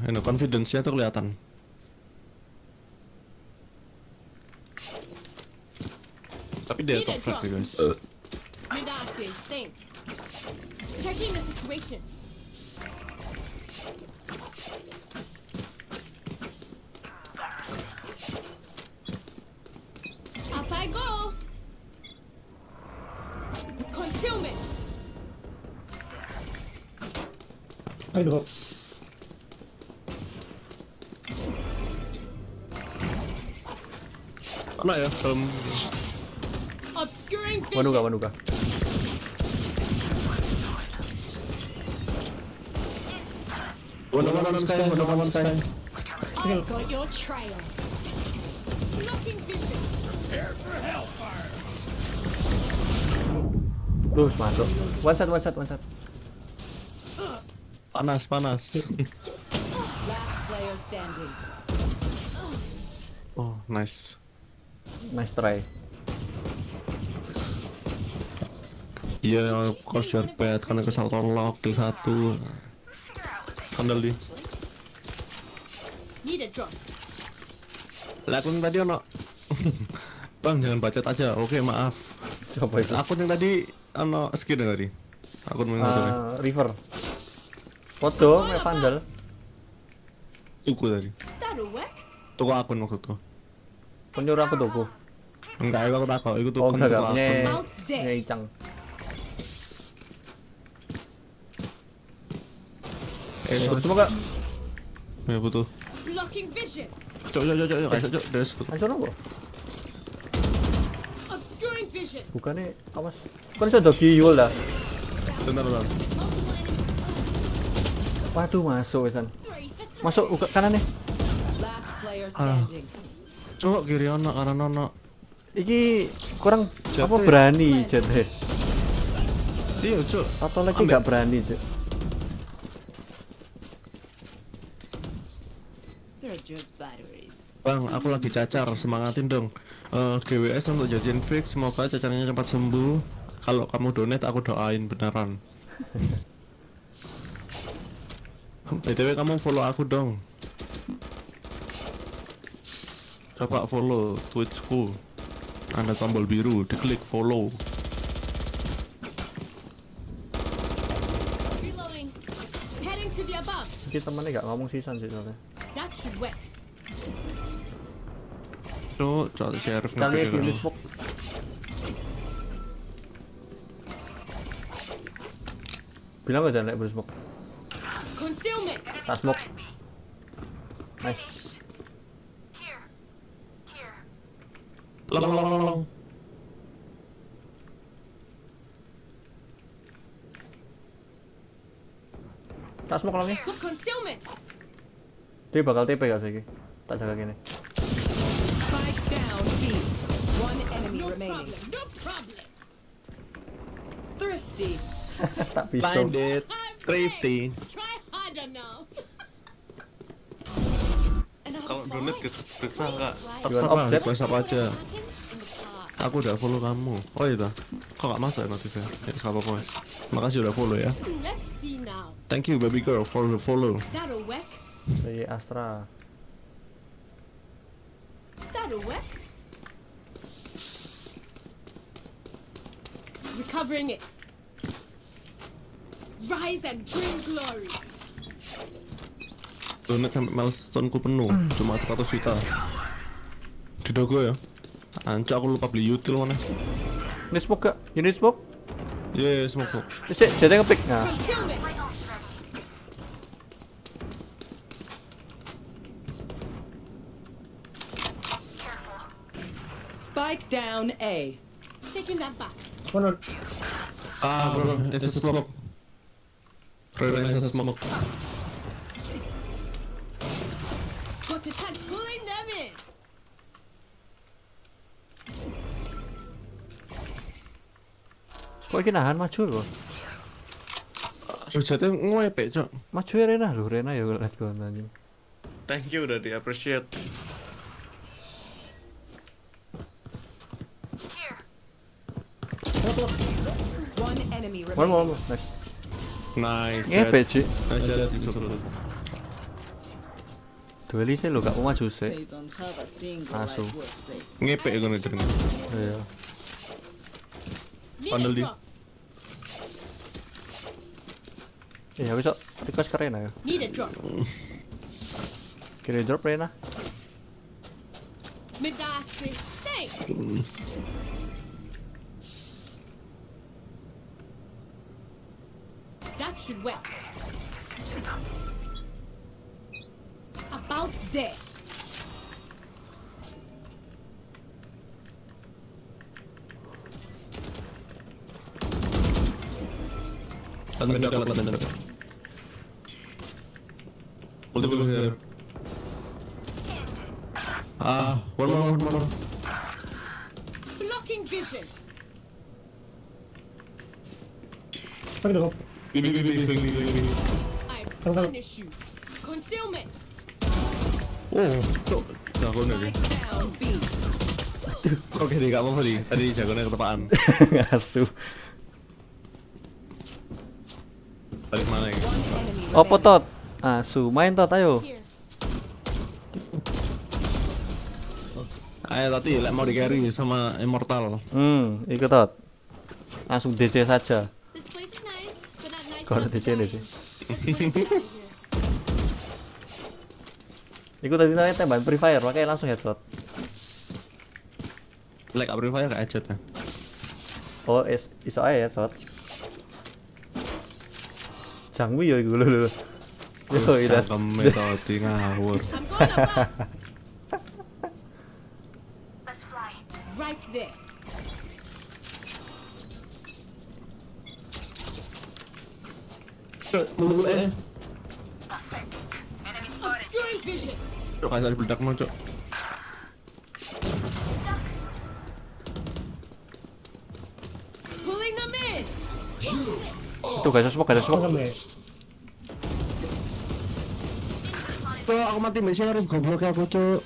ini confidence-nya tuh kelihatan. Tapi dia top flag guys. Thanks. Checking the situation. Up I go. Concealment. Aduh. Mana ya? Obscuring Waduh vision. waduh. One sky. I got your trail. Blocking vision. Duh, masuk. One shot. Panas. Last player standing. Oh, nice. Nice try. Iya, course your bad karena kesal lock kill 1. Handle di. Need a drop. Akun tadi ono. Bang, jangan bacot aja. Oke, maaf. Siapa itu? Akun yang tadi ono skin yang tadi. Akun yang tadi. River. Foto, vandal. Tuku tadi. That'll work. Tuku akun maksudku. Penyuruh aku tuku. Enggak, aku takut. Itu tuh Oh, kan enggak, tuku akun. Out there. Icang. Semoga Ya betul. Blocking vision. Cok. Des. hancur apa? Obscuring vision. Bukannya awas. Kan sudah giul dah. Bentar. Waduh, masuk wesan. Masuk ke kanan nih. Last player standing. Cok, kiri ono kanan ono. Iki kurang Jatuh apa ya? berani jatuh. Iya, cok. Atau lagi nggak berani sih. They're just batteries. Bang, aku lagi cacar, semangatin dong. GWS untuk jajan fix, semoga cacarnya cepat sembuh. Kalau kamu donate, aku doain beneran. BTW kamu follow aku dong. Coba follow Twitchku. Ada tombol biru, diklik follow. Reloading. Heading to the above. Iki temennya nggak ngomong sisan sih soalnya. That should work. Cok, share Kali ya di smoke. Bilang aja naik bersmoke. Concealment. Tak smoke. Nice. Long. Tak smoke lagi. Got concealment. Dia bakal TP gak sih? Tak jaga gini. Spike down B. One enemy No remaining. problem. No problem. Thrifty. Tak pisau. Blinded. Thrifty. Try harder now. Kalau donate bisa nggak? Jual Terserah, objek. request apa aja. Aku udah follow kamu. Oh iya, kok nggak masuk ya notifnya? Ya nggak apa-apa. Makasih udah follow ya. Let's see now. Thank you baby girl for the follow. That'll work. Dari Astra. That'll work. Recovering it. Rise and bring glory. Donate sampai milestone ku penuh, cuma 100 juta. Di dogo ya. Anca aku lupa beli util mana. Ini smoke gak? You need smoke? Yes, smoke. Jadi ngepick. Nah. Concealment. Spike down A. Taking that back. Mana? Bro, it's a smoke. It's a smoke. Got to tag pulling them in. Kok ini nahan maju loh? Jatuh ngepek cok. Maju ya Rena loh, Rena ya lihat gue anjing. Thank you udah di appreciate. One enemy Mau remaining. nice. Nice. Ngepek sih. Nice jadi disuruh. Dueli sih lo gak mau maju sih. They don't have a single Asu. life worth saving. Ngepek ngono jenenge. Iya. Need Bundle a di. drop. Iya besok request ke Rena ya. Need a drop. Kira drop Rena. Midasi. Thanks. That should work. About there. Tanda. Multiple here. One more. Blocking vision. Pakai drop. I Come on. punish you. Concealment. Oh, cok jagonya Spike deh. down B. Oke deh, gak apa-apa deh. Tadi jagonya ketepaan. Asu. Balik mana ya? One enemy Opo remaining. tot? Asu, main tot ayo. Here. Ayo tadi lek mau di carry sama Immortal. Ikut tot. Langsung DC saja. This place is nice, but not nice Kau ada enough to DC nih die sih. in. Let's break it out of here. Ikut tadi namanya tembakan Free Fire, makanya langsung headshot. Lek Free Fire gak headshot ya. Oh, iso aja headshot. Jangwi yo iku lho. Yo ida. Cangkeme tadi ngawur. I'm going above. Right there. Obscuring vision. Cok kasih beledak mau cok. Pulling them in. Tuh guys, smoke, guys, smoke. Pakai deh. Cok aku mati mesnya harus goblok aku cok.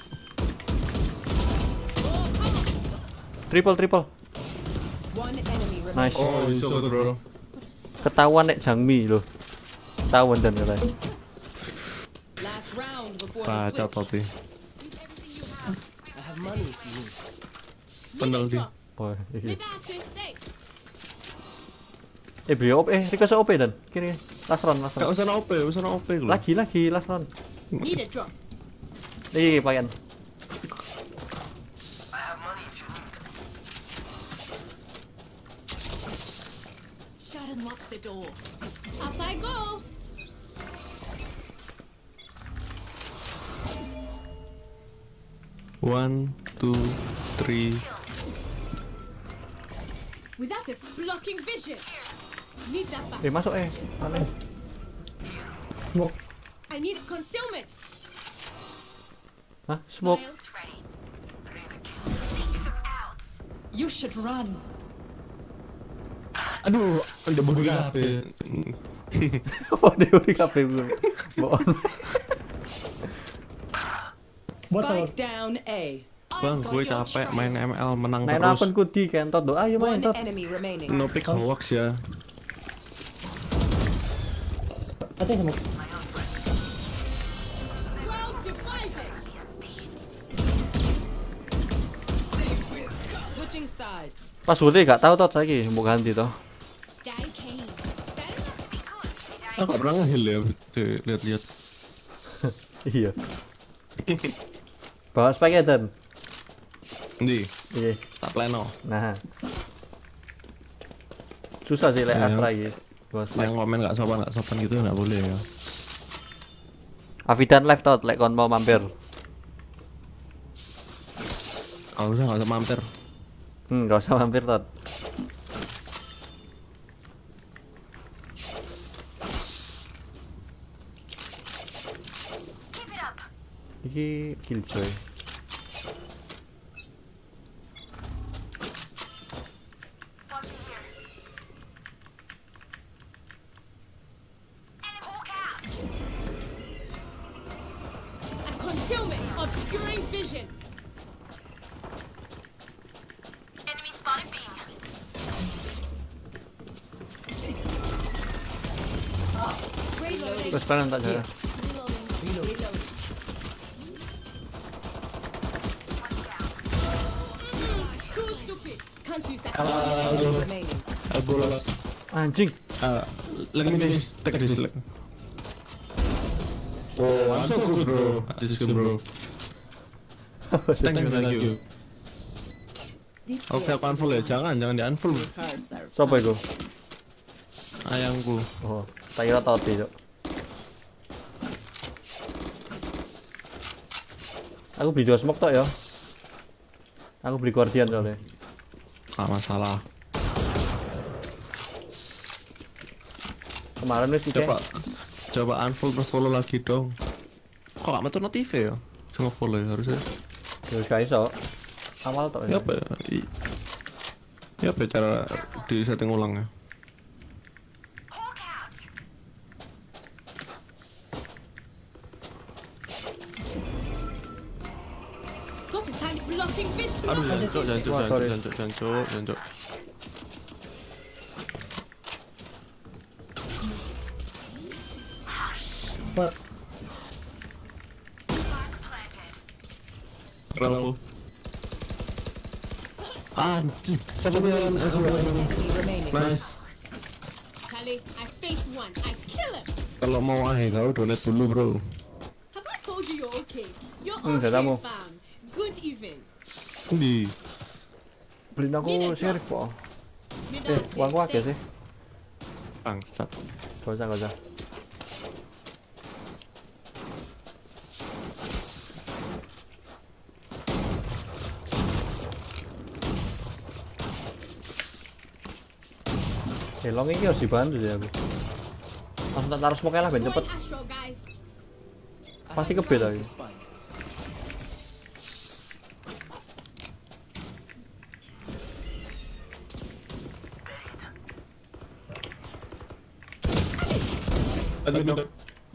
Triple. One enemy remaining. Nice. Oh, iso bro. Ketahuan nek Jangmi loh. Ketahuan dan katanya. Last round before the Baca switch. tadi. I have money if you need. Need a Penalty. drop. Oh, iya. Midasi. Thanks. Beli OP, request OP dan kiri. Last round. Gak usah na OP lho. Lagi, last round. Need a drop. Iki pakaian. Shut and lock the door. Up I go. One, two, three. Without us blocking vision. Need that back. Masuk Aneh. Smoke. I need concealment. Hah? Smoke. You should run. Aduh, udah bodoh kabeh. Oh, dewe kabeh belum. Bohong. Spike down A. Bang, gue capek main ML menang Main terus. akun kudi kentot do. Ayo main One tot. enemy remaining. No pick hoax ya. Ada yang smoke. Well divided. Switching sides. Pas udah gak tahu tot lagi mau ganti toh. Stay keen. Better not to be good. Aku gak pernah nge-heal ya. Tuh, lihat-lihat. Iya. Bawa spek dan. Ndi, Iya. tak pleno. Nah. Susah sih lek Iya. Astra iki. Bawa spek. Yang komen gak sopan gitu gak boleh ya. Avidan live tot lek kon mau mampir. Gak usah mampir. Gak usah mampir tot. Iki killjoy. A concealment obscuring vision. Enemy spotted B. Reloading. Terus panen tak jaga. Reloading. Remaining. Bolos. Anjing. Let me just take this. Oh, I'm so good, bro. This is good, bro. Thank you. Oke, aku unfollow ya. Jangan di unfollow. Siapa itu? Ayangku. Oh, tak kira Toti, Cok. Aku beli 2 smoke tok ya. Aku beli guardian soalnya. Gak masalah. Kemarin wis iki. Coba unfollow terus follow lagi dong. Kok gak metu notif ya? Cuma follow ya harusnya. Ya wis gak iso. Awal tok Ya apa ya? Ya apa ya cara di setting ulang ya? Got a tank blocking fish. Aduh, jancuk. What? Kenapa? Anjing, siapa yang Remaining. nice. Charlie, I face one. I kill him. Kalau mau kau donate dulu bro. Have I told you you're okay? You're Udah okay, tamu. fam. Good even. Di beliin aku sheriff kok. Uangku akeh sih. bangsat. Gak usah. Long ini harus dibantu sih aku. Langsung tak taruh smoke lah ben cepet. Going astral, guys. Pasti kebet lagi.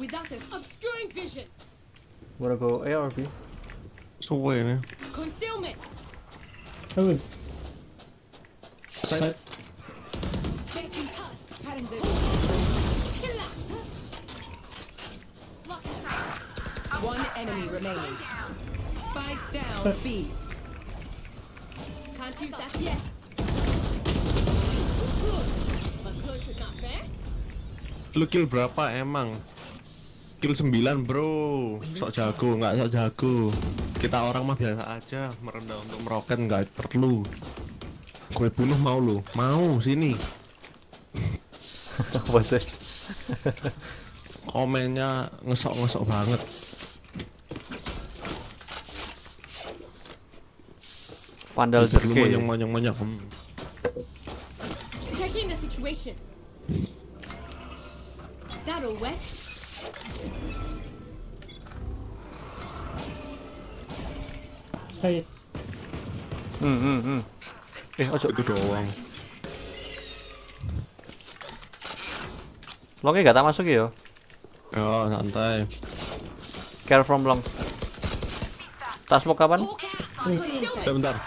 Without an obscuring vision. Wanna go A or B? Suwe ini. Concealment. Good. Side. Taking us. Cutting the killer. One enemy remaining. Spike down B. Can't use that yet. But close enough, eh? Lu kill berapa emang? Kill 9 bro. Sok jago, nggak sok jago. Kita orang mah biasa aja, merendah untuk meroket nggak perlu. Gue bunuh mau lu? Mau sini. Apa sih? Komennya ngesok banget. Vandal Perlu jerke. monyong. Checking the situation. That'll work. Side. Ojo. Itu doang. Longnya gak tak masuk ya? Ya santai. Care from long. Tak smoke kapan? Hawk out. Concealment. Bentar.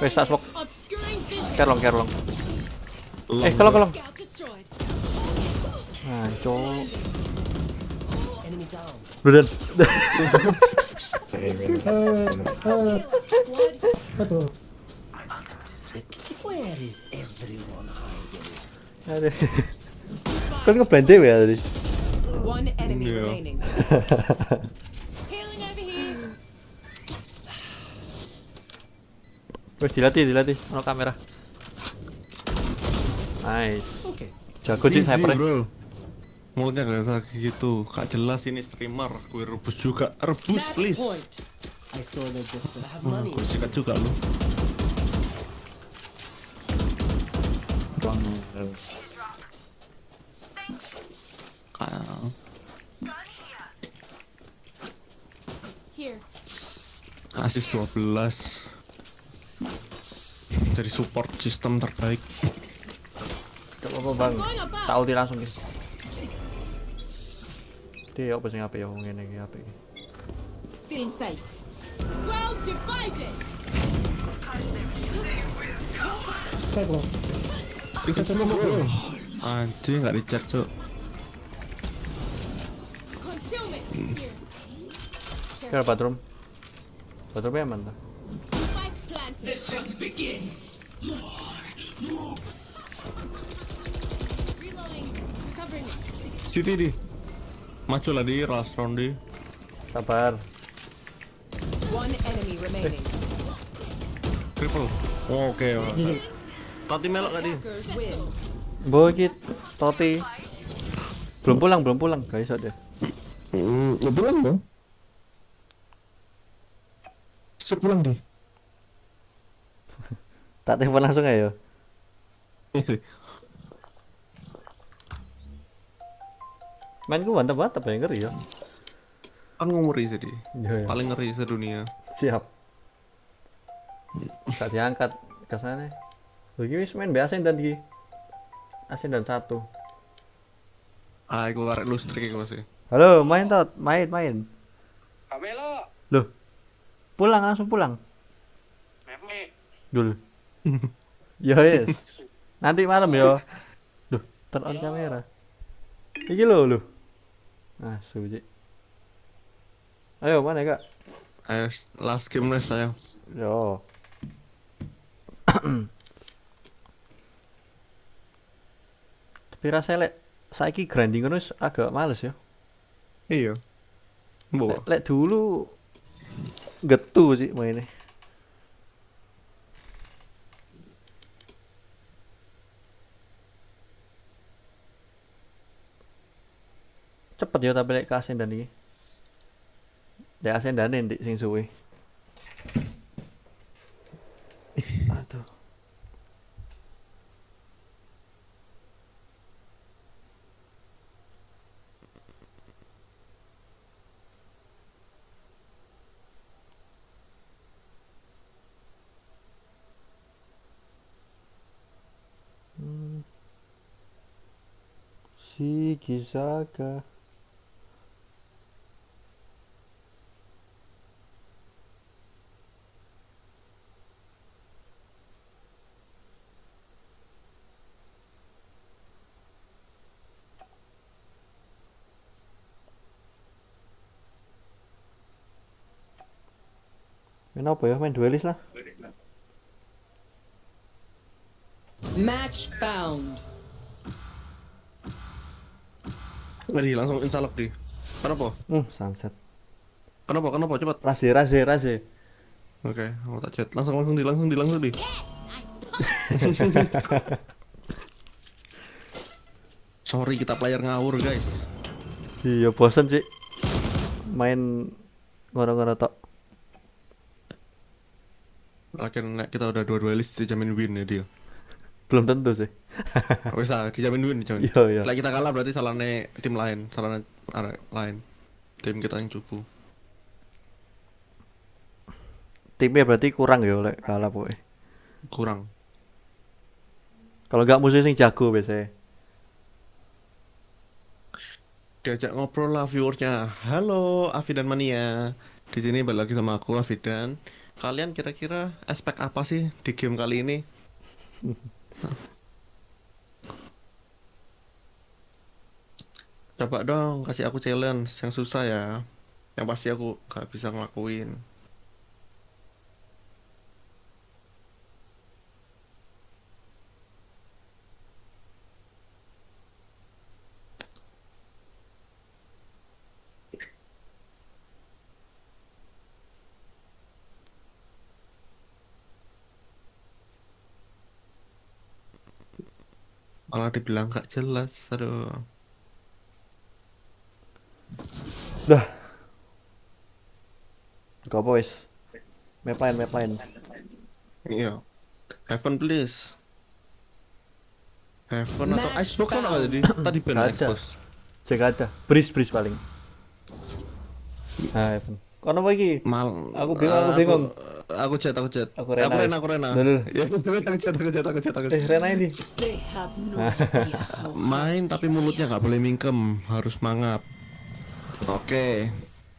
Wes tak smoke. Obscuring vision. Care long. Long, Kelong. Scout destroyed. Hancur. Bener. Aduh. Where is everyone hiding? Aduh. Kan ngeband dewe ya tadi. One enemy Yeah. remaining. Healing over here. Wes dilatih. Ono kamera. Nice. Okay. Jago sih Easy, sniper. bro. Mulutnya gak usah gitu. Kak jelas ini streamer. Gue rebus juga. Rebus Match please. point. I saw the distance. I have Wah, money. gue sikat juga lu. Kayak Here. asis 12. Jadi support sistem terbaik. Gak apa-apa bang. Tak ulti langsung nih. Dia apa sih ngapain ya ngene iki apik iki. Still in sight. Well divided. Side long. Bisa semua bro. Anjing nggak dicek cuk. Concealment. Here. Care bathroom. Bathroomnya aman tuh. Spike planted. Reloading. Covering it. City di. Maju lah di last round di. Sabar. One enemy remaining. Triple. Oke. Gini. Tati melok gak di? Attackers win. Bogit, Toti. Belum pulang guys deh. Lo pulang dong? Sepulang di. Tak telepon langsung ayo. Main gue mantap ya ngeri ya. Kan ngumuri sih di. Iya, iya. Paling ngeri sedunia. Siap. Gak diangkat ke sana. Lagi wis main biasa dan di Asen dan 1. Ah, gue warek lu strik gue masih. Halo, main tot, main. Kamelo, Loh. Pulang langsung pulang. meme. Dul. Yo yes. Nanti malam yo. Duh, turn on kamera. Iki lo. Ah, suji. Ayo mana kak? Ayo, last game nih saya. Yo. Tapi rasanya lek saiki grinding ngono wis agak males ya. Iya. Bawa. Lek dulu getu sih mainnya. Cepet ya tapi lek ke Asendan iki. Lek Asendan ndik sing suwe. Aduh. Shikisaga. Main apa ya? Main duelis lah. Match found. Tadi langsung instalok di. Kenapa? Sunset. Kenapa? Cepat. Rase. Oke, mau tak chat. Langsung di. Sorry kita player ngawur guys. Iya bosen sih. Main ngono-ngono tok. Akhirnya kita udah dua list dijamin win ya dia. Belum tentu sih. Wes lah, dijamin win dijamin. Iya. Lah kita kalah berarti salahnya tim lain, salahnya arek lain. Tim kita yang cupu. Timnya berarti kurang ya oleh kalah pokoknya. Kurang. Kalau nggak musuh sing jago biasanya. Diajak ngobrol lah viewersnya. Halo Afidan Mania. Di sini balik lagi sama aku Afidan. Kalian kira-kira aspek apa sih di game kali ini? Coba dong kasih aku challenge yang susah ya. Yang pasti aku gak bisa ngelakuin. Malah dibilang gak jelas, aduh. Dah. Gak apa wis. Main. Iya. Heaven please. Heaven atau Match Icebox kan nggak tadi? Tadi ben Nggak ada. Icebox. Cek ada. Breeze paling. Ah, Evan. Kono apa iki? Aku bingung. Aku chat. Aku Rena. Rena. Aku Rena. Loh. Ya, aku chat. Rena ini. They have no idea how Main tapi mulutnya nggak boleh mingkem, harus mangap. Oke.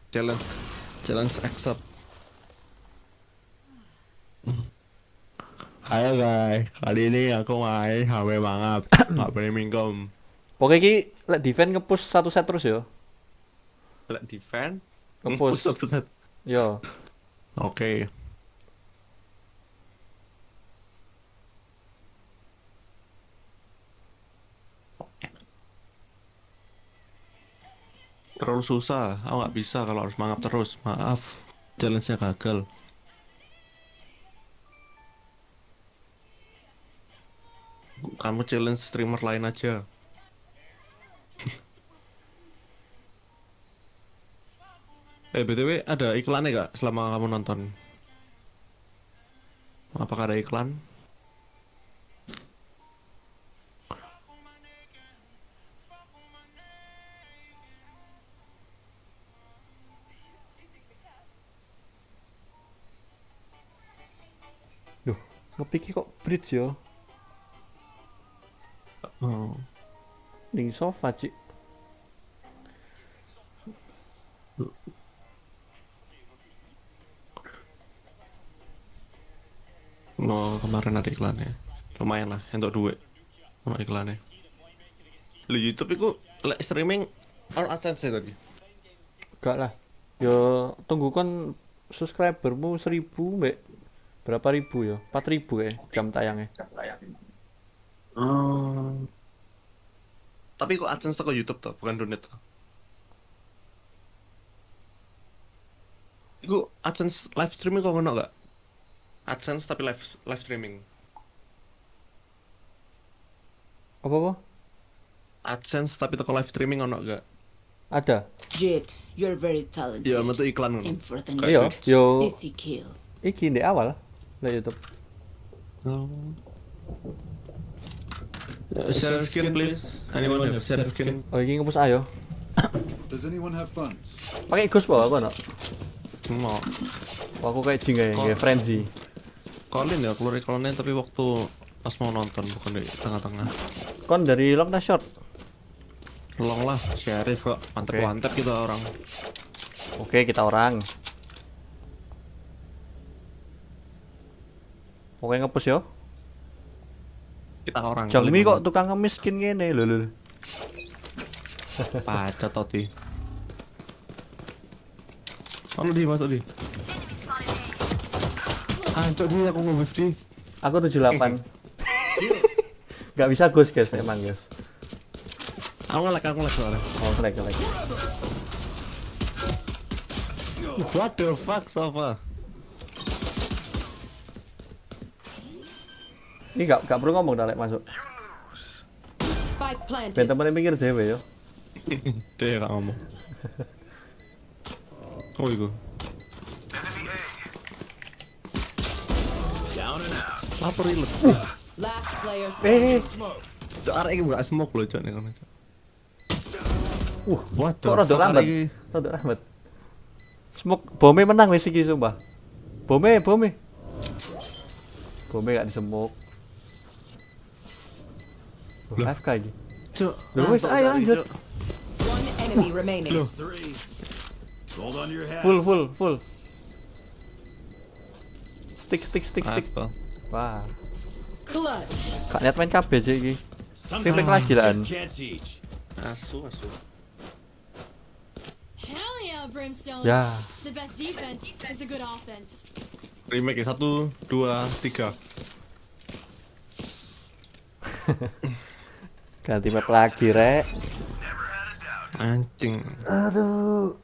Challenge accept. Ayo guys, kali ini aku main HW mangap, nggak boleh mingkem. Pokoknya iki lek defend nge-push satu set terus ya. Lek defend, Nge-push. satu set. Yo. Oke. Terlalu susah. Aku nggak bisa kalau harus mangap terus. Maaf, challenge-nya gagal. Kamu challenge streamer lain aja. BTW ada iklannya gak selama kamu nonton? Apakah ada iklan? Duh, ngepiki kok bridge yo. Oh. Ning sofa, Cik. No, kemarin ada iklannya. Lumayan lah, untuk duit. Ono iklannya. Lu YouTube itu like streaming on AdSense ya tadi. Gak lah. Yo tunggu kon subscribermu 1000 mbek berapa ribu ya? 4000 ya jam tayangnya. Oh. Tapi kok AdSense tuh ke YouTube tuh, bukan donate tuh. Iku AdSense live streaming kok ngono gak? AdSense tapi live streaming. Apa? AdSense tapi toko live streaming ono gak? Ada. Jet, you're very talented. Iya, metu iklan ngono. Aim for the Iya, neck. yo Easy kill. iki di awal lah YouTube. Share skin please. Anyone have share skin? Oh, iki ngepus ayo. Does anyone have funds? Pakai Gus bawa aku no. Mau. Aku kayak jing kayak frenzy. Colin ya, keluar iklannya tapi waktu pas mau nonton bukan di tengah-tengah. Kon dari long na short. Long lah, sheriff kok, mantep-mantep kita orang. Oke, kita orang. Oke ngepus yo. Kita orang. Jangmi kok tukang ngemiskin ngene lho lho. Pacot toti. Halo di masuk di. Ancok di aku nge-wave di. Aku 78. Gak bisa Gus guys, emang guys. Aku nge-lag soalnya. Oh, selek. What the fuck, Sofa? Ini gak perlu ngomong dah lek masuk. Spike Ben planted. temen mikir dhewe yo. Dia gak ngomong. Oh iku. Lapor reload. Last player standing. Cok arek iki gak smoke lho cok nek ngono cok. What the Kok rada fuck, lambat. arek iki? Rada lambat. Smoke bome menang wis iki sumpah. Bome. Bome gak disemuk. Loh. AFK iki. Cok. Loh, wes, ngantuk ayo tadi, lanjut. Cok. One enemy remaining. Loh. 3. Hold on your hats. Full. Stick. Apa? Wah, Clutch. gak niat main KB sih iki. Reflek Sometimes lagi you lah. just can't teach. Asu. Hell yeah, Brimstone. Ya, The best defense is a good offense. Remake 1, 2, 3. ganti map lagi, Rek. Anjing. Aduh.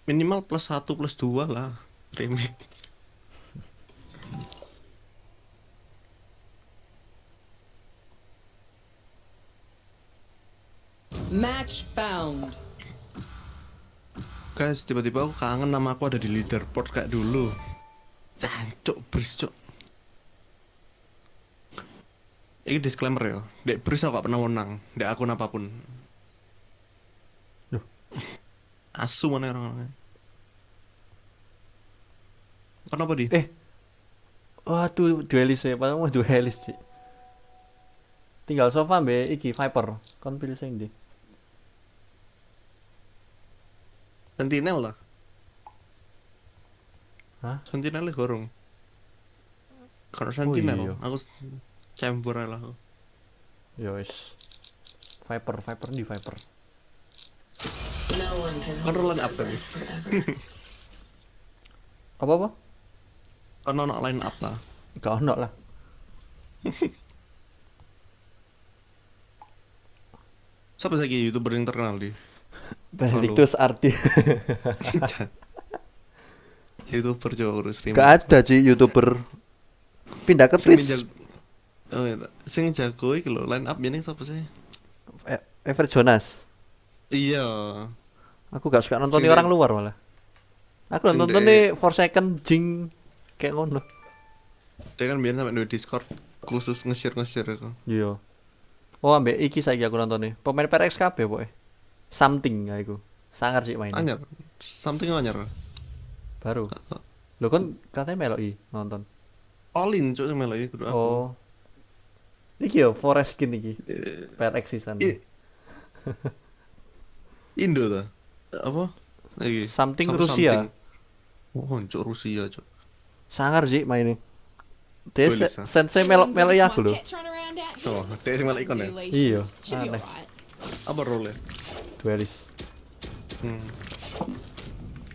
Minimal +1 +2 lah. Remake. Match found. Guys, tiba-tiba aku kangen nama aku ada di leaderboard kayak dulu. Cancuk, Bris, cok. Ini disclaimer ya. Dek Bris aku gak pernah menang. Dek akun apapun. Loh. Asu mana orang-orangnya. Kenapa di? Waduh, duelis ya, padahal mau duelis sih. Tinggal sofa mbak iki Viper. Kon pilih sing ndi? Sentinel lah. Hah? Sentinel gorong. Kalau Sentinel, iya. aku chamber lah. Yo wis. Viper di Viper. No Kan line up tadi. Apa? Kan ono line up ta. Gak ono lah. Siapa lagi YouTuber yang terkenal di? Benedictus Ardi. YouTuber coba urus stream. Gak ada sih YouTuber. Pindah ke Twitch. Oh iya, sing jago iki lho, line up jeneng sapa sih? Everett Jonas. Iya. Aku gak suka nonton Sing orang de- luar malah. Aku Sing nonton de- 4 second jing kayak ngono. Dia kan biasa sampai di Discord khusus nge-share itu. Iya. Oh, ambek iki saiki aku nonton nih. Pemain PRX kabeh pokoke. Something ya iku. Sangar sih mainnya. Anyar. Something anyar. Baru. Lo kan katanya meloi nonton. All in cuk sing melok iki kudu aku. Oh. Iki yo Forest Skin iki. PRX season. Indo ta? Apa? Lagi. Something Sama Rusia. Oh, cuk Rusia cuk. Sangar sih mainnya. Dia Boleh, Sa. sensei meloi aku lho. Oh, dia sing melok ikon ya. Iya, Should be aneh. alright. Apa role? Duelis.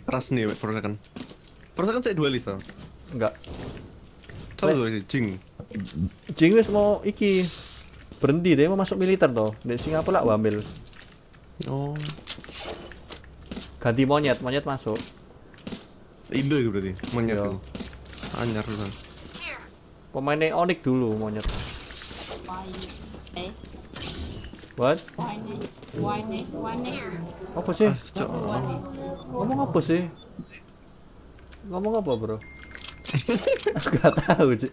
Keras nih, for second. For second saya duelis tau. Enggak. Coba duelis Jing. Jing wis mau iki berhenti dia mau masuk militer toh. Di Singapura lah ambil. Oh. Ganti monyet masuk. Indo itu berarti. Monyet Iya. itu. Anyar tuh. Pemainnya Onyx dulu monyet. What? Apa sih? Cuk. Ngomong apa sih? Ngomong apa bro? Aku gak tahu sih.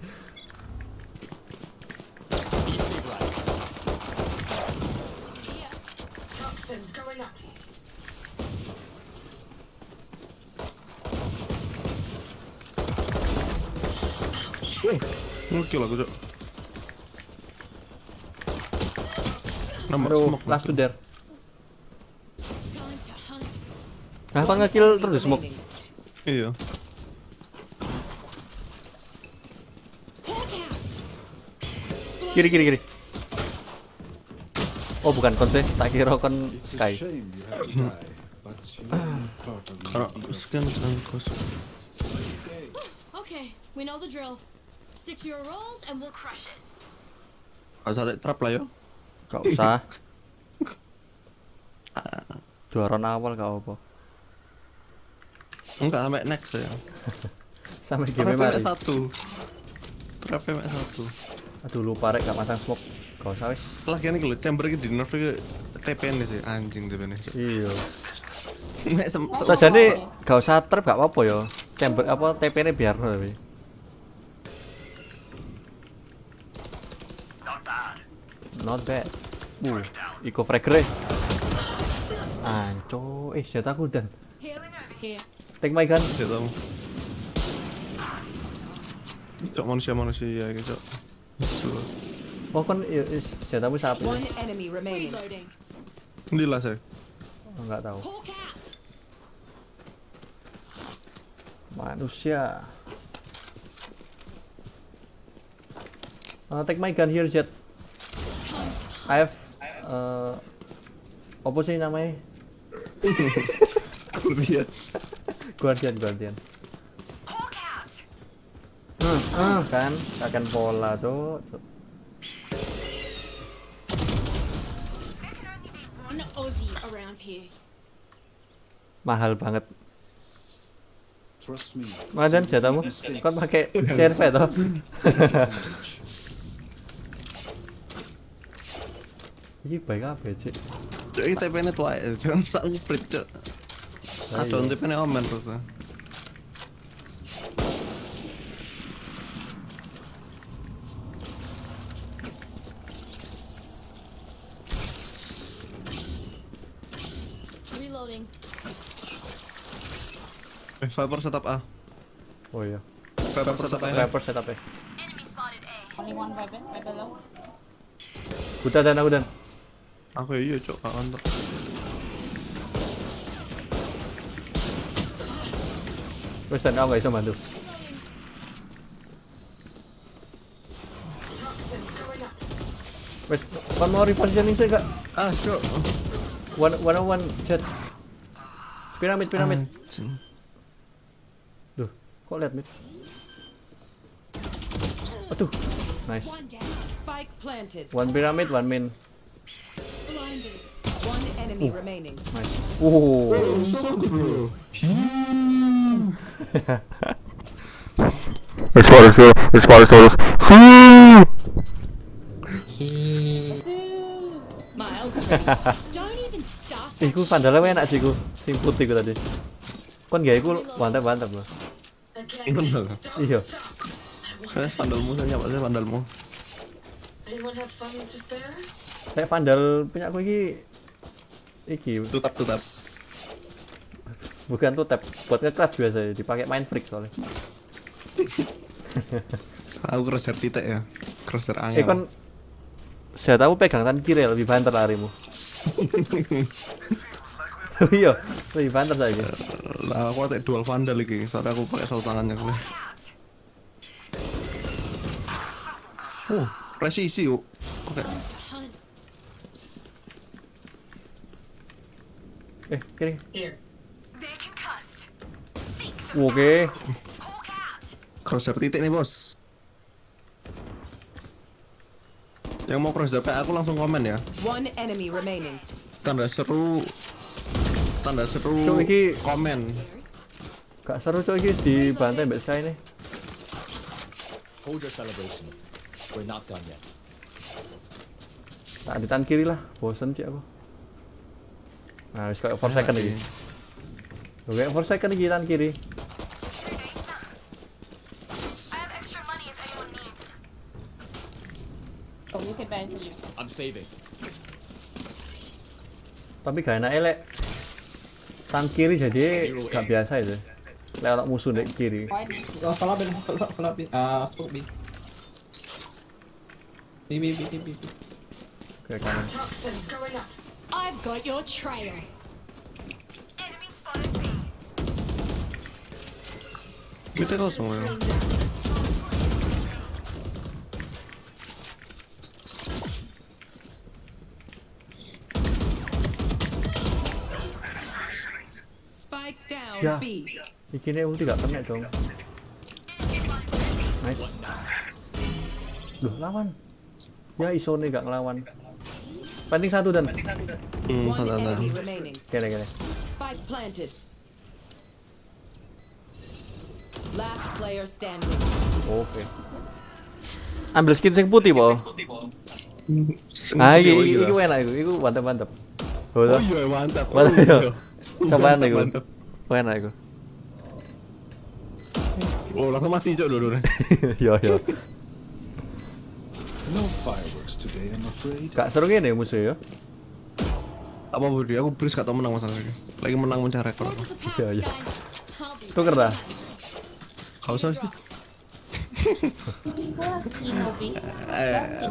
Ngekill aku cuk. Nambah Aduh, smoke. last to there. Time to hunt. Nah, apa nge-kill terus di smoke? Iya. Hawk out. Kiri. Oh, bukan konse, tak kira kon It's a Sky. shame you have to die, but you know, part of Karena me. sekian kos. Okay, we know the drill. Stick to your roles and we'll crush it. Asal trap lah yo. Gak usah. Dua round awal gak apa. Enggak sampai next ya. Sampai game Trapnya mari. satu. Trapnya satu. Aduh, lupa rek gak masang smoke. Gak usah wis. Lagian iki lho, chamber iki di nerf iki TPN sih anjing TPN. Iya. Nek Sajane gak usah trap gak apa-apa ya. Chamber apa TP-ne biar tapi. Not bad. Iko fragre. Anco, senjataku dan. Here. Take my gun. ya tahu. Cok manusia gitu. Cok. Oh kan senjatamu siapa? One enemy remaining. Reloading. Ini lah saya. Oh, enggak tahu. Hawk out. Manusia. Take my gun here, Jet. I have apa sih namanya? Lihat. Guardian. Kan akan pola tuh. One Aussie around here. Mahal banget. Trust me. Madan jatamu kan pakai serve toh. Iki baik apa cik? Cok ini TPN tua ya. Jangan sak uprit cok. Ada TPN omen terus. Reloading. Viper setup A. Oh iya. Viper setup A. Sniper setup ya. Only one weapon, weapon low. Udah dan aku dan. Aku iya cok Kak Antar. Wes dan aku gak bisa bantu. Wes, kan mau repositioning sih kak? Ah cok. One Jet. Piramid, piramid. Anjing. Duh, kok lihat mid? Aduh, nice. One down. Spike planted. One pyramid, one main. Blinded. One enemy remaining. Nice. So good, bro. Miles. Don't even start that. Iku vandalnya enak sih iku. Sing putih iku tadi. Kon gak iku mantap-mantap loh. Bener. Iya. Vandalmu saya apa sih vandalmu? Anyone have funds to spare? Kayak vandal punya aku iki Tutap. bukan tuh tab buat nge-craft biasa dipakai main freak soalnya. Aku crosshair titik ya. Crosshair angel. Kon saya tahu pegang tangan kiri lebih banter larimu. Iya, lebih banter saja. Lah aku tak dual vandal iki, soalnya aku pakai satu tangannya kuwi. Oh, presisi yuk. Oke. Hunts. Kiri. Here. Oke. Crosshair titik nih, Bos. Yang mau crosshair kayak aku langsung komen ya. One enemy remaining. Tanda seru Cuk, iki komen. gak seru cok iki dibantai mbak Sky nih. Hold your celebration. We're not done yet. Tak di tangan kiri lah, bosen sih aku. Nah, wis kayak 4 second iki. Oke, 4 second iki tangan kiri. Oh, we can ban for you. I'm saving. Tapi gak enak elek. Tangan kiri jadi gak biasa itu. Lewat musuh di kiri. Follow B. Smoke B. B. Oke, kanan. Toxins going up. I've got your trail. Kita kosong ya. Spike down Ya. B. Iki nih ulti gak kena dong. Nice. Duh, lawan. Ya isone gak ngelawan. Penting satu dan. One enemy remaining. Kene. Spike planted. Last player standing. Oke. Ambil skin sing putih, po. Ah, iki enak iku. Iku mantap. Oh iya, mantap. Mantap, iya. iya. Cobaan iku. Mantap. Enak iku. Oh, langsung mati cok dulu. Yo. No fireworks today, I'm afraid. Gak seru ngene musuh ya. Apa budi? Aku bris gak tau menang masalahnya. Lagi menang mencari rekor. What was the power, Yeah, yeah. Sky? I'll be Tuker dah. Kau usah sih.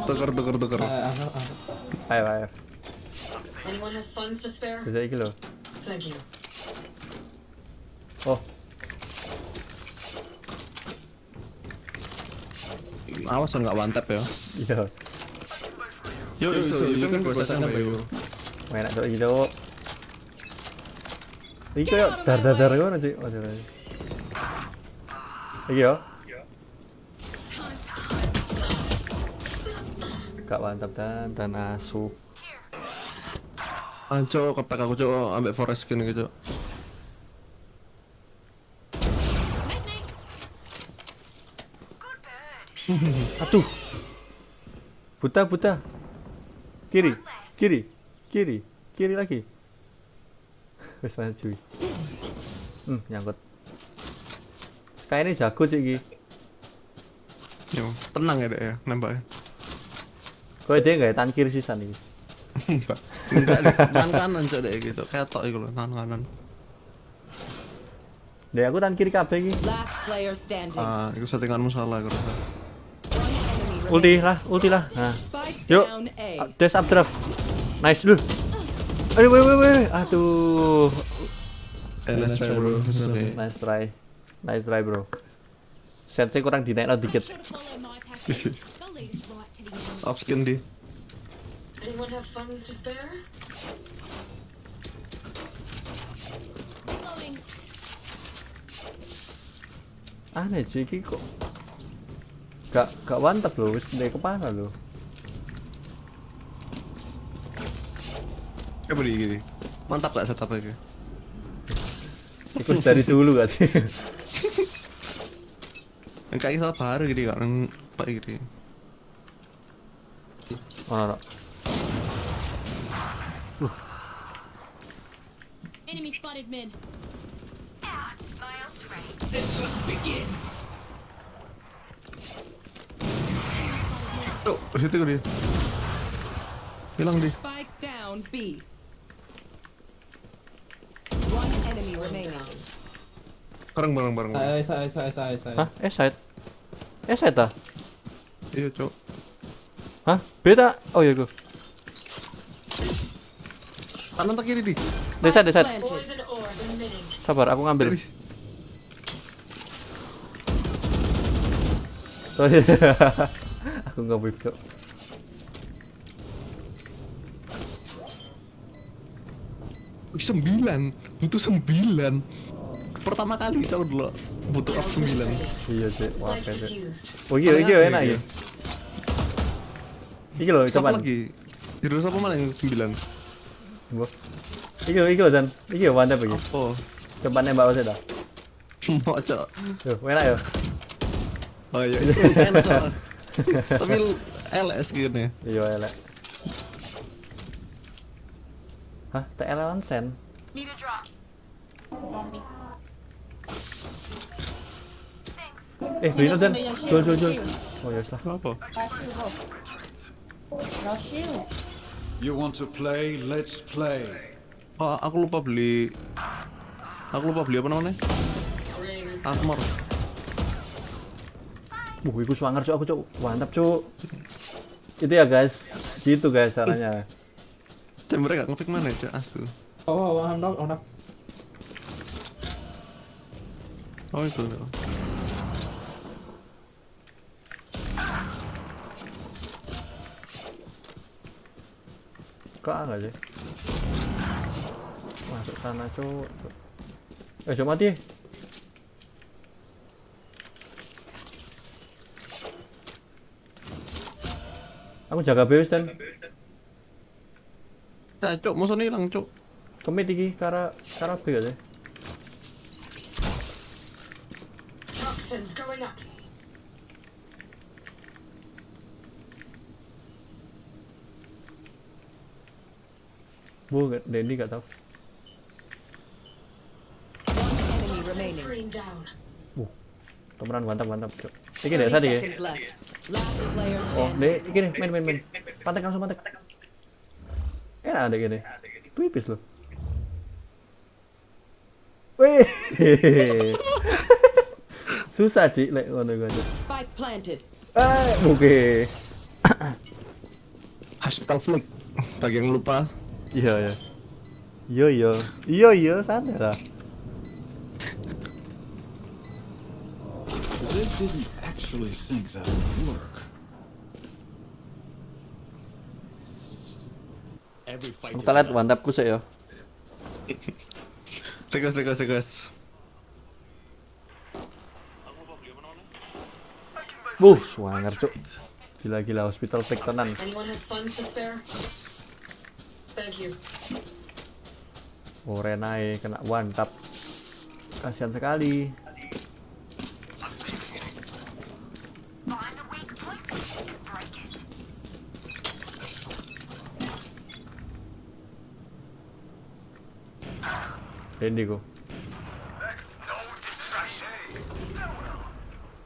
Tuker. Ayo. Anyone have funds to spare? Bisa iki lho. Thank you. Oh, Awas nggak mantap ya. iya. Yuk, itu kan prosesnya bayu. Enak cok iki cok. Iki koyo dar ngono sih. Iki yo. Gak mantap dan asu. Anco, ketek aku cok ambek forest skin gitu. Aduh. Buta. Kiri lagi. Wes maju. Nyangkut. Kayak ini jago sih iki. Yo, tenang ya dek ya nembaknya. Kowe dia enggak tangan kiri sisan iki. Enggak, tangan kanan cok dek gitu. Ketok iku lho tangan kanan. Dek aku tangan kiri kabeh iki. Last player standing. Ah, itu settinganmu salah aku rasa. One enemy remaining. Ulti lah. Nah. Spike Yuk. down A. Dash up draft. Nice dulu. Aduh, weh. Aduh. Nice try bro. It's okay. Nice try bro. Sense kurang dinaik dikit. Should follow my package. They'll lead us right to the end. Off skin di. Anyone have funds to spare? Aneh sih iki kok. Gak mantap loh, wis dari kepala loh. Kayak beri gini. Mantap gak setup lagi? Ikut dari dulu kan sih. Yang kayak salah baru gitu kan, Pak gitu. Mana? Enemy spotted mid. Tuh, situ dia. Hilang dia. Spike down B. One enemy remaining. Bareng. Saya. Hah? Side? Side ah? Iya, Cok. Hah? Beda? Oh iya gua. Kanan tak kiri di. Desat. Planted. Poison orb emitting. Sabar, aku ngambil. Kiri. Oh iya. Aku nggak whip cok. Wih, 9. Butuh 9. Pertama kali Cok dulu butuh up 9. Iya cek, wah Spike kayaknya. defused. Oh iya enak ya. Iki loh, Siapa coba. lagi? Hero siapa malah yang 9? Wah. Iki loh Dan. Iki mantap iki. Oh, Coba nembak wae dah. mau Cok. Yo, enak yo. Oh iya, itu enak Cok. Tapi LS gini. Iya elek. Hah, TL on sen. Need a drop. Zombie. Bino Dan. Jual. Oh ya lah. Apa? You want to play? Let's play. Oh, aku lupa beli apa namanya? Armor. Iku swanger cok aku cok. Mantap cok. Itu ya guys. Gitu guys caranya. Chambernya gak ngepick mana Cok, asu. Oh, I'm not. Oh itu. Kok enggak sih? Masuk sana cok. Coba mati. Aku jaga base Dan. Nah, Cok, musuhnya hilang Cok. Kemit iki kara B gak sih? Toxins going up. Denny gak tau. One enemy remaining. Screen down. Temenan mantap cok. Iki deh tadi ya. 30 seconds left. Last player Oh, standing. deh, iki nih, main. Pantek langsung pantek. Enak ada gini. Tipis loh. Wih. Susah Ci, lek ngono ngono. Spike planted. Oke. Hospital flick. Bagi yang lupa. Iya. Iya, sadar lah. This didn't actually think that would work. Every fight is Kita lihat a mantapku sih ya. Request. Swanger cuk. Gila hospital fake tenan. Anyone have funds to spare? Thank you. Oh, Renai kena one tap. Kasihan sekali. Ini kok.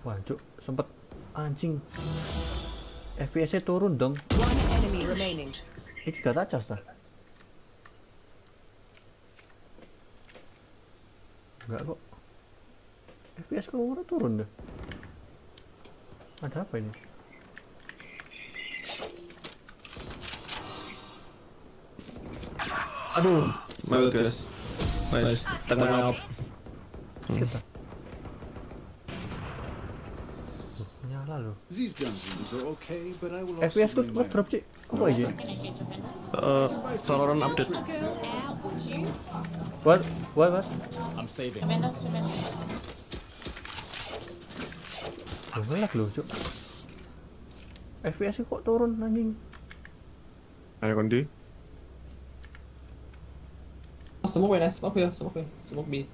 Wah, cuk, sempet anjing. FPS-nya turun dong. One enemy remaining. Ini gak tacas dah. Enggak kok. FPS keluar turun deh. Ada apa ini? Aduh, bagus. Nice, tengah up. Kita. Nyala loh. These guns are okay, but I will also FPS ku bring my ngedrop sih. Apa ini? Sororan update. What? I'm saving. Ngelag loh, Cuk. FPS kok turun anjing. Ayo kondi. Smoke way, nice. Smoke here, smoke here. Smoke B.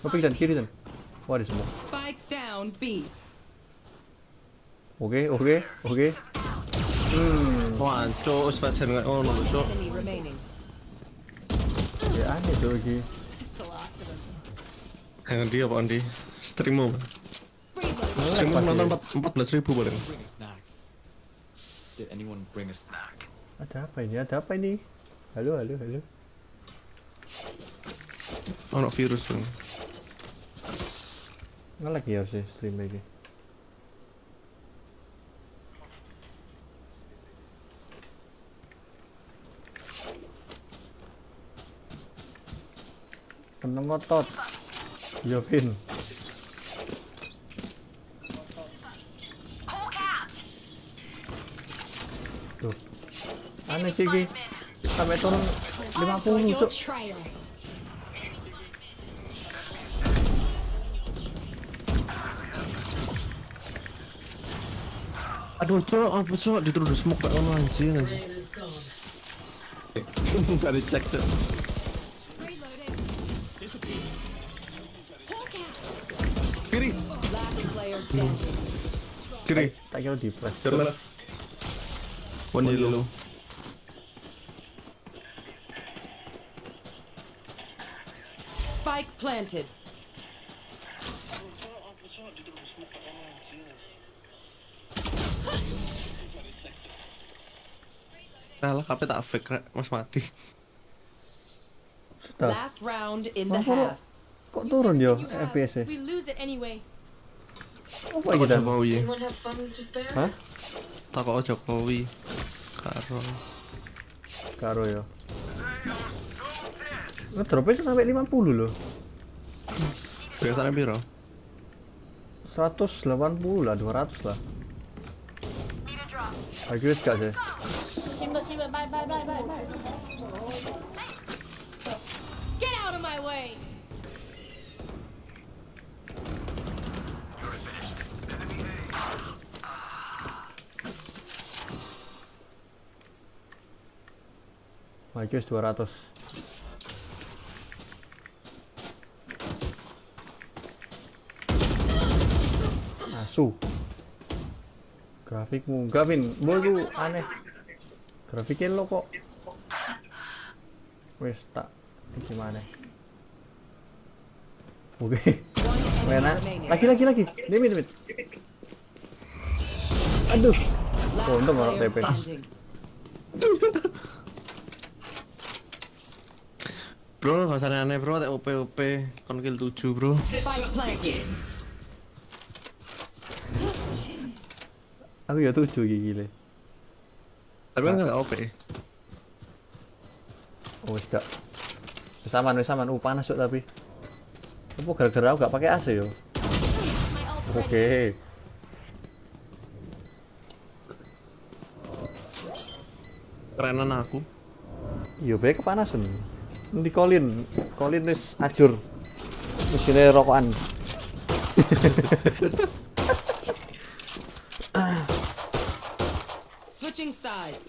Ngepik dan kiri dan. Wah, ada semua. Spike down B. Oke. Wah, cok, spesial nggak ngono lho, cok. Enemy remaining. Ya aneh Cuk iki. It's the last of them. Ayo kondi apa kondi? Streammu. Reload. Streammu Pas nonton ya. 14.000 paling. Bring a snack. Did anyone bring a snack? Ada apa ini? Halo. Ono virus dong. Ngelag ya sih stream iki. Kena ngotot. Yo Vin. Tuh. Aneh sih iki. Sampai turun 50 Your Cuk. trail. Aduh, cok, apa cok? Dituduh smoke kayak ngono anjing. Enggak dicek, cok. Reloading. Hawk out. Kiri, Last player standing. kiri. Tak kira di flash. Your left. One yellow. Spike planted. Nah lah, KP tak fake, Rek. Mas mati. Sudah. Last round in the Kenapa half. kok turun yo You have. FPS-nya? We lose it anyway. Apa kita? Jokowi. have funds to spare? Hah? Takok Jokowi. Karo. Karo yo. Ngedropnya sampai 50 loh. Biasanya piro? 180 lah, 200 lah. Lagi wis gak sih? Shiba, bye. Get out of my way! Lagi wis 200. Asu. Grafikmu, Gavin, itu aneh. Grafiknya lo kok. Wes tak gimana? Oke. One Wena. enemy remaining. Lagi. Limit. Aduh. Last untung orang player TP. standing. Bro, gak usah aneh bro, tak OP kon kill 7 bro. Spike planted. Aku ya 7 gile. Tapi kan gak OP. Oh, wis gak. Wis aman. Panas kok tapi. Apa gara-gara aku gak pakai AC yo? My ult's ready. Oke. Kerenan aku. Iya, bae kepanasan. Nanti Colin wis ajur. Mesinnya rokokan. Switching sides.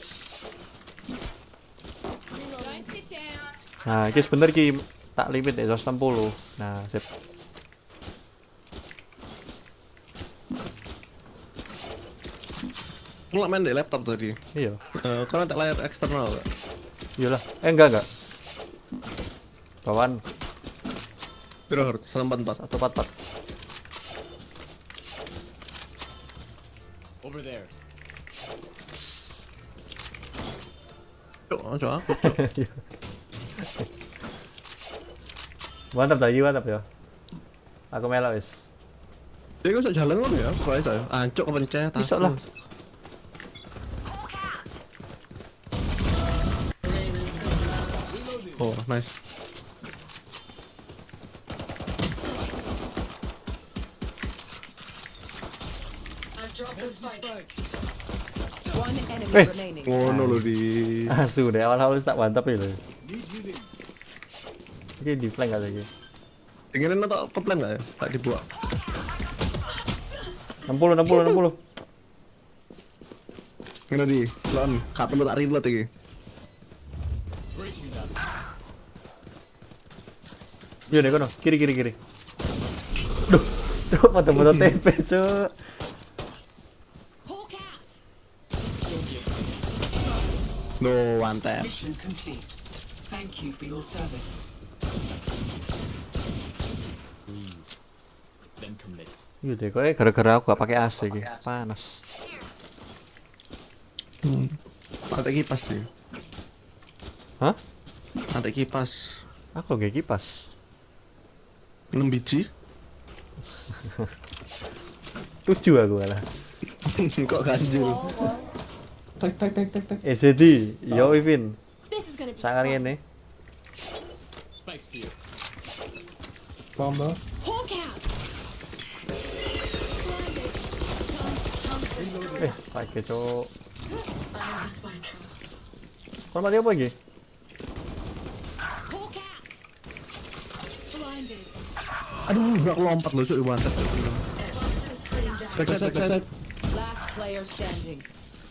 Don't sit down. Nah, iki sebener iki tak limit ya 160. Nah, sip. Lu main di laptop tadi. Iya. Karena tak layar eksternal gak? Iyalah. Enggak. Bawaan Piro hertz? 144. 144. Over there. Cok aku. Mantap ya. Aku melok wis. Dia kok jalan ngono ya? Kok iso ya? Ancuk kepencet. Iso lah. Oh, nice. One enemy Eh. remaining. Ngono lho di. Asu deh awal-awal tak mantap ya lho. Iki di flank aja iki. Pengen nonton ke plan enggak ya? Tak dibuat. 60. Ngene di. Lon, kapan lu tak reload iki. Yo nek kono, kiri. Duh, cuk foto-foto TP, cuk. Hawk out. No, one tap. Mission complete. Thank you for your service. Then commit. Iya deh, kok gara-gara aku gak pakai AC iki. Panas. Ada kipas sih. Hah? Ada kipas. Aku lagi kipas. 6 biji. 7 aku malah. Kok ganjil? Tak. ECD, yo Ivin. This is gonna be Sangar fun. ngene. Spikes here. Bomba. Hawk out. Pakai cuk. I have the spike. Kon mati apa iki? Hawk out. Blinded. Aduh, gak lompat loh, cuk, di one tap. Toxin screen down. Backside. Last player standing.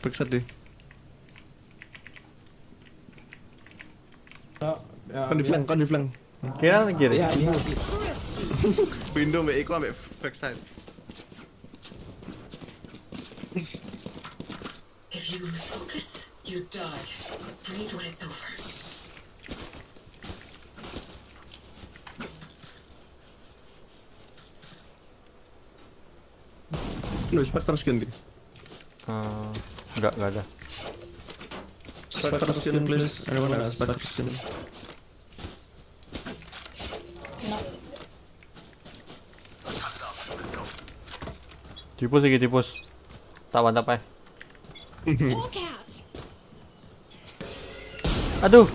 Backside deh. Kan di flank. Kira nang kiri. Ya, iya. Window mbak Iko ambek backside. If you lose focus, you die. Breathe when it's over. Loh, Spectre skin di. Enggak ada. Spectre skin please. Anyone got Spectre skin? Tipus. Tak mantap ae. Hawk out. Aduh.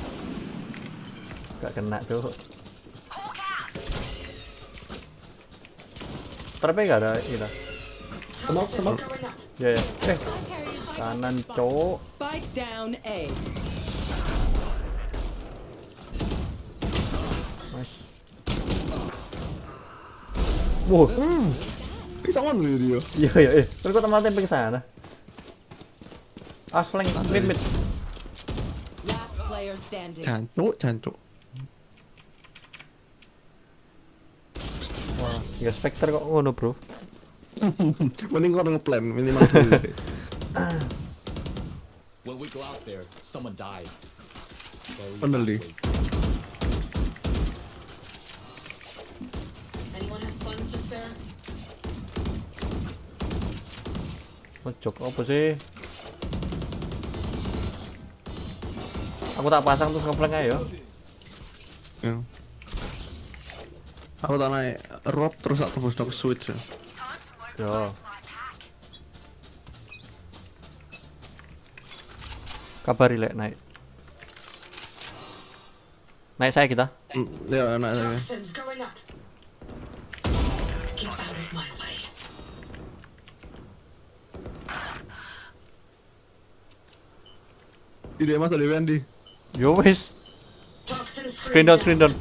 Gak kena, cuk. Terpe gak ada ini. Smoke. Going up. Ya. Spike carriers like Kanan, spot. cuk. Spike down A. Nice. Wow. Bisa on loh dia. Iya. Terus kok teman tempe ke sana. As flank mid. Last player standing. Jancuk. Wah, ya Spectre kok ngono, Bro. Mending kau ngeplan minimal dulu. When we go out there, someone dies. Very Bener di. badly. Anyone have funds to spare? Pojok apa sih? Aku tak pasang terus ngeflank aja ya. Ya. Aku tak naik rob terus aku tembus ke switch ya. Yo. Kabari lek naik. Naik saya kita. Ya enak saya. Toxins going up. Get out of my way. Ide masuk di Wendy. Yo wis. Toxin Screen down.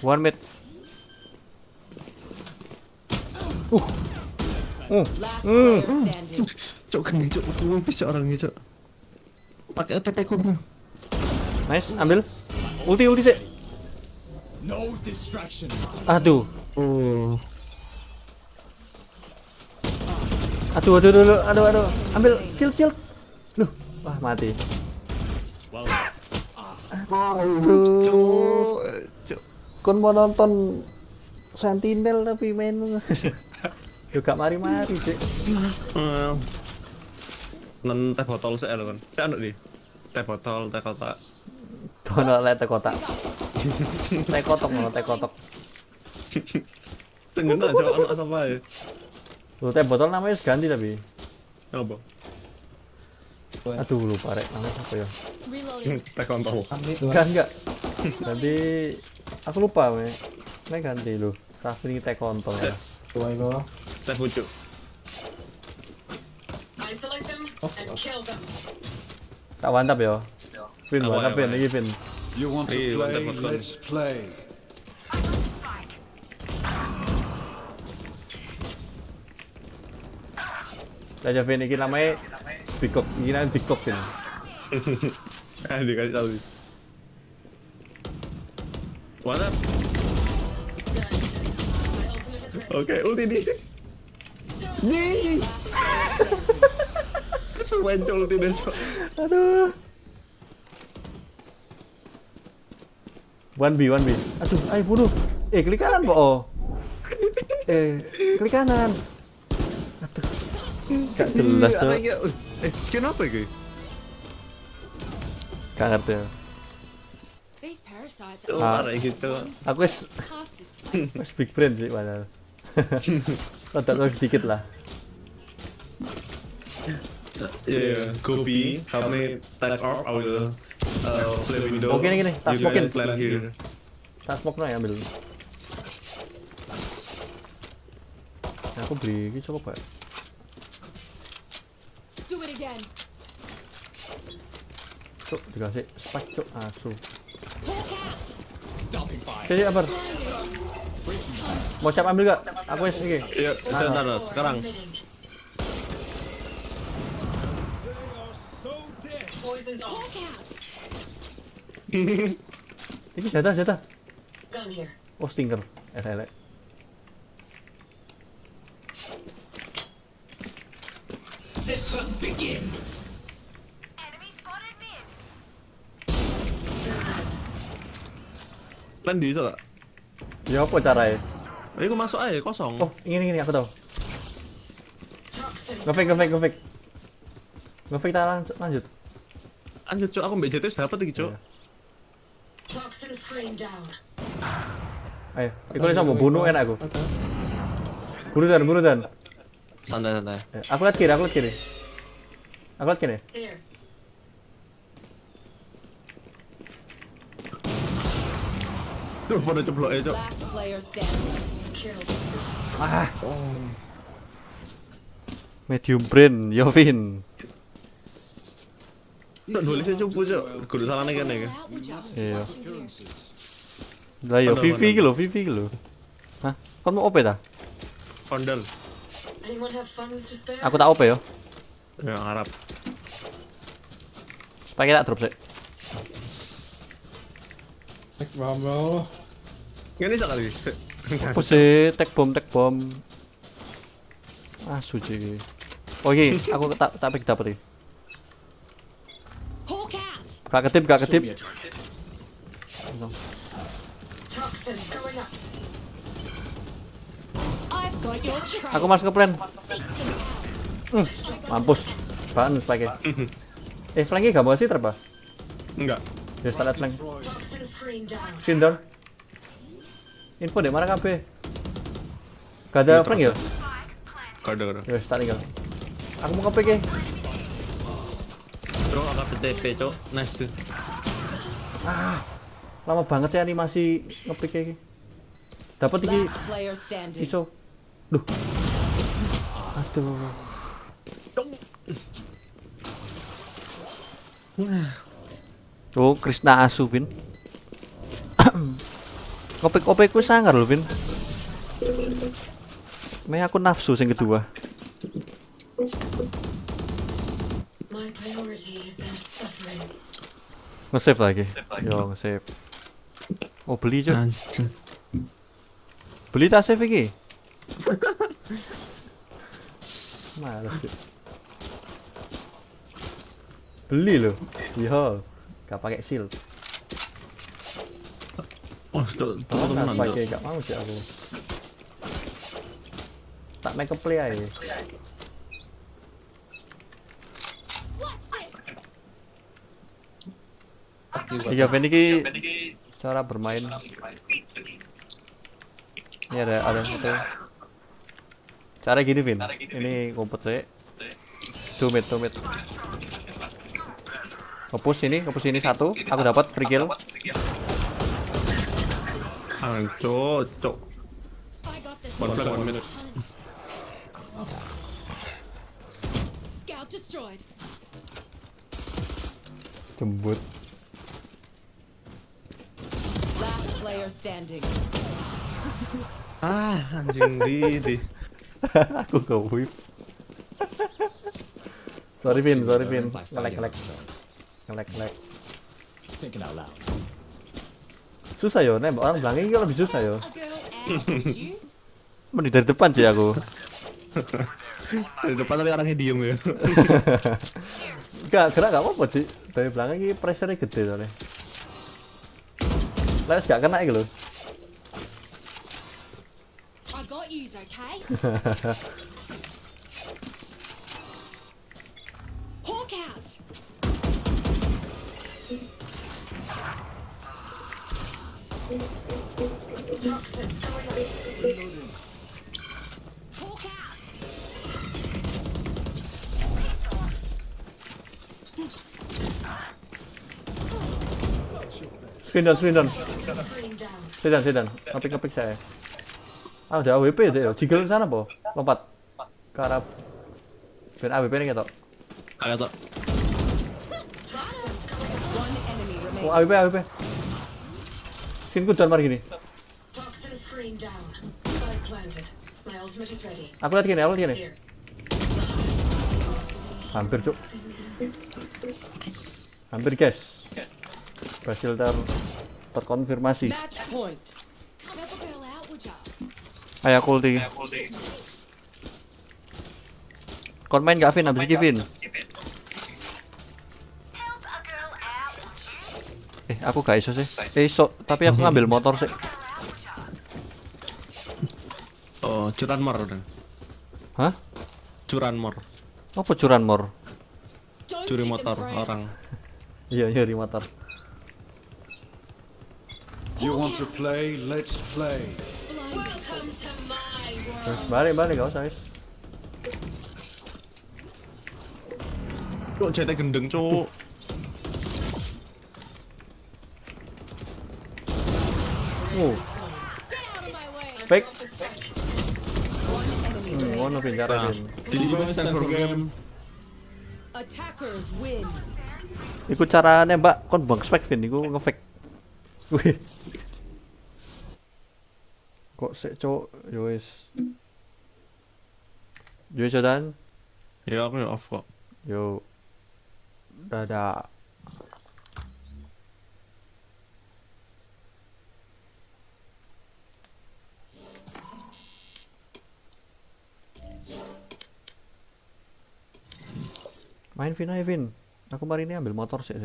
One mid. Last player standing. Cok geni cok, bisa orangnya cok. Pakai TP kom. Nice, ambil. Ulti sih. No distraction. Aduh. Oh. Aduh. Ambil shield. Loh, wah mati. Well, Cok. Kon mau nonton Sentinel tapi main juga mari-mari sih. Nen teh botol sih kan. Saya anu di. Teh botol, teh kotak. Dono lek teh kotak. Teh kotak. Tengen aja anak apa ya? Loh, teh botol namanya wis ganti tapi. Apa? Aduh lupa rek namanya apa ya? Reloading. Teh kontol. Amit Enggak. Jadi aku lupa me ganti lo. Crafting tag kontol ya. Tuh ayo bawah. Saya pucuk. Isolate them and kill them. Tak mantap ya. Vin, Apa, mantap apa, Vin, apa. iki Vin. You want to Hey, play? what the fuck? Let's play. Aja Vin, iki namanya Bigkok, iki namanya Bigkok Vin. Dikasih tahu. Mantap. Oke, ulti di. Nih. Semuanya ulti deh, Cok. Aduh. 1B. Aduh, ayo bunuh. Klik kanan, Bo. Klik kanan. Aduh. Gak jelas, Cok. Skin apa iki? Gak ngerti ya. These parasites Oh, are parah gitu. Aku wis past this place. wis big brain sih padahal. Rada dikit lah. Yeah, copy. Help me type off. I will play window. Oh, gini, tak You smokein. guys land here. Tak smoke no ya ambil. Nah, aku beli ini coba Pak. Do it again. Cuk, dikasih spec cuk asu. Hawk out. Stopping fire. Jadi apa? Mau siap ambil gak? Aku wis iki. Iya, sebentar, sekarang. Poison's off. Hawk out. Ini jatah. Gun here. Oh, stinger. Elek. The hunt begins. Land di itu gak? Ya apa caranya? Ayo masuk aja, kosong. Oh, ini aku tahu. Toxins. Ngefake. Ngefake tak lanjut. Lanjut, Cok. Aku mbak JT dapat iki, Cok. Iya. Toxin screen down. Ayo, ikut sama bunuh enak aku. Bunuh dan. Santai. Aku lihat kiri. Aku lihat kiri. Here. Tuh, pada ceplok aja, Cok. Last player standing. Killed. Medium brain, Yovin. Cok, nulisnya cukup, Cok. Kudu salahnya kan ya. Out, would you? Iya. Appearances. Lah yo Mana, Vivi iki lho. Hah? Kon mau OP ta? Kondal. Anyone have funds to spare? Aku tak OP yo. Ya, harap. Supaya tak drop sih. Tek bawah. Ini sekali. Apa sih? Tag bom. Ah, suci. Oh iya, aku tak dapet iki. Hawk out. Gak ketip. Me a target. Toxins going up. I've got your trail. Aku masuk ke plan. Mampus. Apaan spike. Flanknya gak mau sih terpa? Enggak. Ya start flank. Toxin screen down. Screen down. Info deh mana KB? Gak ada flank ya? Kode. Ya start tinggal. Aku mau ke-pick. Terus agak PTP, Cok. Nice tuh. Lama banget sih animasi nge-pick iki. Dapat iki Last player standing. iso. Duh. Aduh. Oh, Krishna asu, Vin. Opek ku sangar lho, Vin. Aku nafsu sing kedua. My priority is their suffering. Nge-save lagi. Yo, nge-save. Oh, beli, Cuk. Anjir. Beli tak save iki? Males, Cuk. Beli loh. Iya. Gak pakai shield. Oh, Cok. Oh, Teman-teman, gak Cok. pakai, gak mau sih aku. Tak make a play aja. What's this? Iya, Vin iki cara bermain. Ini ada satu. Cara gini, Vin. Ini ngumpet sih. Two mid. Ngepus ini satu. Aku dapat free kill. Cok. I got this. One flag, 1 minute. Scout destroyed. Jembut. Last player standing. Anjing di. Aku gak whip. Sorry Vin. Ngelek. Thinking out loud. Susah yo, nembak orang belakang ini lebih susah yo. A girl out, would you? Mending dari depan sih aku. Di depan tapi orangnya diem ya. Gerak gak apa-apa sih. Dari belakang ini pressure-nya gede soalnya. Lepas gak kena gitu loh. I got yous, okay? Hawk out. Toxins going up. Hawk out. Screen down. Screen down. Sedan. Ngepik saya. Ah udah AWP deh yo. Jiggle sana po. Lompat. Ke arah. Ben AWP nih ketok. Ayo tok. One enemy remaining. Oh AWP. Skinku down mari gini. Toxin screen down. Spike planted. My ultimate is ready. Aku lihat gini. Here. Hampir cuk. Hampir guys. Berhasil terkonfirmasi. Match point. Come help a girl out, would ya? Ayo ulti. Kon main gak Vin? Abis ini Vin. Aku gak iso sih. Iso, tapi aku ngambil motor sih. Oh, curanmor udah. Hah? Curanmor. Apa curanmor? Don't Curi give them motor bread. orang. Iya, nyari motor. You want to play? Let's play. Welcome to my world. Balik gak usah guys. Cuk, jete gendeng, cuk. Oh, Get out of my way. fake. One enemy remaining. Ngono Vin cara Vin. Jadi gimana stand for game? Attackers win. Iku cara nembak kon bang spek Vin iku ngefake. Wih. Kok sik cuk, yo wis. Yo wis dan. Ya aku ya off kok. Yo. Dadah. Main Vin aja Vin. Aku mari ini ambil motor sih.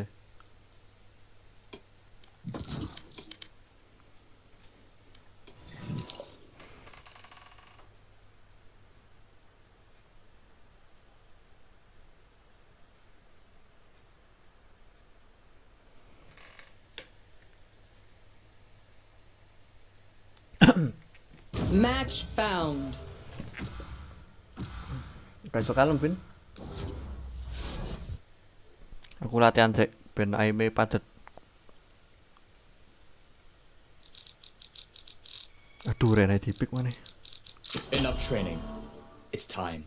Match found. Gak iso kalem Vin. Aku latihan sih ben aime padet. Aduh Rene dipik mana? Enough training. It's time.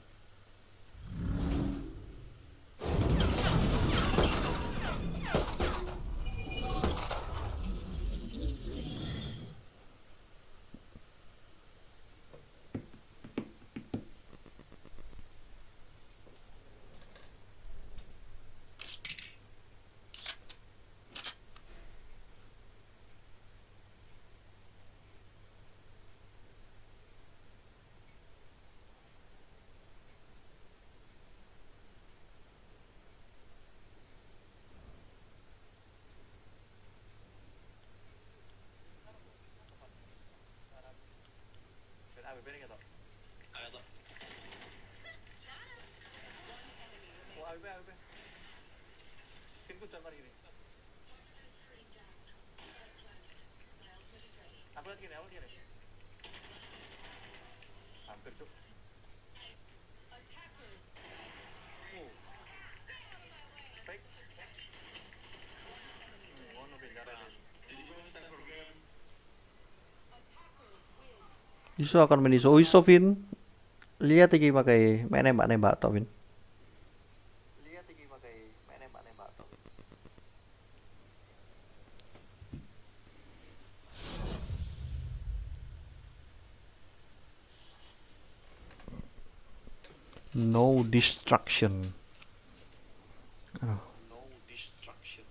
Iso akan main iso. Oh iso Vin. Lihat iki pakai main nembak-nembak tok Vin. Lihat iki pakai main nembak-nembak tok. No distraction. Aduh. No distraction.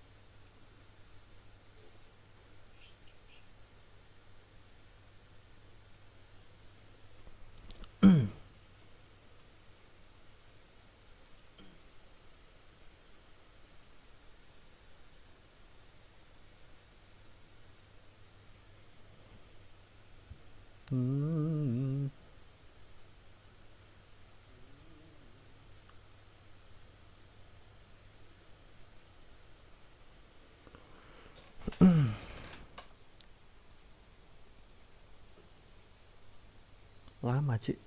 Hmm. Lama, Cik.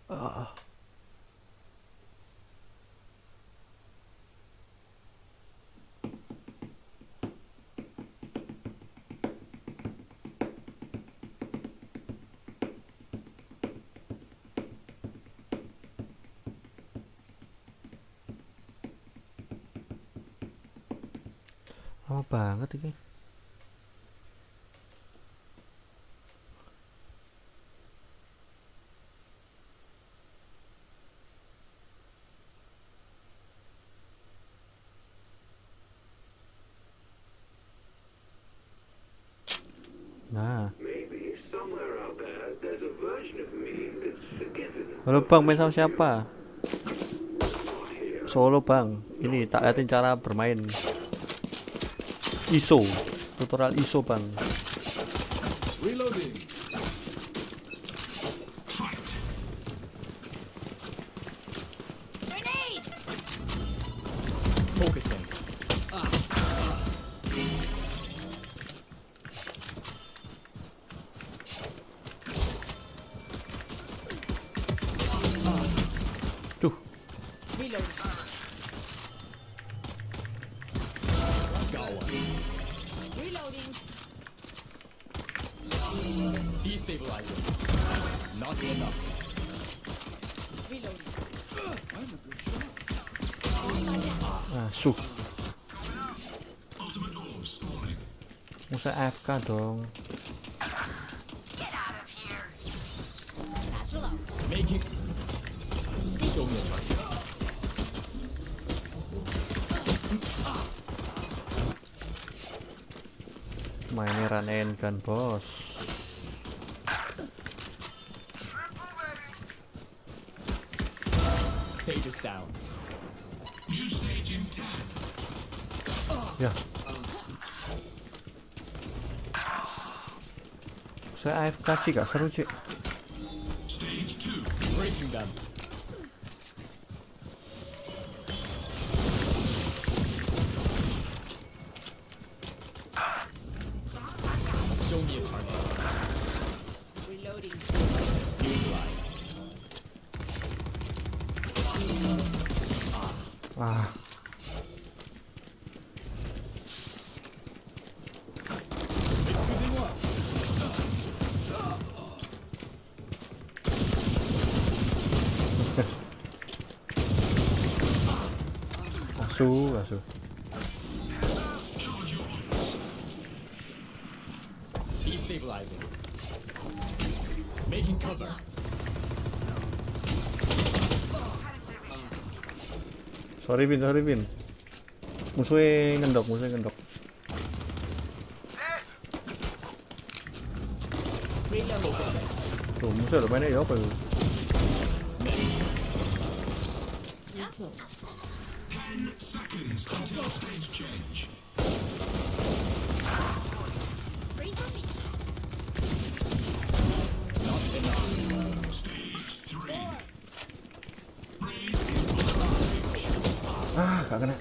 Ah. Lama banget ini. Nah. Halo Bang, main sama siapa? Solo Bang. Ini tak liatin cara bermain. ISO. Tutorial ISO Bang. Reloading. Grenade! Focusing. Duh. Reloading. Got one. Reloading. Destabilizing. Not enough. Reloading. Suh. Musa AFK dong. Satchel out. Making. Show me a target. Mainnya run and gun bos. Sage is down. Ya. Saya AFK sih gak seru Cik. Breaking them. Show me a target. Reloading. Neutralize. Ah. Excusez moi. Asu. Destabilizing. Making cover. Sorry Bin. Musuhnya ngendok. Tuh, musuh udah mainnya ya apa itu? Brain for me. Ah, gak kena.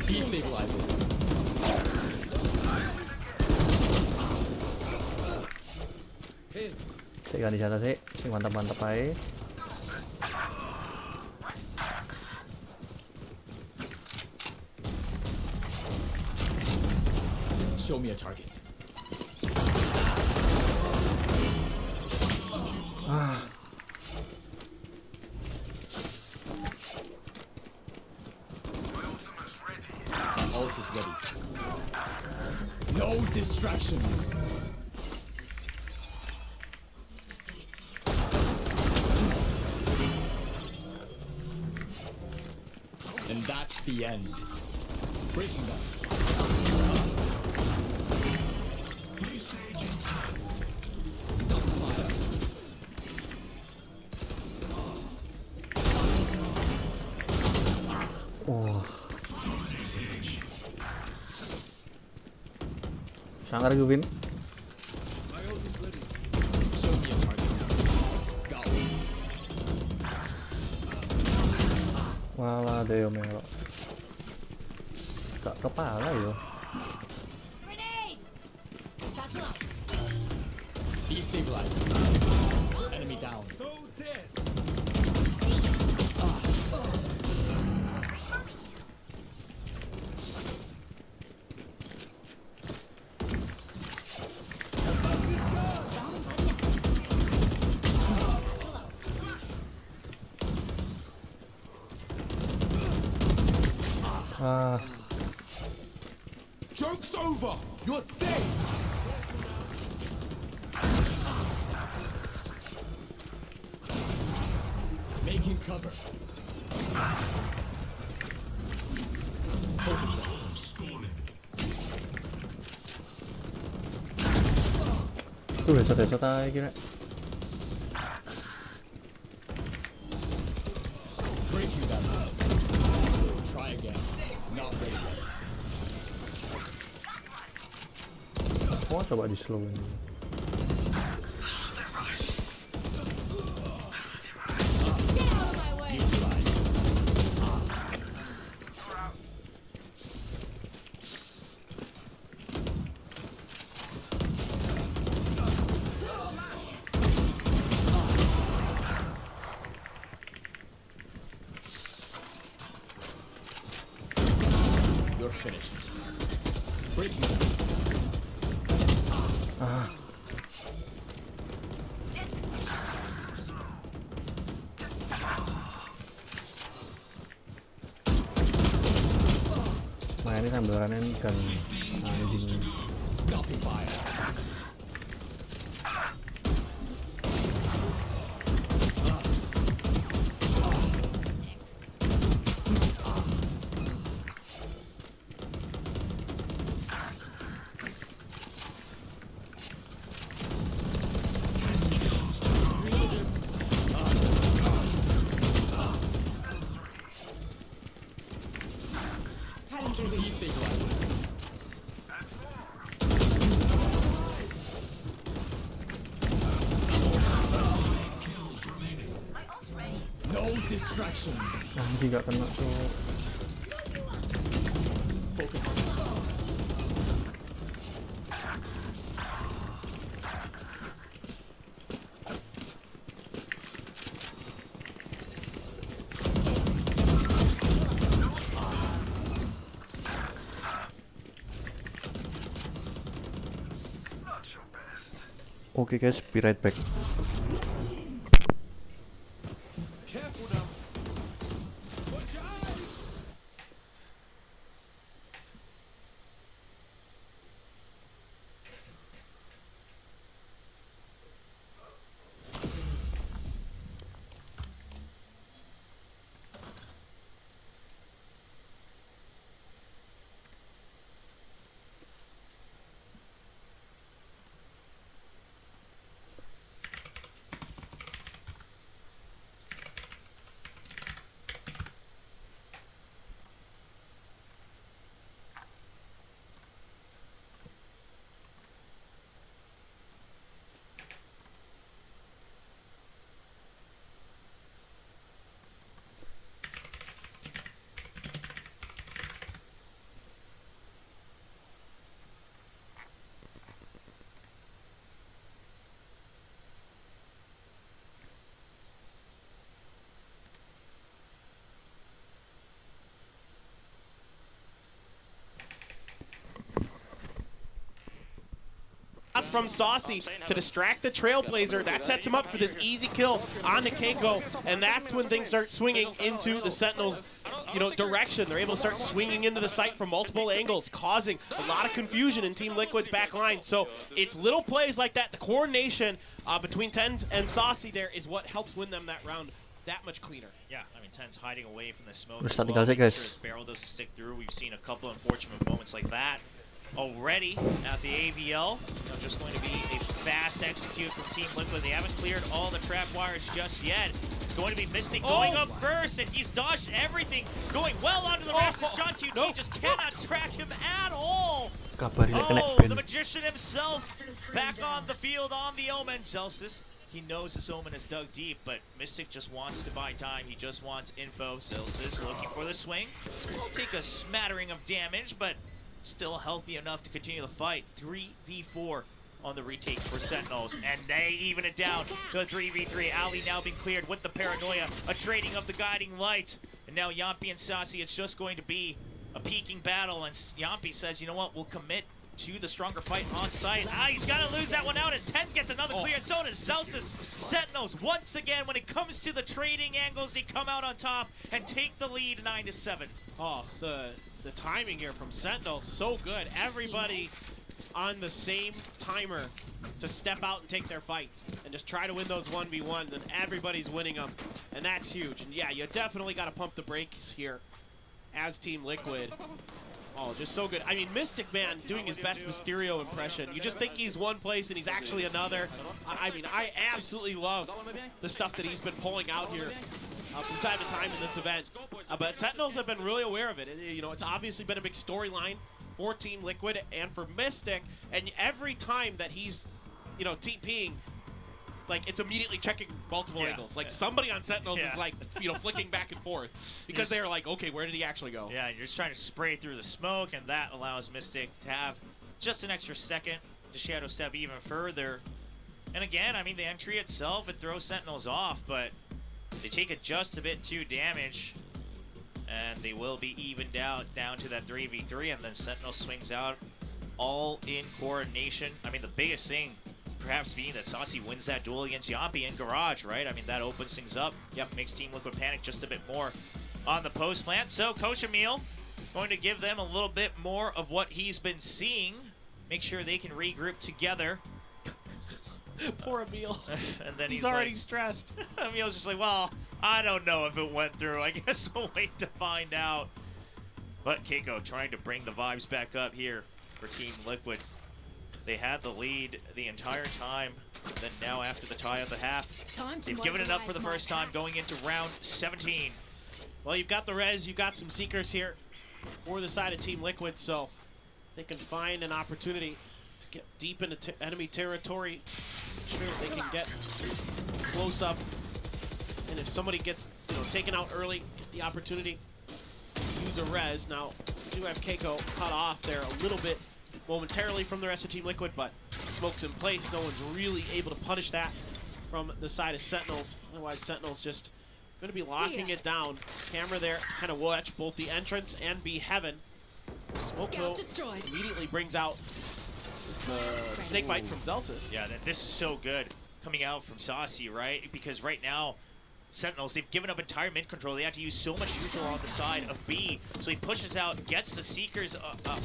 Destabilizing. Cek kan di sana sih, mantap aja. Show me a target. Ult is ready. No distraction. And that's the end. Breaking them. Stop the fire. Sangar gue win. Show me a target. Go. Malah Deo Melo. Gak kepala yo. Grenade! Shot up. Destabilize. Enemy down. Ah, Joke's over! You're dead! Making cover. Focus them. tuh headshot aja kira. Breaking them. Try again. Not ready yet. Oh, coba di slow ini. Get out of my way! Neutralize. You're finished. Breaking them. Nah ini sambil ranen kan anjing. Stopping fire. Destabilize. No distraction. Anjing gak kena tuh. Focus. Oke guys, be right back. Careful now. Watch your eyes! shots from Saucy to distract the Trailblazer. That sets him up for this easy kill on the Keiko, and that's when things start swinging into the Sentinels, direction. They're able to start swinging into the site from multiple angles, causing a lot of confusion in Team Liquid's back line. So it's little plays like that, the coordination between Tens and Saucy there is what helps win them that round that much cleaner. Yeah, I mean, Ten's hiding away from the smoke. We're as starting well, to go, making guys. sure his barrel doesn't stick through. We've seen a couple unfortunate moments like that already at the AVL. Just going to be a fast execute from Team Liquid. They haven't cleared all the trap wires just yet. It's going to be Mystic going up first, and he's dodged everything. Going well onto the rafters. John QT just cannot track him at all. Kabarnya kena Oh, ban. the magician himself back on the field on the Omen. Celsius, he knows this Omen is dug deep, but Mystic just wants to buy time. He just wants info. Celsius looking for the swing. Will take a smattering of damage, but still healthy enough to continue the fight. 3v4 on the retake for Sentinels, and they even it down to a 3v3. Ali now being cleared with the paranoia, a trading of the guiding lights, and now Yampi and Saucy, it's just going to be a peaking battle, and Yampi says, you know what, we'll commit to the stronger fight on site. He's got to lose that one out as Tens gets another clear, and so does Celsius. Sentinels, once again, when it comes to the trading angles, they come out on top and take the lead 9-7. Oh, the timing here from Sentinels, so good. Everybody on the same timer to step out and take their fights and just try to win those 1v1s, and everybody's winning them, and that's huge. And yeah, you definitely got to pump the brakes here as Team Liquid. Oh, just so good. I mean, Mystic Man doing his best Mysterio impression. You just think he's one place and he's actually another. I mean, I absolutely love the stuff that he's been pulling out here from time to time in this event. But Sentinels have been really aware of it. It's obviously been a big storyline for Team Liquid and for Mystic. And every time that he's, TPing, like, it's immediately checking multiple angles. Like, somebody on Sentinels is, like, flicking back and forth. Because they're like, okay, where did he actually go? Yeah, you're just trying to spray through the smoke, and that allows Mystic to have just an extra second to shadow step even further. And again, I mean, the entry itself, it throws Sentinels off, but they take it just a bit too damage. And they will be evened out down to that 3v3, and then Sentinel swings out all in coordination. I mean, the biggest thing perhaps being that Saucy wins that duel against Yampi in Garage, right? I mean, that opens things up. Yep, makes Team Liquid panic just a bit more on the post plant. So Coach Emil going to give them a little bit more of what he's been seeing. Make sure they can regroup together. Poor Emil. And then he's already stressed. Emil's just like, well, I don't know if it went through. I guess we'll wait to find out. But Keiko trying to bring the vibes back up here for Team Liquid. They had the lead the entire time. Then now after the tie of the half, they've given it up for the first time going into round 17. Well, you've got the res, you've got some seekers here for the side of Team Liquid, so they can find an opportunity to get deep into enemy territory. Sure, they can get close up, and if somebody gets taken out early, get the opportunity to use a res. Now, we do have Keiko cut off there a little bit momentarily from the rest of Team Liquid, but smoke's in place. No one's really able to punish that from the side of Sentinels. Otherwise, Sentinels just going to be locking it down. Camera there to kind of watch both the entrance and B Heaven. Smoke though immediately brings out the snake bite from Zelsis. Yeah, this is so good coming out from Saucy, right? Because right now, Sentinels, they've given up entire mid control. They have to use so much neutral on the side of B. So he pushes out, gets the Seekers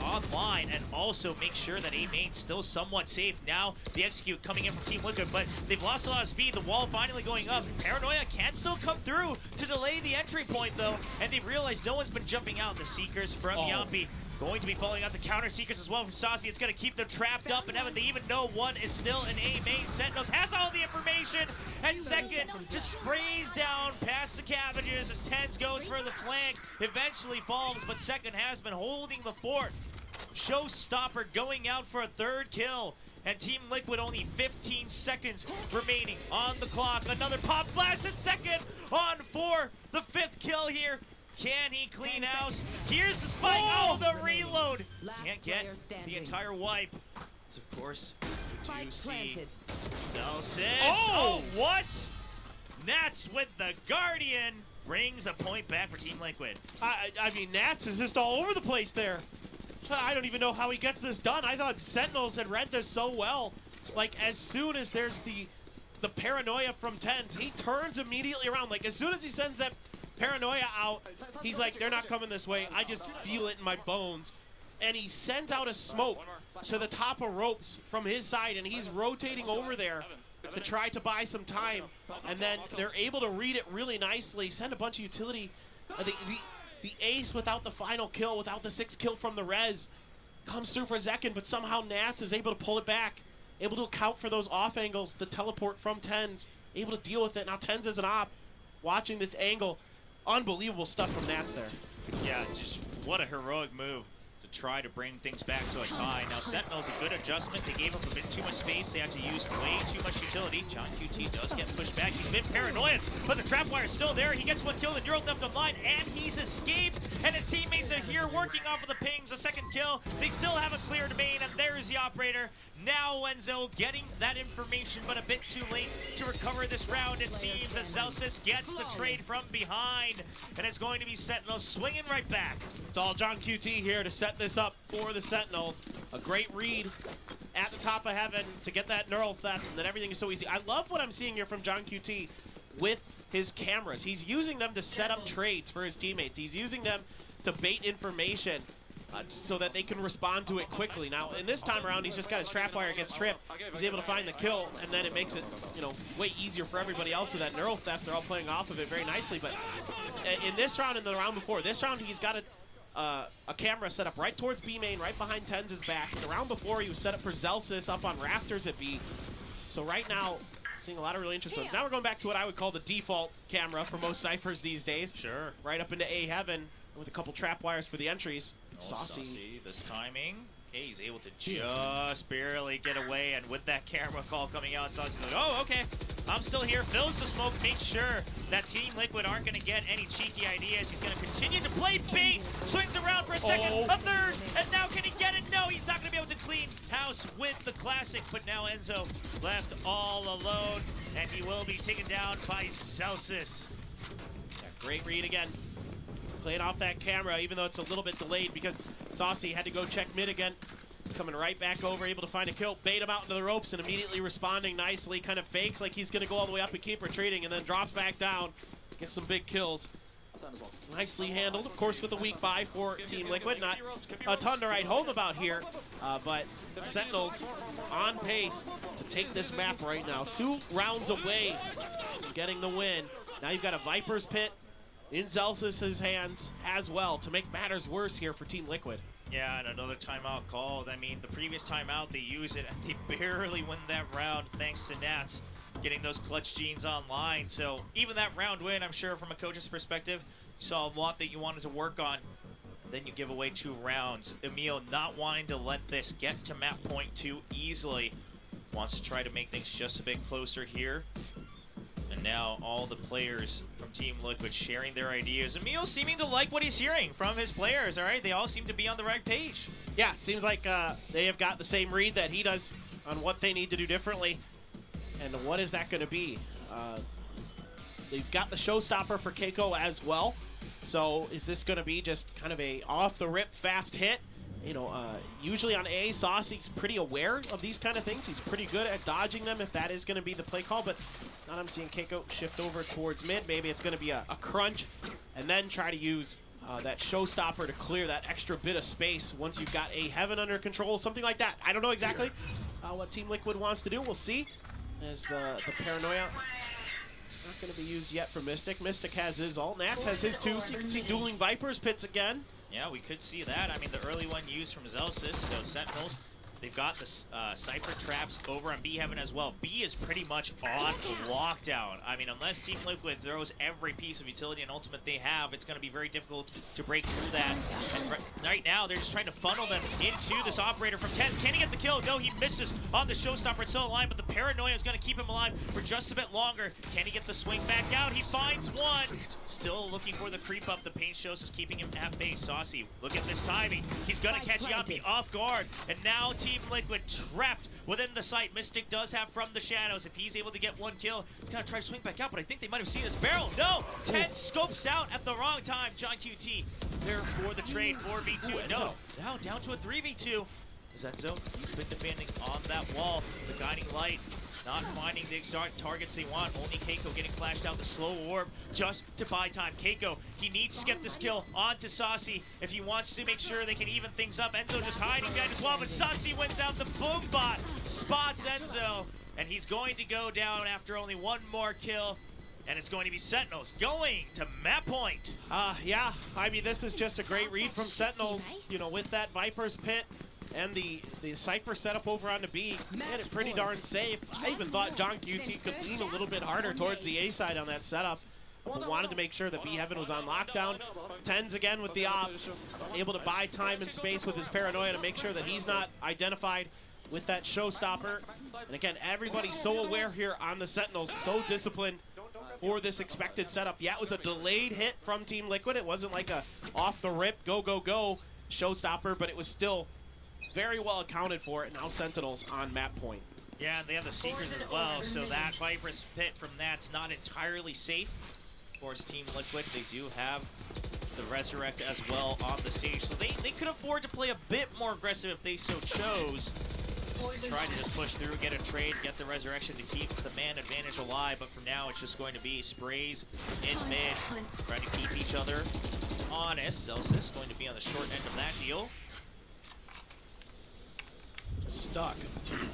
online, and also makes sure that A main's still somewhat safe. Now the execute coming in from Team Liquid, but they've lost a lot of speed. The wall finally going up. Paranoia can still come through to delay the entry point though, and they've realized no one's been jumping out. The Seekers from Yampi going to be falling out the counter Seekers as well from Saucy. It's going to keep them trapped up, and they even know one is still an A main. Sentinels has all the information, and second just sprays down past the cabbages as Tens goes for the flank. Eventually falls, but second has been holding the fort. Showstopper going out for a third kill. And Team Liquid only 15 seconds remaining on the clock. Another pop blast and second on for the fifth kill here. Can he clean house? Here's the spike. Oh, the reload. Can't get the entire wipe. It's of course, you see Celsius. Oh, what? Nats with the Guardian brings a point back for Team Liquid. I mean, Nats is just all over the place there. I don't even know how he gets this done. I thought Sentinels had read this so well like as soon as there's the paranoia from Tens, he turns immediately around. Like as soon as he sends that paranoia out, he's like, they're not coming this way. I just feel it in my bones. And he sends out a smoke to the top of ropes from his side, and he's rotating over there to try to buy some time. And then they're able to read it really nicely, send a bunch of utility. The ace without the final kill, without the 6th kill from the res, comes through for Zekin, but somehow Nats is able to pull it back, able to account for those off angles, the teleport from Tens, able to deal with it. Now Tens is an op, watching this angle. Unbelievable stuff from Nats there. Yeah, just what a heroic move to try to bring things back to a tie. Now Sentinel's a good adjustment. They gave up a bit too much space. They had to use way too much utility. John QT does get pushed back. He's been paranoid, but the trap wire is still there. He gets one kill, the neural left online, and he's escaped. And his teammates are here working off of the pings. A 2nd kill. They still haven't cleared main, and there's the operator. Now Enzo getting that information, but a bit too late to recover this round, it seems, as Celsius gets the trade from behind. And it's going to be Sentinels swinging right back. It's all John QT here to set this up for the Sentinels. A great read at the top of heaven to get that neural theft, and then everything is so easy. I love what I'm seeing here from John QT with his cameras. He's using them to set up trades for his teammates. He's using them to bait information so that they can respond to it quickly. Now, in this time around, he's just got his trap wire, gets tripped. He's able to find the kill, and then it makes it, you know, way easier for everybody else with that neural theft. They're all playing off of it very nicely. But in this round and the round before, this round he's got a camera set up right towards B main, right behind Tens' back. The round before, he was set up for Zelsis up on rafters at B. So right now, seeing a lot of really interesting ones. Now we're going back to what I would call the default camera for most ciphers these days. Sure. Right up into A heaven with a couple trap wires for the entries. Saucy, this timing. Okay, he's able to just barely get away, and with that camera call coming out, Saucy's like, oh, okay, I'm still here. Fills the smoke, makes sure that Team Liquid aren't going to get any cheeky ideas. He's going to continue to play bait, swings around for a second, a third, and now can he get it? No, he's not going to be able to clean house with the classic, but now Enzo left all alone, and he will be taken down by Celsius. Yeah, great read again. Playing off that camera, even though it's a little bit delayed because Saucy had to go check mid again. He's coming right back over, able to find a kill, bait him out into the ropes, and immediately responding nicely. Kind of fakes like he's going to go all the way up and keep retreating, and then drops back down, gets some big kills. Nicely handled, of course, with the weak buy for Team Liquid. Not a ton to write home about here, but Sentinels on pace to take this map right now. 2 rounds away from getting the win. Now you've got a Viper's Pit in Zelsis' hands as well to make matters worse here for Team Liquid. Yeah, and another timeout called. I mean, the previous timeout, they used it, and they barely win that round thanks to Nats getting those clutch genes online. So even that round win, I'm sure from a coach's perspective, you saw a lot that you wanted to work on. Then you give away 2 rounds. Emil not wanting to let this get to map point too easily. Wants to try to make things just a bit closer here. And now all the players from Team Liquid sharing their ideas. Emil seeming to like what he's hearing from his players, all right? They all seem to be on the right page. Yeah, seems like they have got the same read that he does on what they need to do differently. And what is that going to be? They've got the showstopper for Keiko as well. So is this going to be just kind of a off-the-rip fast hit? You know, usually on A, Saucy's pretty aware of these kind of things. He's pretty good at dodging them if that is going to be the play call, but now I'm seeing Keiko shift over towards mid. Maybe it's going to be a crunch and then try to use that showstopper to clear that extra bit of space once you've got A heaven under control, something like that. I don't know exactly what Team Liquid wants to do. We'll see as the paranoia not going to be used yet for Mystic. Mystic has his ult. Nats has his too, so you can see dueling Vipers pits again. Yeah, we could see that. I mean, the early one used from Zelsis, so Sentinels, they've got the Cypher traps over on B Heaven as well. B is pretty much on lockdown. I mean, unless Team Liquid throws every piece of utility and ultimate they have, it's going to be very difficult to break through that. And right now, they're just trying to funnel them into this operator from Tens. Can he get the kill? No, he misses on the showstopper. It's still alive, but the paranoia is going to keep him alive for just a bit longer. Can he get the swing back out? He finds one. Still looking for the creep up. The paint shows is keeping him at base. Saucy, look at this timing. He's going to catch Yappy off guard. And now Team Liquid trapped within the site. Mystic does have from the shadows. If he's able to get 1 kill, he's going to try to swing back out, but I think they might have seen his barrel. No! 10 scopes out at the wrong time. John QT there for the trade, 4v2. No, now down to a 3v2. Zenzo, he's been defending on that wall. The guiding light not finding the exact targets they want. Only Keiko getting flashed out the slow orb just to buy time. Keiko, he needs to get this kill onto Saucy if he wants to make sure they can even things up. Enzo just hiding behind as well, but Saucy wins out. The boom bot spots Enzo, and he's going to go down after only one more kill. And it's going to be Sentinels going to map point. Yeah, I mean, this is just a great read from Sentinels, you know, with that Viper's Pit and the Cypher setup over on the B. Made it pretty darn safe. I even thought John QT could lean a little bit harder towards the A side on that setup, but wanted to make sure that B Heaven was on lockdown. Tens again with the op, able to buy time and space with his paranoia to make sure that he's not identified with that showstopper. And again, everybody's so aware here on the Sentinels, so disciplined for this expected setup. Yeah, it was a delayed hit from Team Liquid. It wasn't like a off the rip, go, go, go showstopper, but it was still very well accounted for. And now Sentinels on map point. Yeah, and they have the Seekers as well, so that Viper's Pit from that's not entirely safe. Of course, Team Liquid, they do have the Resurrect as well on the stage, so they could afford to play a bit more aggressive if they so chose. Try to just push through, get a trade, get the Resurrection to keep the man advantage alive, but for now it's just going to be sprays in mid, trying to keep each other honest. Celsius going to be on the short end of that deal. Just stuck.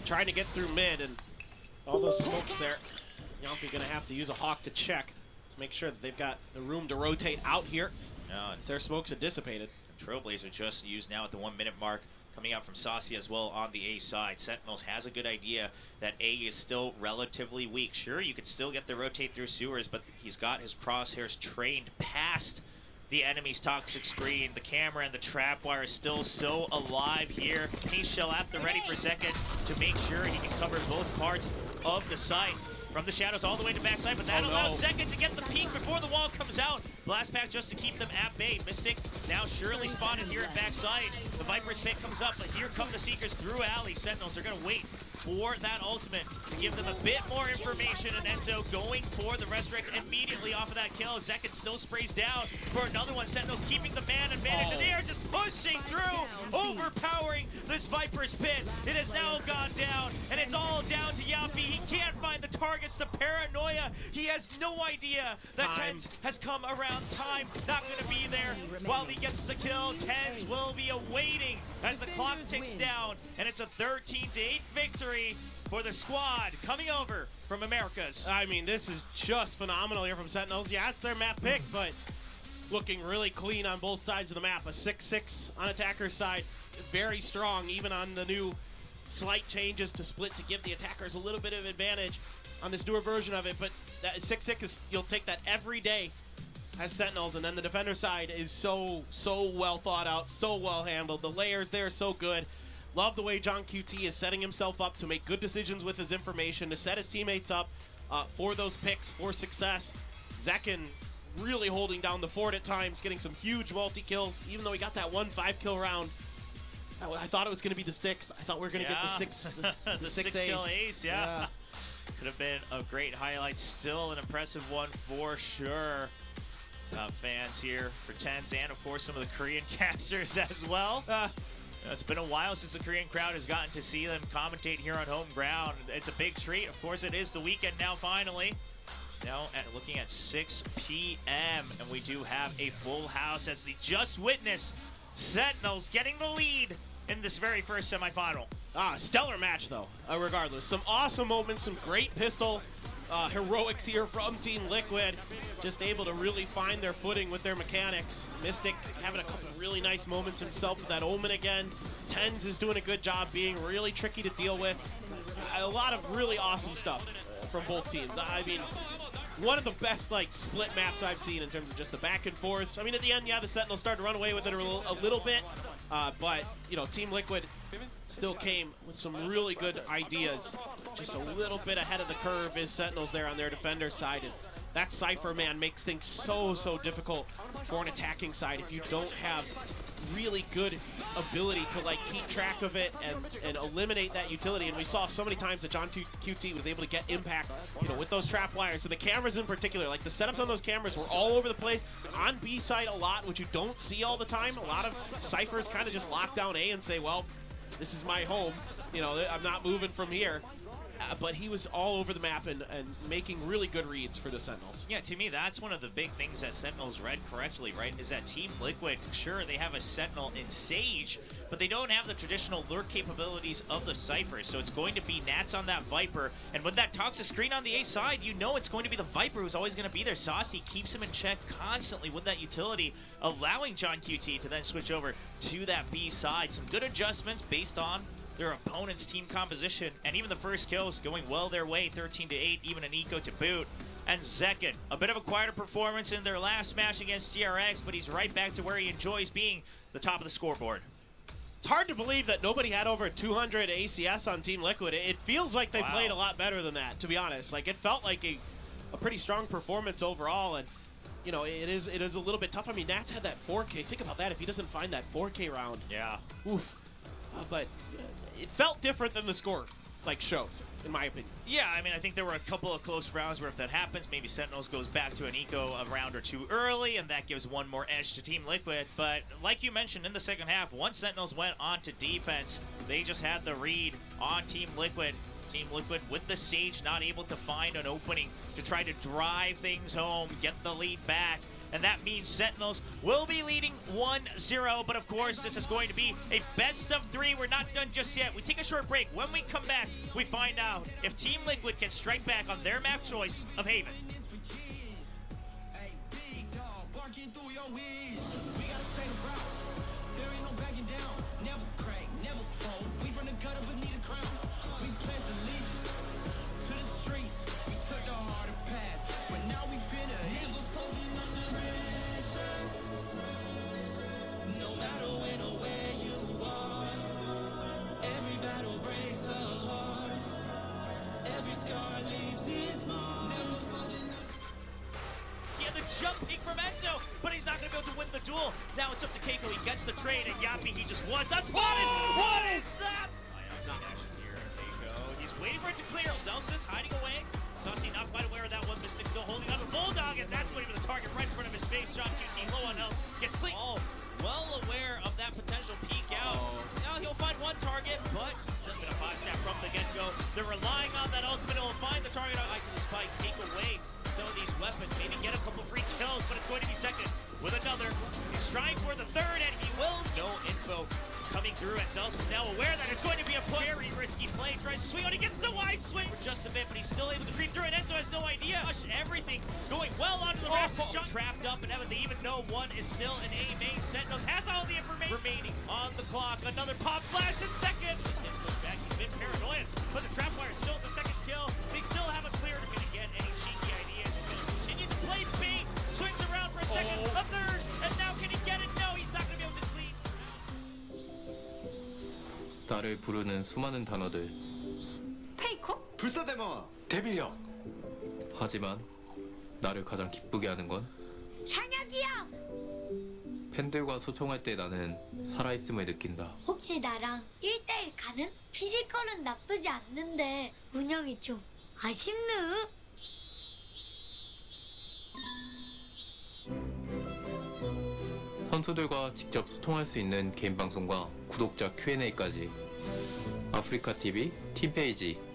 Trying to get through mid, and all those smokes there. Yompi gonna have to use a Hawk to check to make sure that they've got the room to rotate out here. No, as their smokes have dissipated. Trailblazer just used now at the 1 minute mark. Coming out from Saucy as well on the A side. Sentinels has a good idea that A is still relatively weak. Sure, you could still get the rotate through sewers, but he's got his crosshairs trained past the enemy's toxic screen. The camera and the trap wire is still so alive here. Penny Shell at the ready for second to make sure he can cover both parts of the site. From the shadows all the way to backside, but that allows second to get the peek before the wall comes out. Blast pack just to keep them at bay. Mystic now surely spotted here at backside. The Viper's Pit comes up, but here come the Seekers through alley. Sentinels are going to wait for that ultimate to give them a bit more information, and Enzo going for the Resurrect immediately off of that kill. Zekin still sprays down for another one. Sentinels keeping the man advantage, and they are just pushing through, overpowering this Viper's Pit. It has now gone down, and it's all down to Yampi. He can't find the targets. The paranoia, he has no idea that Tens has come around. Time not going to be there while he gets the kill. Tens will be awaiting as the clock ticks down, and it's a 13-8 victory for the squad coming over from Americas. I mean, this is just phenomenal here from Sentinels. Yeah, it's their map pick, but looking really clean on both sides of the map. A 6-6 on attacker's side, very strong, even on the new slight changes to split to give the attackers a little bit of advantage on this newer version of it. But that 6-6 is, you'll take that every day as Sentinels, and then the defender side is so well thought out, so well handled. The layers there are so good. Love the way John QT is setting himself up to make good decisions with his information, to set his teammates up for those picks, for success. Zekin really holding down the fort at times, getting some huge multi-kills, even though he got that 1 5-kill round. I thought it was going to be the 6. I thought we were going to get the 6 the 6 6-kill ace, yeah. Could have been a great highlight. Still an impressive one for sure. Fans here for Tens, and of course some of the Korean casters as well. It's been a while since the Korean crowd has gotten to see them commentate here on home ground. It's a big treat. Of course, it is the weekend now, finally. Now looking at 6 p.m. and we do have a full house as the just witnessed Sentinels getting the lead in this very first semifinal. Stellar match though, regardless. Some awesome moments, some great pistol heroics here from Team Liquid. Just able to really find their footing with their mechanics. Mystic having a couple really nice moments himself with that Omen again. Tens is doing a good job being really tricky to deal with. A lot of really awesome stuff from both teams. I mean, one of the best split maps I've seen in terms of just the back and forths. I mean, at the end, yeah, the Sentinels started to run away with it a little bit, but you know, Team Liquid still came with some really good ideas. Just a little bit ahead of the curve is Sentinels there on their defender side, and that Cypher, man, makes things so difficult for an attacking side if you don't have really good ability to keep track of it and eliminate that utility. And we saw so many times that John QT was able to get impact, you know, with those trap wires. And the cameras in particular, the setups on those cameras were all over the place. On B side a lot, which you don't see all the time. A lot of Cyphers kind of just lock down A and say, well, this is my home. You know, I'm not moving from here. But he was all over the map and making really good reads for the Sentinels. Yeah, to me, that's one of the big things that Sentinels read correctly, right? Is that Team Liquid, sure, they have a Sentinel in Sage, but they don't have the traditional lurk capabilities of the Cypher. So it's going to be Nats on that Viper. And with that toxic screen on the A side, you know it's going to be the Viper who's always going to be there. Saucy keeps him in check constantly with that utility, allowing John QT to then switch over to that B side. Some good adjustments based on their opponent's team composition, and even the first kills going well their way, 13-8, even an eco to boot. And Zekin, a bit of a quieter performance in their last match against DRX, but he's right back to where he enjoys being the top of the scoreboard. It's hard to believe that nobody had over 200 ACS on Team Liquid. It feels like they played a lot better than that, to be honest. Like, it felt like a pretty strong performance overall, and you know, it is a little bit tough. I mean, Nats had that 4K. Think about that if he doesn't find that 4K round. Yeah. Oof. But it felt different than the score, like, shows, in my opinion. Yeah, I mean, I think there were a couple of close rounds where if that happens, maybe Sentinels goes back to an eco a round or two early, and that gives one more edge to Team Liquid. But like you mentioned, in the second half, once Sentinels went on to defense, they just had the read on Team Liquid. Team Liquid with the Sage not able to find an opening to try to drive things home, get the lead back. And that means Sentinels will be leading 1-0. But of course, this is going to be a best of 3. We're not done just yet. We take a short break. When we come back, we find out if Team Liquid can strike back on their map choice of Haven. Jumping from Enzo, but he's not going to be able to win the duel. Now it's up to Keiko. He gets the trade, and Yappy, he just was. That's spotted! What is that? Not action here. Keiko. He's waiting for it to clear. Celsius hiding away. Saucy not quite aware of that one. Mystic still holding on to Bulldog, and that's going to be the target right in front of his face. John QT low on health. Gets clean. Oh, well aware of that potential peek out. Now he'll find one target, but he's just going to 5-step from the get-go. They're relying on that ultimate. He'll find the target out to the spike. Take away some of these weapons, maybe get a couple free kills, but it's going to be second with another. He's trying for the third, and he will. No info coming through, and Celsius is now aware that it's going to be a very risky play. Tries to swing on, he gets the wide swing for just a bit, but he's still able to creep through, and Enzo has no idea. Everything going well onto the rest. Trapped up, and they even know one is still an A main. Sentinels has all the information remaining on the clock. Another pop flash in second. Back. He's been paranoid, but the trapwire still has a second kill. They still haven't cleared him. Gonna get any cheeky ideas. He's gonna continue to play B. Swings around for a second, a third, and now can he get it? No, he's not gonna be able to clean. 나를 부르는 수많은 단어들. 페이커? 불사대마 대비력. 하지만 나를 가장 기쁘게 하는 건 상혁이야. 팬들과 소통할 때 나는 살아있음을 느낀다. 혹시 나랑 1대1 가능? 피지컬은 나쁘지 않는데 운영이 좀 아쉽네. 선수들과 직접 소통할 수 있는 개인 방송과 구독자 Q&A까지 아프리카 TV 팀페이지.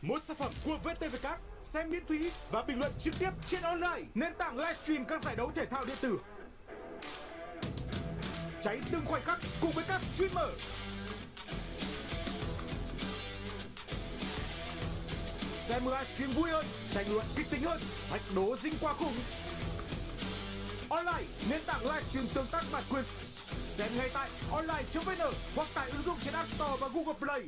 Mỗi sản phẩm của VTV Card xem miễn phí và bình luận trực tiếp trên online, nền tảng livestream các giải đấu thể thao điện tử. Cháy từng khoảnh khắc cùng với các streamer. Xem livestream vui hơn, tranh luận kịch tính hơn, thách đố dinh qua khủng. Online, nền tảng livestream tương tác bản quyền. Xem ngay tại online.vn hoặc tải ứng dụng trên App Store và Google Play.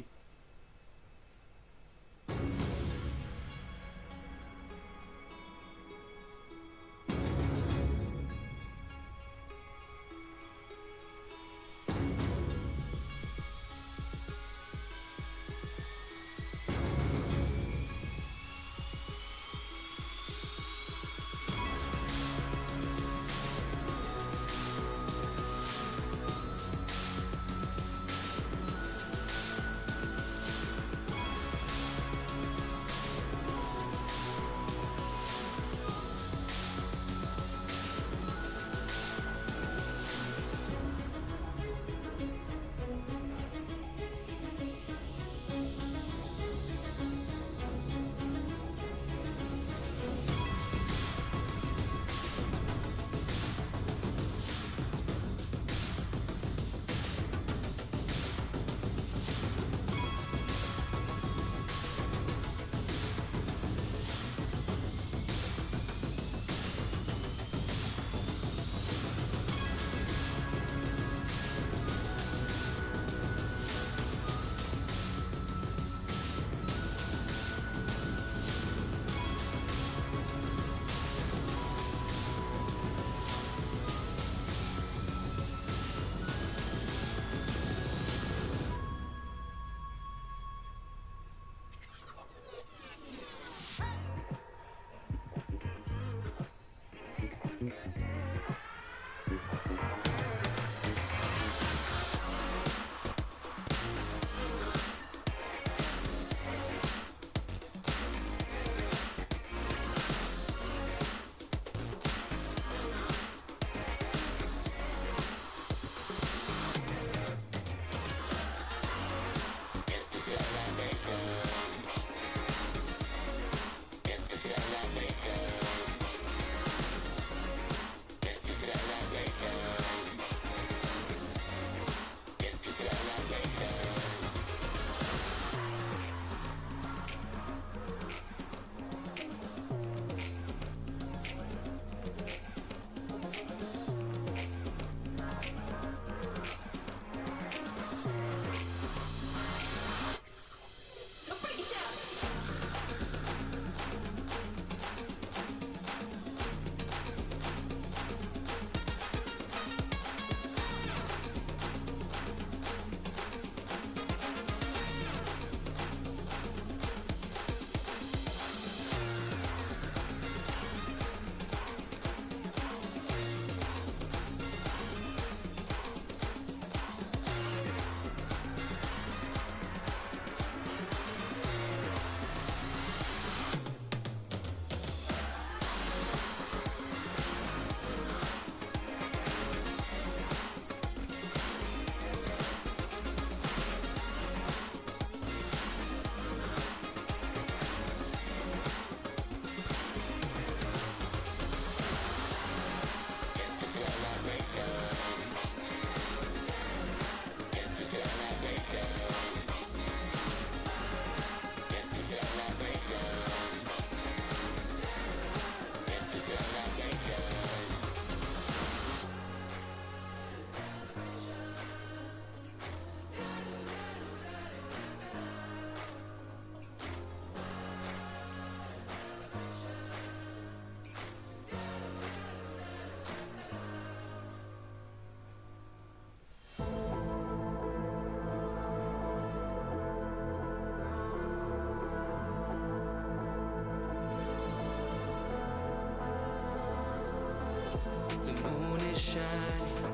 The moon is shining,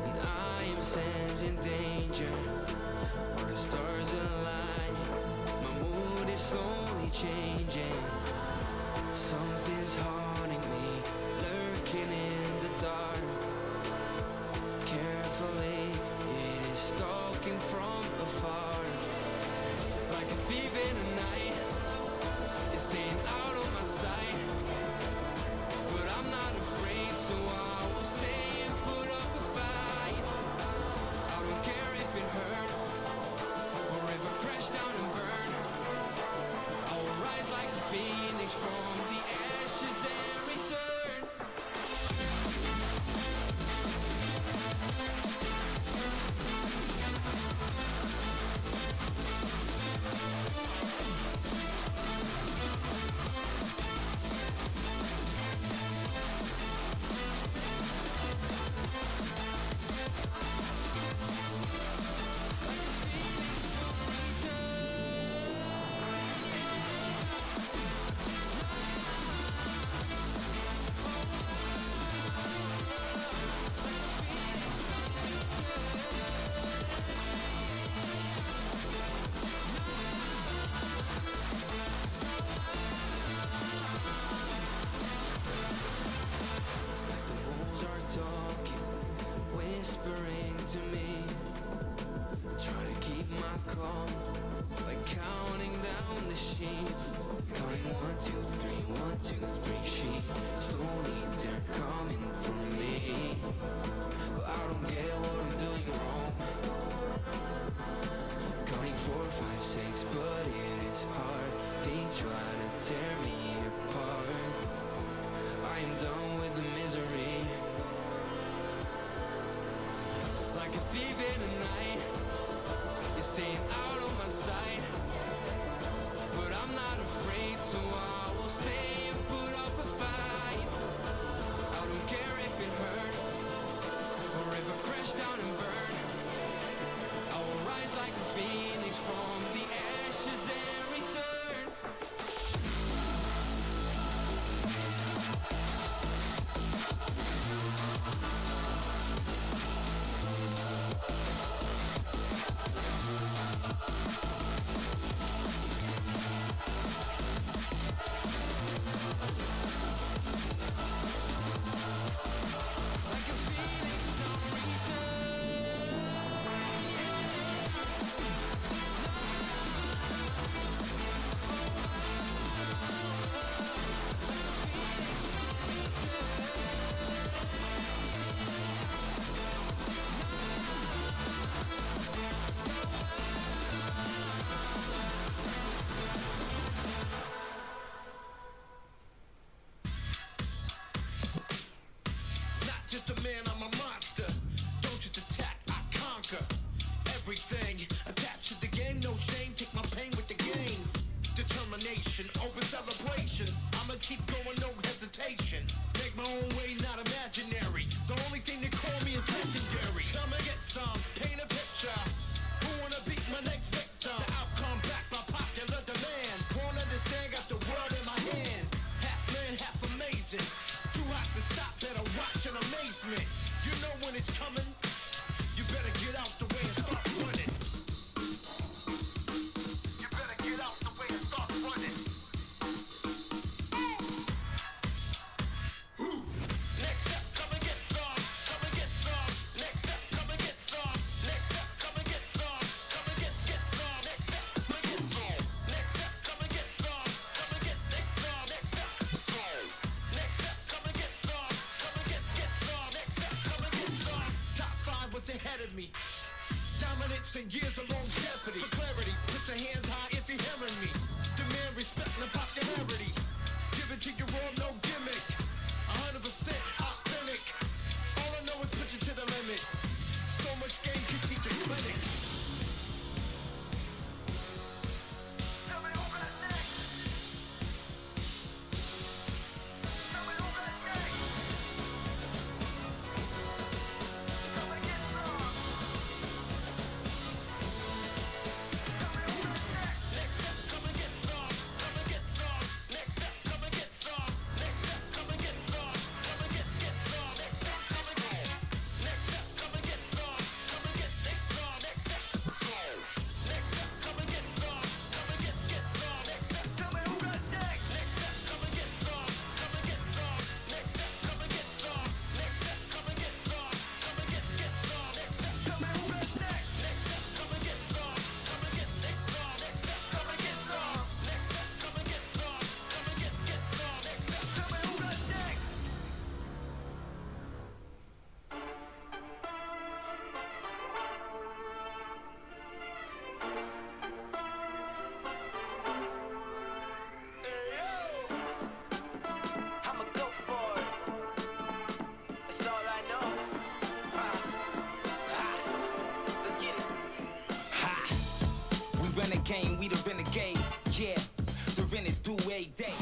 and I am sensing danger. Where the stars align, my mood is slowly changing. Something's haunting me, lurking in the dark. Carefully, it is stalking from afar. Like a thief in the night, it's staying out of my sight. But I'm not afraid, so I will stay and put up a fight. I don't care if it hurts, or if I crash down and burn. I will rise like a phoenix from the ashes. just a man, I'm a monster. Don't just attack, I conquer. Everything attached to the game, no shame. Take my pain with the gains. Determination, open celebration. I'ma keep going, no hesitation. Make my own way, not imaginary. The only thing they call me is legendary. Come and get some, paint a picture. Who wanna beat my next victim? The outcome back by popular demand. Won't understand, got the world in my hands. Half man, half amazing. Too hot to stop, better watch in amazement. You know when it's coming. You better get out the way and start running. You better get out the way and start running. Next up, come and get some. Come and get some. Next up, come and get some. Next up, come and get some. Come and get some. Next up, come and get some. Next up, come and get some. Come and get some. Next up, some. Next up, come and get some. Come and get some. Next up, come and get some. Top 5 was ahead of me. Dominance and years of longevity. For clarity, put your hands high if you're hearing me. Demand respect and popularity. Give it to you raw, no gimmick. 100% authentic. All I know is push it to the limit. So much game can teach a clinic. Tell me who got next. Tell me who got next. Come and get some. Next up, come and get some. Come and get some. Next up, come and get some. Next up, come and get some. Come and get some. Next up, come and get. Next up, come and get some. Come and get some. Next up, some. Next up, come and get some. Come and get some. Next up, tell me who got next. Next up, come and get some. Come and get some. Next up, come and get some. Next up, come and get some. Come and get some. Next up, tell me who got next. Next up, come and get some. Come and get some. Next up, come and get some. Next up, come and get some. Come and get some. Next up, tell me who got next. I'm a go for it. That's all I know. Let's get it. We renegade, we the renegades. Yeah, the rent is due a day.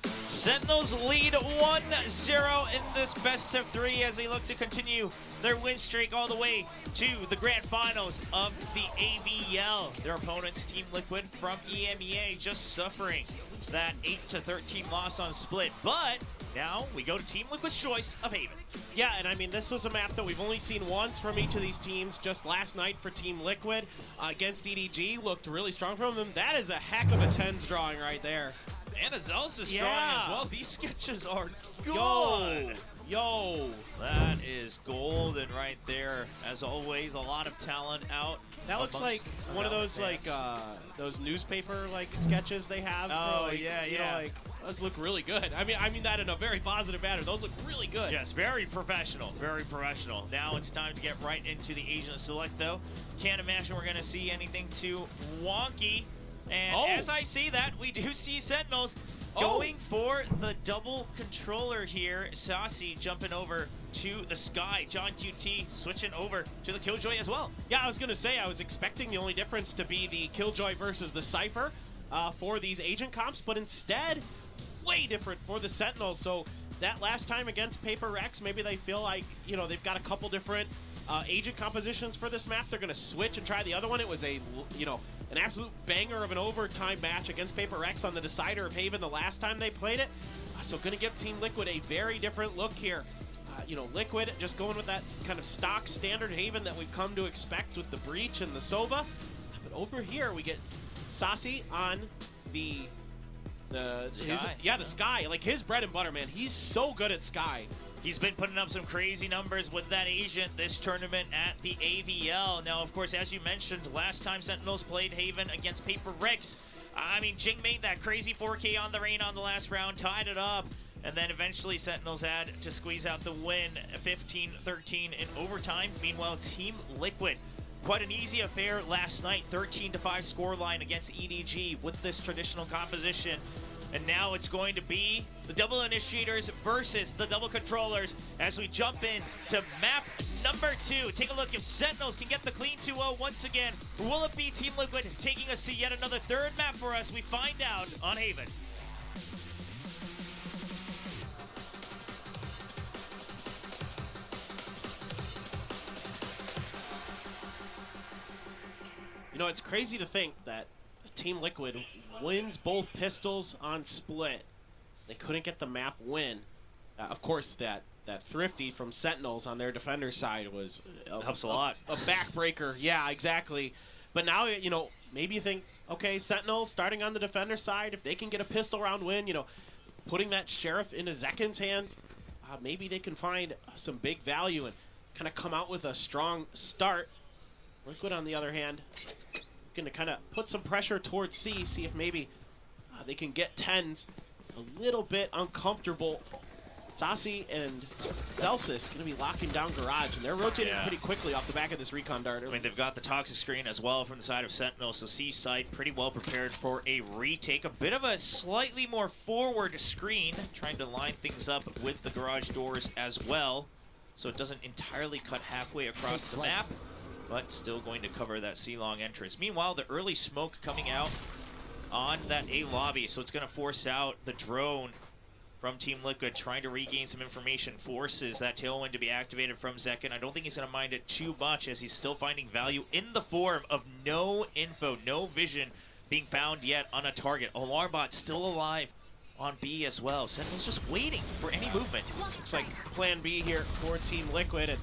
Sentinels lead 1-0 in this best of 3 as they look to continue their win streak all the way to the grand finals of the AVL. Their opponents, Team Liquid from EMEA, just suffering that 8-13 loss on split. But now we go to Team Liquid's choice of Haven. Yeah, and I mean, this was a map that we've only seen once from each of these teams. Just last night for Team Liquid against EDG, looked really strong from them. That is a heck of a tens drawing right there. And Azel's is drawing as well. These sketches are Yo, Yo, that is golden right there. As always, a lot of talent out. that looks like one of those those newspaper sketches they have. Oh, for, yeah, you yeah. know, those look really good. I mean that in a very positive manner. Those look really good. Yes, very professional, very professional. Now it's time to get right into the Asian Select, though. Can't imagine we're going to see anything too wonky. And as I see that, we do see Sentinels going for the double controller here. Saucy jumping over to the Sky. John QT switching over to the Killjoy as well. Yeah, I was going to say, I was expecting the only difference to be the Killjoy versus the Cypher for these agent comps, but instead, way different for the Sentinels. So that last time against Paper Rex, maybe they feel like, you know, they've got a couple different agent compositions for this map. They're going to switch and try the other one. It was a, you know, an absolute banger of an overtime match against Paper Rex on the decider of Haven the last time they played it. So going to give Team Liquid a very different look here. You know, Liquid just going with that kind of stock standard Haven that we've come to expect with the Breach and the Sova. But over here we get Saucy on the Sky. the Sky. Like, his bread and butter, man. He's so good at Sky. He's been putting up some crazy numbers with that agent this tournament at the AVL. Now, of course, as you mentioned, last time Sentinels played Haven against Paper Rex, I mean, Jing made that crazy 4K on the rain on the last round, tied it up, and then eventually Sentinels had to squeeze out the win, 15-13 in overtime. Meanwhile, Team Liquid, quite an easy affair last night, 13-5 scoreline against EDG with this traditional composition. And now it's going to be the double initiators versus the double controllers as we jump in to map number 2. Take a look if Sentinels can get the clean 2-0 once again. Or will it be Team Liquid taking us to yet another third map for us? We find out on Haven. You know, it's crazy to think that Team Liquid wins both pistols on split. They couldn't get the map win. Of course, that Thrifty from Sentinels on their defender side was helps a lot. A backbreaker. Yeah, exactly. But now, you know, maybe you think, okay, Sentinels starting on the defender side, if they can get a pistol round win, you know, putting that Sheriff into Zekin's hands, maybe they can find some big value and kind of come out with a strong start. Liquid, on the other hand, going to kind of put some pressure towards C, see if maybe they can get 10s a little bit uncomfortable. Sasi and Celsius going to be locking down Garage, and they're rotating pretty quickly off the back of this recon dart. I mean, they've got the toxic screen as well from the side of Sentinel, so C side pretty well prepared for a retake. A bit of a slightly more forward screen, trying to line things up with the garage doors as well, so it doesn't entirely cut halfway across the map, but still going to cover that C-long entrance. Meanwhile, the early smoke coming out on that A lobby, so it's going to force out the drone from Team Liquid, trying to regain some information, forces that tailwind to be activated from Zekin. I don't think he's going to mind it too much, as he's still finding value in the form of no info, no vision being found yet on a target. Alarmbot still alive on B as well. Sentinel's just waiting for any movement. Looks like plan B here for Team Liquid, and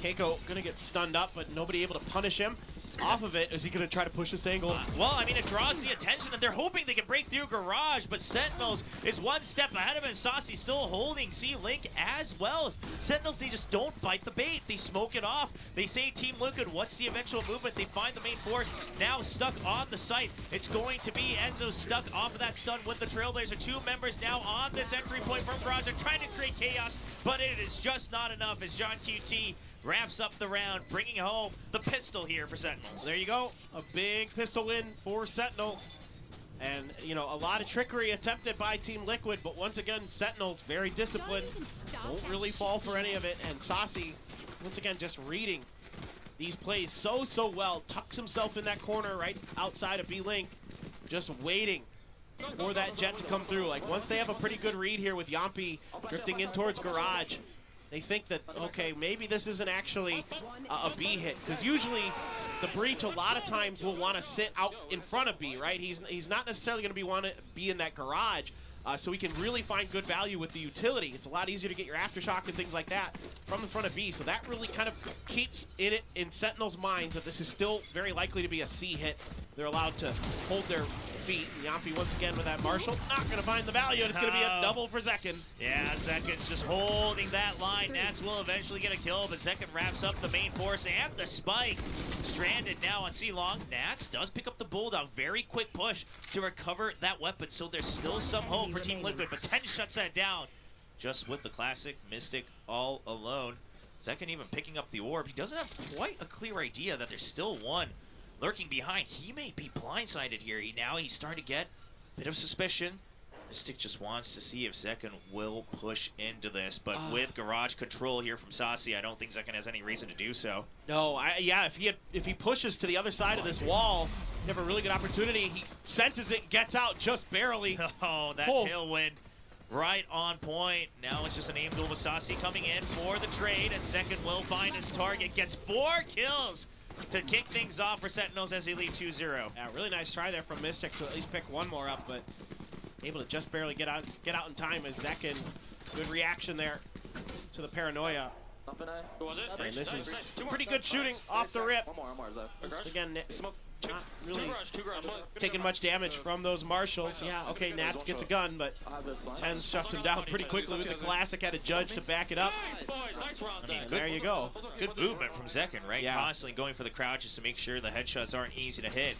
Keiko gonna get stunned up, but nobody able to punish him. Off of it, is he gonna try to push this angle? Well, I mean, it draws the attention, and they're hoping they can break through Garage, but Sentinels is one step ahead of him, and Saucy still holding C-Link as well. Sentinels, they just don't bite the bait. They smoke it off. They say, Team Liquid, what's the eventual movement? They find the main force, now stuck on the site. It's going to be Enzo stuck off of that stun with the Trailblazer. 2 members now on this entry point from Garage. They're trying to create chaos, but it is just not enough as John QT wraps up the round, bringing home the pistol here for Sentinels. There you go, a big pistol win for Sentinels. And, you know, a lot of trickery attempted by Team Liquid, but once again, Sentinels very disciplined, don't really fall for any of it. And Saucy, once again, just reading these plays so well, tucks himself in that corner right outside of B-Link, just waiting for that jet to come through. Like, once they have a pretty good read here with Yampi drifting in towards Garage, they think that, okay, maybe this isn't actually a B hit, because usually the breach a lot of times will want to sit out in front of B, right? He's not necessarily going to want to be in that garage, so he can really find good value with the utility. It's a lot easier to get your aftershock and things like that from in front of B, so that really kind of keeps it in Sentinel's minds that this is still very likely to be a C hit. They're allowed to hold their feet. Yampi once again with that Marshall, not going to find the value, and it's going to be a double for Zekin. Yeah, Zekin's just holding that line. Nats will eventually get a kill, but Zekin wraps up the main force and the spike. Stranded now on C-Long. Nats does pick up the Bulldog. Very quick push to recover that weapon, so there's still some hope for Team Liquid, but 10 shuts that down just with the classic Mystic all alone. Zekin even picking up the orb. He doesn't have quite a clear idea that there's still one lurking behind. He may be blindsided here. He's starting to get a bit of suspicion. Mystic just wants to see if Zekin will push into this, but with Garage control here from Saucy, I don't think Zekin has any reason to do so. No, yeah, if he pushes to the other side of this wall, you have a really good opportunity. He senses it, gets out just barely. Oh, that tailwind right on point. Now it's just an aim duel with Saucy coming in for the trade, and Zekin will find his target. Gets 4 kills to kick things off for Sentinels as they lead 2-0. Yeah, really nice try there from Mystic to at least pick one more up, but able to just barely get out in time as Zekin. Good reaction there to the paranoia. And this is pretty good shooting off the rip. Just again, not really taking much damage from those Marshals. Yeah, okay, Nats gets a gun, but 10 shuts him down pretty quickly with the classic. Had a judge to back it up. I mean, there you go. Good movement from Zekin, right? Yeah. Constantly going for the crouches to make sure the headshots aren't easy to hit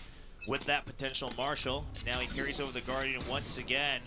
with that potential Marshal. Now he carries over the Guardian once again.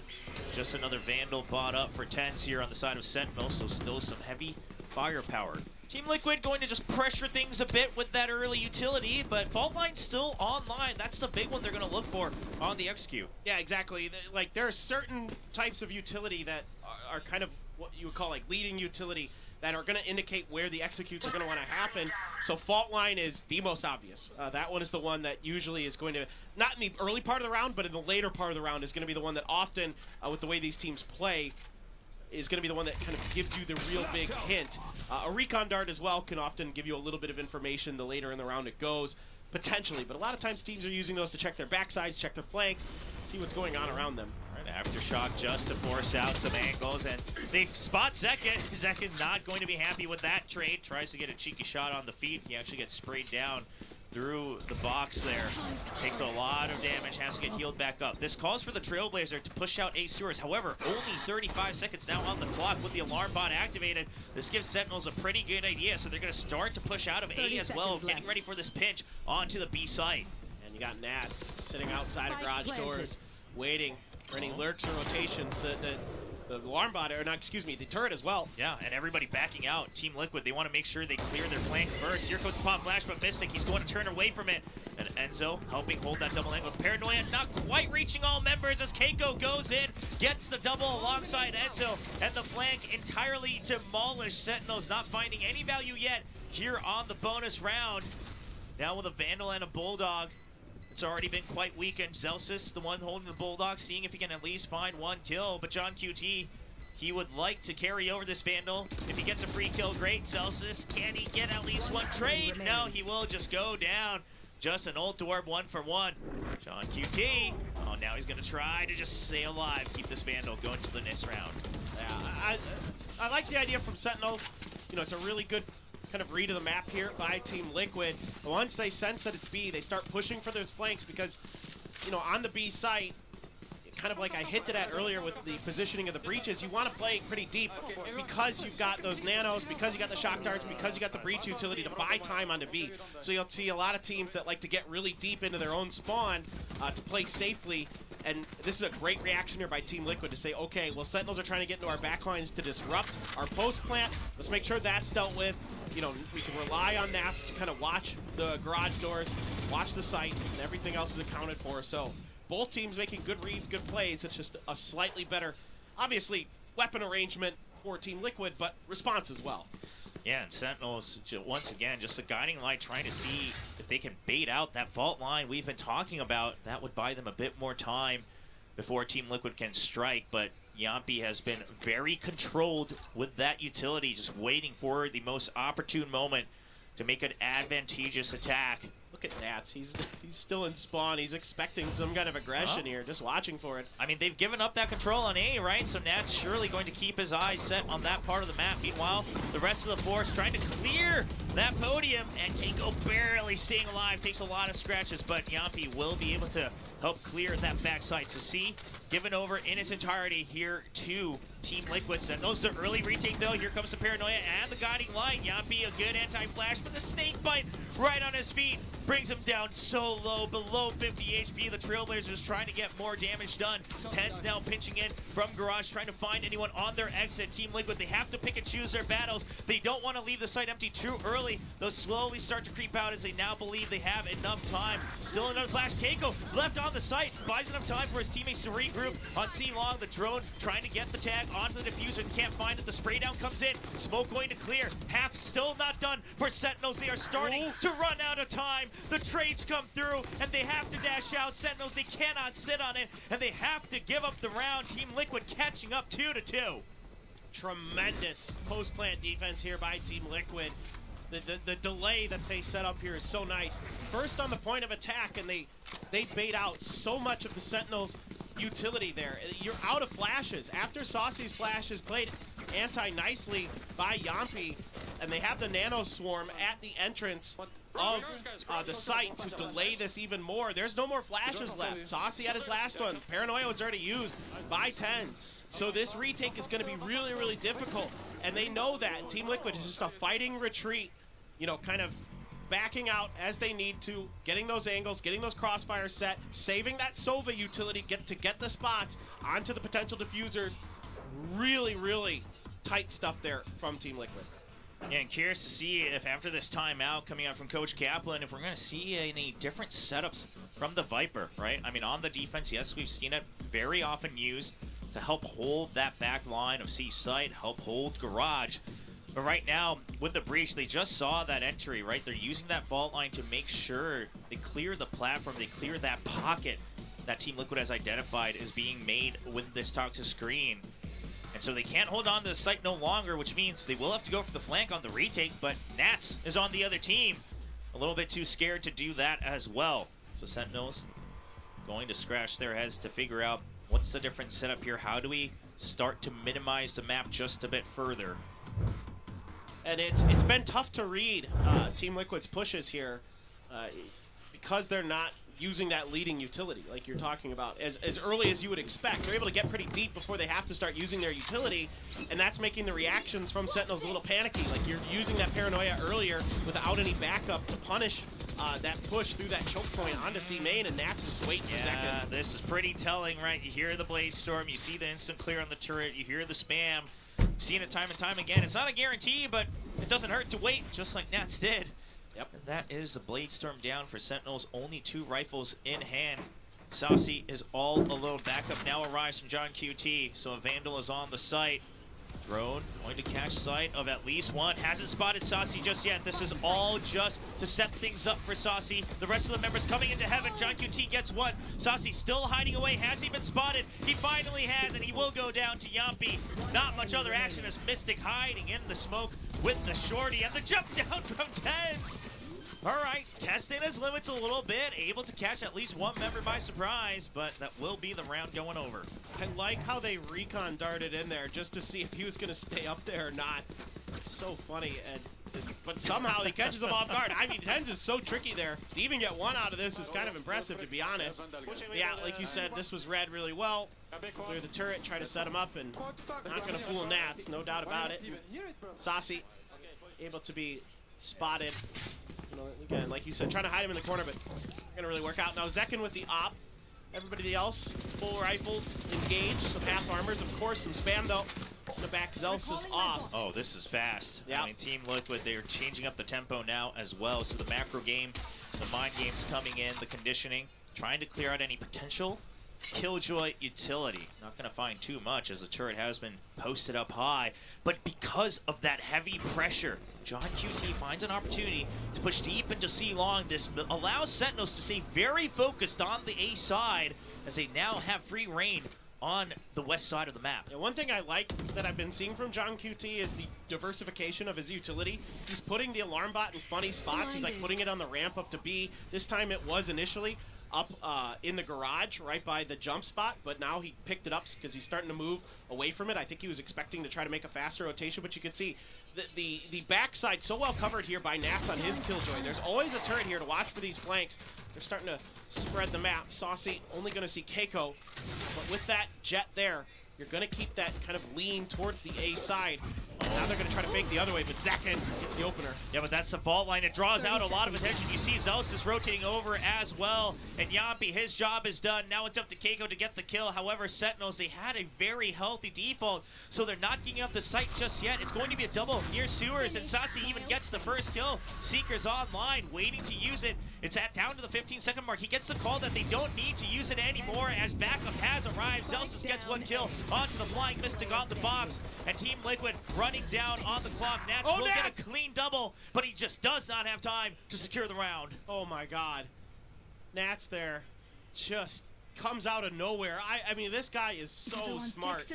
Just another Vandal bought up for 10s here on the side of Sentinel, so still some heavy firepower Team Liquid going to just pressure things a bit with that early utility, but Fault Line's still online. That's the big one they're going to look for on the execute. Yeah, exactly. Like, there are certain types of utility that are kind of what you would call like leading utility that are going to indicate where the executes are going to want to happen. So Fault Line is the most obvious. That one is the one that usually is going to, not in the early part of the round, but in the later part of the round is going to be the one that often, with the way these teams play, is going to be the one that kind of gives you the real big hint. A recon dart as well can often give you a little bit of information the later in the round it goes, potentially. But a lot of times teams are using those to check their backsides, check their flanks, see what's going on around them. Right, Aftershock just to force out some angles, and they spot Zekin. Zekin's not going to be happy with that trade. Tries to get a cheeky shot on the feet. He actually gets sprayed down through the box there. Takes a lot of damage, has to get healed back up. This calls for the Trailblazer to push out Ace Stewards. However, only 35 seconds now on the clock with the alarm bot activated. This gives Sentinels a pretty good idea, so they're going to start to push out of A as well, getting ready for this pinch onto the B site. And you got Nats sitting outside of garage doors, waiting for any lurks or rotations. The alarm bot, or not, excuse me, the turret as well. Yeah, and everybody backing out. Team Liquid, they want to make sure they clear their flank first. Here goes the pop flash from Mystic. He's going to turn away from it. And Enzo helping hold that double angle. Paranoia not quite reaching all members as Keiko goes in, gets the double alongside Enzo, and the flank entirely demolished. Sentinels not finding any value yet here on the bonus round. Now with a Vandal and a Bulldog. It's already been quite weakened. Zelsis, the one holding the Bulldog, seeing if he can at least find one kill. But John QT, he would like to carry over this Vandal. If he gets a free kill, great. Zelsis, can he get at least one trade? No, he will just go down. Just an ult orb 1-for-1. John QT, oh, now he's going to try to just stay alive, keep this Vandal going to the next round. Yeah, I like the idea from Sentinels. You know, it's a really good kind of read of the map here by Team Liquid. Once they sense that it's B, they start pushing for those flanks because, you know, on the B site, kind of like I hinted at earlier with the positioning of the breaches, you want to play pretty deep because you've got those nanos, because you got the shock darts, because you got the breach utility to buy time onto B. So you'll see a lot of teams that like to get really deep into their own spawn to play safely. And this is a great reaction here by Team Liquid to say, okay, well, Sentinels are trying to get into our backlines to disrupt our post plant. Let's make sure that's dealt with. You know, we can rely on Nats to kind of watch the garage doors, watch the site, and everything else is accounted for. So both teams making good reads, good plays. It's just a slightly better, obviously, weapon arrangement for Team Liquid, but response as well. Yeah, and Sentinels, once again, just a guiding light, trying to see if they can bait out that fault line we've been talking about. That would buy them a bit more time before Team Liquid can strike, but Yampi has been very controlled with that utility, just waiting for the most opportune moment to make an advantageous attack. Look at Nats. He's still in spawn. He's expecting some kind of aggression here, just watching for it. I mean, they've given up that control on A, right? So Nat's surely going to keep his eyes set on that part of the map. Meanwhile, the rest of the force trying to clear that podium, and Keiko barely staying alive. Takes a lot of scratches, but Yampi will be able to help clear that backside. So C, given over in its entirety here to Team Liquid. Sentinels the early retake though. Here comes the Paranoia and the guiding light. Yampi a good anti-flash, but the snake bite right on his feet brings him down so low, below 50 HP. The Trailblazers trying to get more damage done. Tens now pinching in from Garage, trying to find anyone on their exit. Team Liquid, they have to pick and choose their battles. They don't want to leave the site empty too early. They'll slowly start to creep out as they now believe they have enough time. Still another flash. Keiko left on the site, buys enough time for his teammates to regroup. On C-Long, the drone trying to get the tag onto the diffuser. Can't find it. The spray down comes in. Smoke going to clear. Half still not done for Sentinels. They are starting to run out of time. The trades come through, and they have to dash out. Sentinels, they cannot sit on it, and they have to give up the round. Team Liquid catching up 2-2. Tremendous post-plant defense here by Team Liquid. The delay that they set up here is so nice. First on the point of attack, and they bait out so much of the Sentinels' utility there. You're out of flashes. After Saucy's flash is played anti-nicely by Yampi, and they have the Nano Swarm at the entrance of the site to delay this even more. There's no more flashes left. Saucy had his last one. Paranoia was already used by 10. So this retake is going to be really, really difficult. And they know that. Team Liquid is just a fighting retreat, you know, kind of backing out as they need to, getting those angles, getting those crossfires set, saving that Sova utility to get the spots onto the potential diffusers. Really, really tight stuff there from Team Liquid. Yeah, and curious to see if after this timeout coming out from Coach Kaplan, if we're going to see any different setups from the Viper, right? I mean, on the defense, yes, we've seen it very often used to help hold that back line of C-Site, help hold Garage. But right now, with the breach, they just saw that entry, right? They're using that fault line to make sure they clear the platform, they clear that pocket that Team Liquid has identified is being made with this toxic screen. And so they can't hold on to the site no longer, which means they will have to go for the flank on the retake, but Nats is on the other team. A little bit too scared to do that as well. So Sentinels going to scratch their heads to figure out what's the different setup here. How do we start to minimize the map just a bit further? And it's been tough to read Team Liquid's pushes here because they're not using that leading utility like you're talking about as early as you would expect. They're able to get pretty deep before they have to start using their utility, and that's making the reactions from Sentinels a little panicky. Like, you're using that paranoia earlier without any backup to punish that push through that choke point onto C main, and Nats is waiting for second. This is pretty telling, right? You hear the Blade Storm, you see the instant clear on the turret, you hear the spam. Seen it time and time again. It's not a guarantee, but it doesn't hurt to wait, just like Nats did. Yep. And that is the Blade Storm down for Sentinels. Only 2 rifles in hand. Saucy is all alone. Backup now arrives from John QT, so a Vandal is on the site. Drone going to catch sight of at least one. Hasn't spotted Saucy just yet. This is all just to set things up for Saucy. The rest of the members coming into heaven. John QT gets one. Saucy still hiding away. Has he been spotted? He finally has, and he will go down to Yampi. Not much other action as Mystic hiding in the smoke with the shorty, and the jump down from Tens. All right, testing his limits a little bit, able to catch at least one member by surprise, but that will be the round going over. I like how they recon darted in there just to see if he was going to stay up there or not. So funny, but somehow he catches him off guard. I mean, Tens is so tricky there. To even get one out of this is kind of impressive, to be honest. Yeah, like you said, this was read really well. Clear the turret, try to set him up, and not going to fool Nats, no doubt about it. Saucy able to be spotted. You know, again, like you said, trying to hide him in the corner, but not gonna really work out. Now Zekin with the op. Everybody else, full rifles, engaged, some half armors, of course, some spam though. To back Zelsis off. Oh, this is fast. Yeah. I mean, Team Liquid, they're changing up the tempo now as well. So the macro game, the mind game's coming in, the conditioning, trying to clear out any potential Killjoy utility. Not going to find too much as the turret has been posted up high. But because of that heavy pressure, John QT finds an opportunity to push deep into C long. This allows Sentinels to stay very focused on the A side as they now have free reign on the west side of the map. Yeah, one thing I like that I've been seeing from John QT is the diversification of his utility. He's putting the alarm bot in funny spots. He's like putting it on the ramp up to B. This time it was initially up in the garage right by the jump spot, but now he picked it up because he's starting to move away from it. I think he was expecting to try to make a faster rotation, but you can see the backside so well covered here by Nats on his Killjoy. There's always a turret here to watch for these flanks. They're starting to spread the map. Saucy only going to see Keiko, but with that jet there, you're going to keep that kind of lean towards the A side. Now they're going to try to fake the other way, but Zekin gets the opener. Yeah, but that's the fault line. It draws out a lot of attention. You see Zelsis rotating over as well, and Yampi, his job is done. Now it's up to Keiko to get the kill. However, Sentinels, they had a very healthy default, so they're not getting up the site just yet. It's going to be a double near sewers, and Saucy even gets the first kill. Seeker's online, waiting to use it. It's down to the 15-second mark. He gets the call that they don't need to use it anymore as backup has arrived. Zelsis gets one kill onto the Flying Mystic on the box, and Team Liquid running down on the clock. Nats will get a clean double, but he just does not have time to secure the round. Oh my god. Nats there just comes out of nowhere. I mean, this guy is so smart,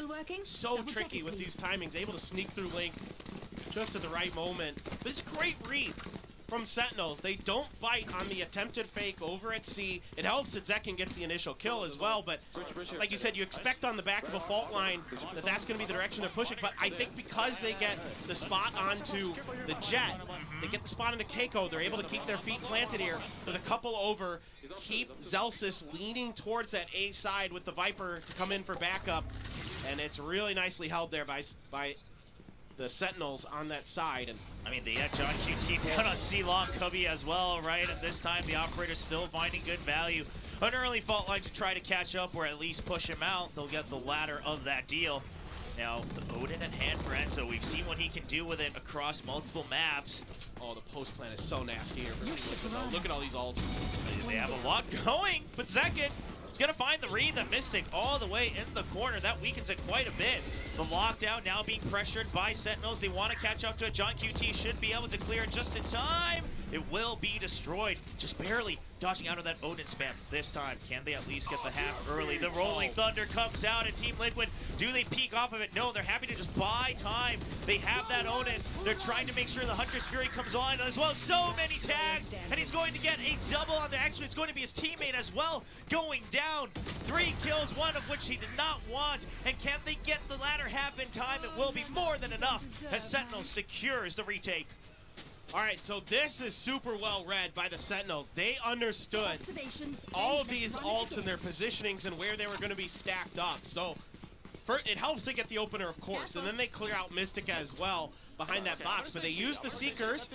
so tricky with these timings, able to sneak through Link just at the right moment. But it's a great read from Sentinels. They don't bite on the attempted fake over at C. It helps that Zekin gets the initial kill as well, but like you said, you expect on the back of a fault line that that's going to be the direction they're pushing, but I think because they get the spot onto the jet, they get the spot into Keiko, they're able to keep their feet planted here with a couple over, keep Zelsis leaning towards that A side with the Viper to come in for backup, and it's really nicely held there by the Sentinels on that side. And I mean, they had John QT down on C-Long Cubby as well, right? And this time the operator's still finding good value. An early fault line to try to catch up or at least push him out. They'll get the latter of that deal. Now, the Odin at hand for Enzo. We've seen what he can do with it across multiple maps. Oh, the post plan is so nasty here for Team Liquid, though. Look at all these ults. They have a lot going, but Zekin is going to find the read, the Mystic, all the way in the corner. That weakens it quite a bit. The lockdown now being pressured by Sentinels. They want to catch up to it. John QT should be able to clear it just in time. It will be destroyed, just barely dodging out of that Odin spam this time. Can they at least get the half early? The Rolling Thunder comes out, and Team Liquid, do they peek off of it? No, they're happy to just buy time. They have that Odin. They're trying to make sure the Hunter's Fury comes on as well. So many tags, and he's going to get a double on there. Actually, it's going to be his teammate as well, going down. 3 kills, one of which he did not want. And can they get the latter half in time? It will be more than enough as Sentinel secures the retake. All right, so this is super well read by the Sentinels. They understood all of these ults and their positionings and where they were going to be stacked up. So it helps to get the opener, of course, and then they clear out Mystic as well behind that box. But they use the Seekers,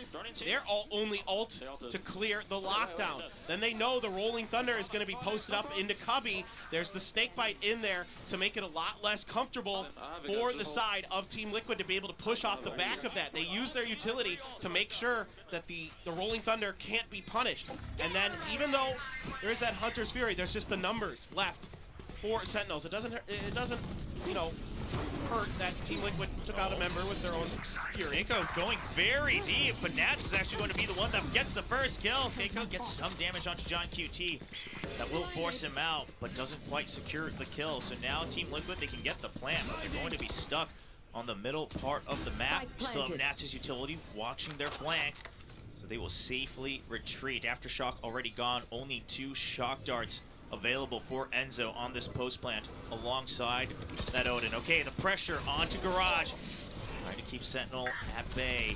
their only ult, to clear the lockdown. Then they know the Rolling Thunder is going to be posted up into Cubby. There's the Snakebite in there to make it a lot less comfortable for the side of Team Liquid to be able to push off the back of that. They use their utility to make sure that the Rolling Thunder can't be punished. And then even though there's that Hunter's Fury, there's just the numbers left for Sentinels. It doesn't, you know, hurt that Team Liquid took out a member with their own Fury. Keiko going very deep, but Nats is actually going to be the one that gets the first kill. Keiko gets some damage onto John QT. That will force him out, but doesn't quite secure the kill. So now Team Liquid, they can get the plant, but they're going to be stuck on the middle part of the map. Still have Nats' utility watching their flank, so they will safely retreat. Aftershock already gone, only 2 shock darts available for Enzo on this post plant alongside that Odin. Okay, the pressure onto Garage. Trying to keep Sentinel at bay.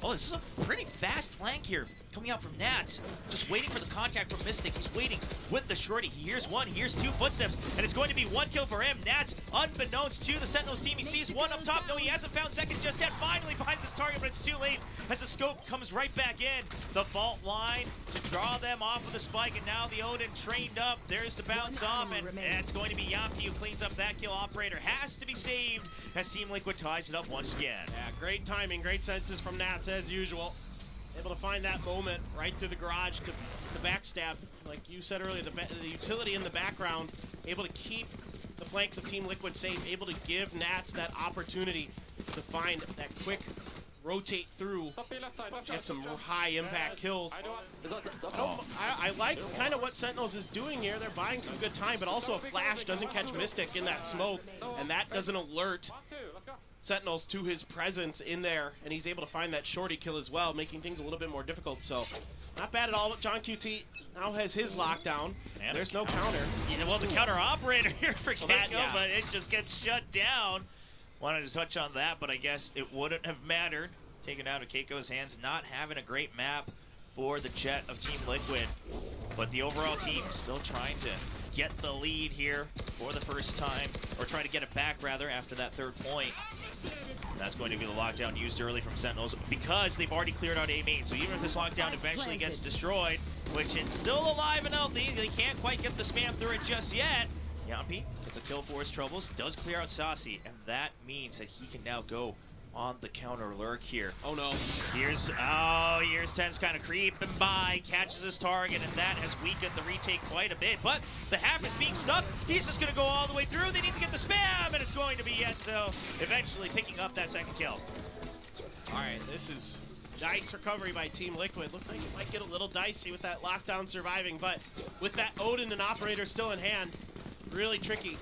Oh, this is a pretty fast flank here coming out from Nats. Just waiting for the contact from Mystic. He's waiting with the shorty. He hears 1, he hears 2 footsteps, and it's going to be 1 kill for him. Nats, unbeknownst to the Sentinels team, he sees 1 up top. No, he hasn't found second just yet. Finally finds his target, but it's too late as the scope comes right back in. The vault line to draw them off of the spike, and now the Odin trained up. There's the bounce off, and it's going to be Yampi who cleans up that kill. Operator has to be saved as Team Liquid ties it up once again. Yeah, great timing, great senses from Nats as usual. Able to find that moment right through the garage to backstab. Like you said earlier, the utility in the background, able to keep the flanks of Team Liquid safe, able to give Nats that opportunity to find that quick rotate through, get some high impact kills. I like kind of what Sentinels is doing here. They're buying some good time, but also a flash doesn't catch Mystic in that smoke, and that doesn't alert Sentinels to his presence in there, and he's able to find that shorty kill as well, making things a little bit more difficult. So not bad at all. John QT now has his lockdown. And there's no counter. Yeah, well, the counter operator here for Keiko, yeah. but it just gets shut down. Wanted to touch on that, but I guess it wouldn't have mattered. Taken out of Keiko's hands, not having a great map for the Jet of Team Liquid. But the overall team still trying to get the lead here for the first time, or try to get it back rather after that 3rd point. That's going to be the lockdown used early from Sentinels because they've already cleared out A main. So even if this lockdown eventually gets destroyed, which it's still alive and healthy, they can't quite get the spam through it just yet. Yampi gets a kill for his troubles, does clear out Saucy, and that means that he can now go on the counter lurk here. Oh no. Here's Ten's kind of creeping by, catches his target, and that has weakened the retake quite a bit. But the half is being stuck. He's just gonna go all the way through. They need to get the spam, and it's going to be Enzo eventually picking up that 2nd kill. All right, this is nice recovery by Team Liquid. Looks like it might get a little dicey with that lockdown surviving, but with that Odin and Operator still in hand, really tricky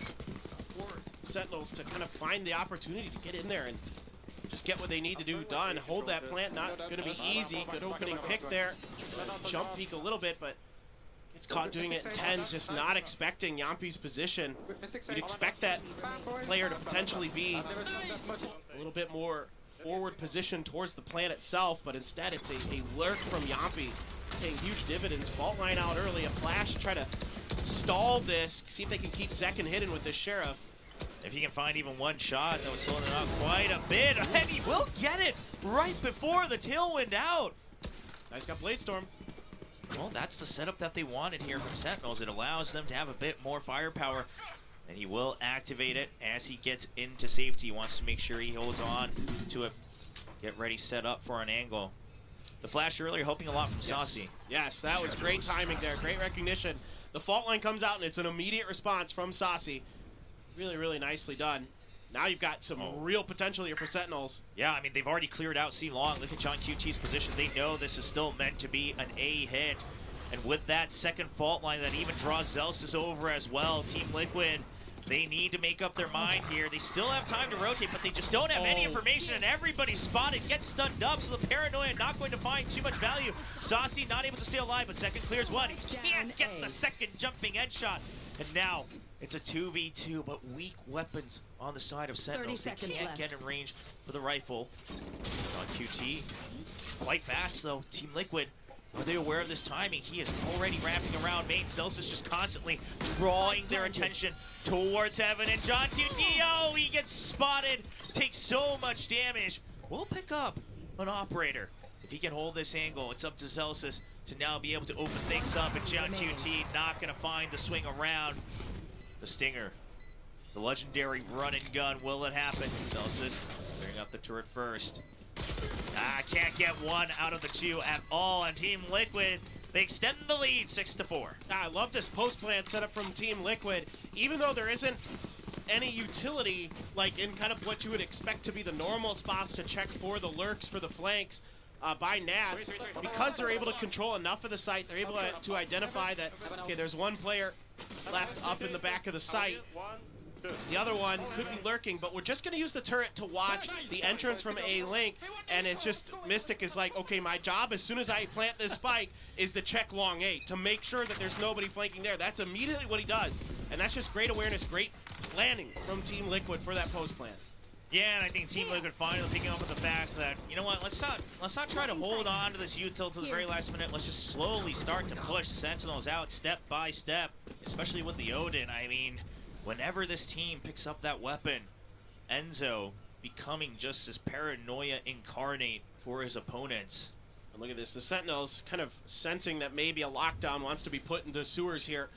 for Sentinels to kind of find the opportunity to get in there and just get what they need to do done. Hold that plant, not going to be easy. Good opening pick there. Jump peek a little bit, but it's caught doing it in 10s, just not expecting Yampi's position. You'd expect that player to potentially be a little bit more forward position towards the plant itself, but instead it's a lurk from Yampi, paying huge dividends. Vault line out early, a flash to try to stall this, see if they can keep Zekin hidden with this Sheriff. If he can find even 1 shot, that was slowing it out quite a bit, and he will get it right before the tailwind out. Nice, got Blade Storm. Well, that's the setup that they wanted here from Sentinels. It allows them to have a bit more firepower. And he will activate it as he gets into safety. He wants to make sure he holds on to it. Get ready, set up for an angle. The flash earlier helping a lot from Saucy. Yes, that was great timing there. Great recognition. The fault line comes out, and it's an immediate response from Saucy. Really, really nicely done. Now you've got some real potential here for Sentinels. Yeah, I mean, they've already cleared out C long. Look at John QT's position. They know this is still meant to be an A hit. And with that second fault line that even draws Zelsis over as well, Team Liquid, they need to make up their mind here. They still have time to rotate, but they just don't have any information, and everybody's spotted, gets stunned up, so the paranoia not going to find too much value. Saucy not able to stay alive, but second clears one. He can't get the second jumping headshot. And now it's a 2v2, but weak weapons on the side of Sentinels. They can't get in range for the rifle. On QT, quite fast though. Team Liquid, are they aware of this timing? He is already wrapping around main. Celsius just constantly drawing their attention towards heaven. And John QT, oh, he gets spotted, takes so much damage. We'll pick up an operator. If he can hold this angle, it's up to Celsius to now be able to open things up. And John QT not going to find the swing around. The Stinger, the legendary run and gun, will it happen? Celsius clearing up the turret first. Can't get one out of the two at all on Team Liquid. They extend the lead 6-4. I love this post plan setup from Team Liquid. Even though there isn't any utility, like in kind of what you would expect to be the normal spots to check for the lurks, for the flanks, by Nats, because they're able to control enough of the site, they're able to identify that, okay, there's one player left up in the back of the site. The other one could be lurking, but we're just going to use the turret to watch the entrance from A-Link, and it's just, Mystic is like, okay, my job as soon as I plant this spike is to check long A, to make sure that there's nobody flanking there. That's immediately what he does, and that's just great awareness, great planning from Team Liquid for that post plan. Yeah, and I think Team Liquid finally picking up with the fact that, you know what, let's not try to hold on to this util to the very last minute. Let's just slowly start to push Sentinels out step by step, especially with the Odin. I mean, whenever this team picks up that weapon, Enzo becoming just this paranoia incarnate for his opponents. And look at this, the Sentinels kind of sensing that maybe a lockdown wants to be put into sewers here.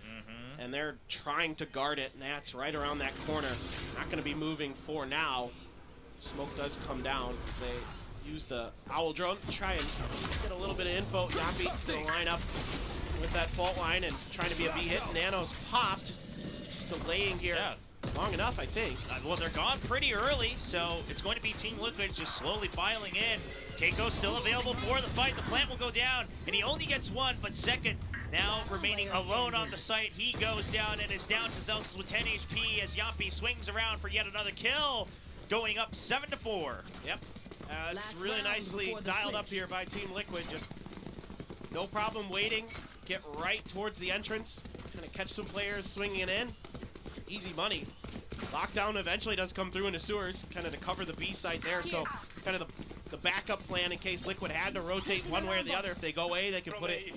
And they're trying to guard it, and that's right around that corner. Not going to be moving for now. Smoke does come down as they use the owl drone to try and get a little bit of info. Yapi going to line up with that fault line and trying to be a B hit. Nano's popped. Just delaying here long enough, I think. Well, they're gone pretty early, so it's going to be Team Liquid just slowly filing in. Keiko still available for the fight. The plant will go down, and he only gets one, but second now remaining alone on the site. He goes down and is down to Zelsis with 10 HP as Yampi swings around for yet another kill, going up 7-4. Yep, it's really nicely dialed up here by Team Liquid. Just no problem waiting, get right towards the entrance, kind of catch some players swinging it in. Easy money. Lockdown eventually does come through into sewers, kind of to cover the B site there, so kind of the backup plan in case Liquid had to rotate one way or the other. If they go A, they can put it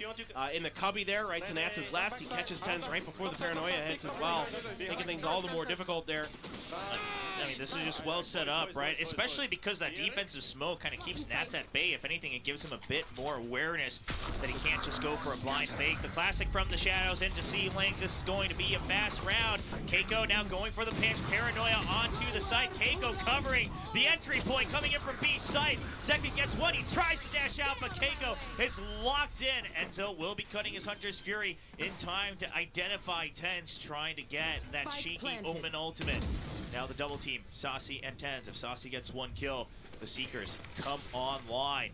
in the cubby there, right to Nats' left. He catches tens right before the paranoia hits as well, making things all the more difficult there. I mean, this is just well set up, right? Especially because that defensive smoke kind of keeps Nats at bay. If anything, it gives him a bit more awareness that he can't just go for a blind fake. The classic from the shadows into C-Link. This is going to be a fast round. Keiko now going for the pinch. Paranoia onto the site. Keiko covering the entry point coming in from B site. Second gets one. He tries to dash out, but Keiko is locked in. Enzo will be cutting his Hunter's Fury in time to identify Tens, trying to get that cheeky open ultimate. Now the double team, Saucy and Tens. If Saucy gets one kill, the Seekers come online.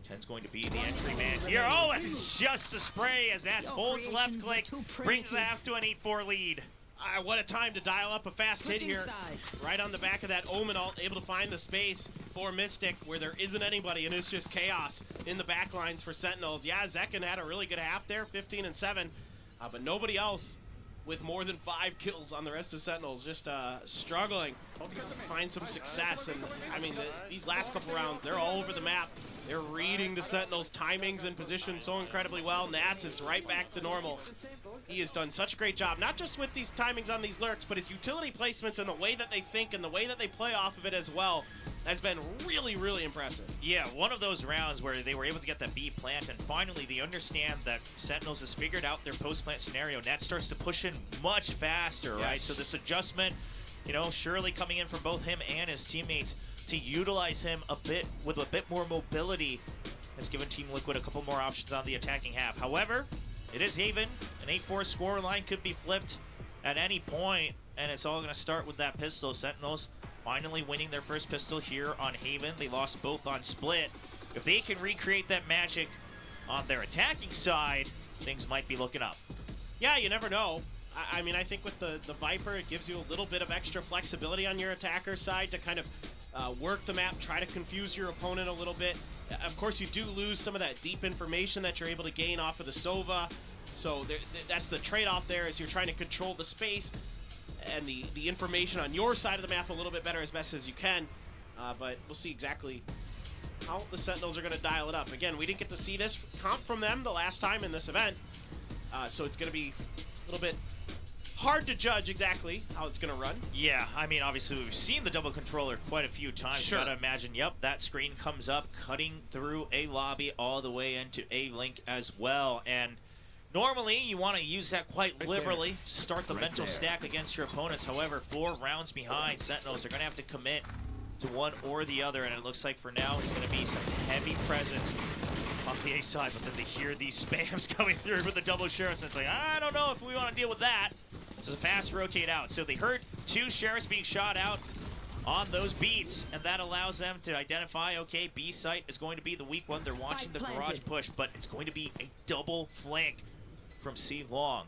Ten's going to be the entry man here. Oh, and it's just a spray as Nats holds left click, brings the half to an 8-4 lead. What a time to dial up a fast hit here. Right on the back of that Omen ult, able to find the space for Mystic where there isn't anybody, and it's just chaos in the back lines for Sentinels. Yeah, Zekken had a really good half there, 15 and 7, but nobody else with more than 5 kills on the rest of Sentinels, just struggling to find some success. And I mean, these last couple rounds, they're all over the map. They're reading the Sentinels' timings and position so incredibly well. Nats is right back to normal. He has done such a great job, not just with these timings on these lurks, but his utility placements and the way that they think and the way that they play off of it as well. That's been really, really impressive. Yeah, one of those rounds where they were able to get that B plant, and finally they understand that Sentinels has figured out their post-plant scenario. Net starts to push in much faster, right? So this adjustment, you know, surely coming in from both him and his teammates to utilize him a bit with a bit more mobility has given Team Liquid a couple more options on the attacking half. However, it is Haven. An 8-4 score line could be flipped at any point, and it's all going to start with that pistol. Sentinels finally winning their first pistol here on Haven. They lost both on Split. If they can recreate that magic on their attacking side, things might be looking up. Yeah, you never know. I mean, I think with the Viper, it gives you a little bit of extra flexibility on your attacker side to kind of work the map, try to confuse your opponent a little bit. Of course, you do lose some of that deep information that you're able to gain off of the Sova. So that's the trade-off there, is you're trying to control the space and the information on your side of the map a little bit better as best as you can. But we'll see exactly how the Sentinels are going to dial it up. Again, we didn't get to see this comp from them the last time in this event. So it's going to be a little bit hard to judge exactly how it's going to run. Yeah, I mean, obviously we've seen the double controller quite a few times. Sure. Gotta imagine, yep, that screen comes up, cutting through a lobby all the way into a link as well. And normally you want to use that quite liberally, start the mental stack against your opponents. However, 4 rounds behind, Sentinels are going to have to commit to one or the other, and it looks like for now it's going to be some heavy presence on the A side, but then they hear these spams coming through with the double sheriffs, and it's like, I don't know if we want to deal with that. This is a fast rotate out. So they heard 2 sheriffs being shot out on those beats, and that allows them to identify, okay, B site is going to be the weak one. They're watching the garage push, but it's going to be a double flank from C Long.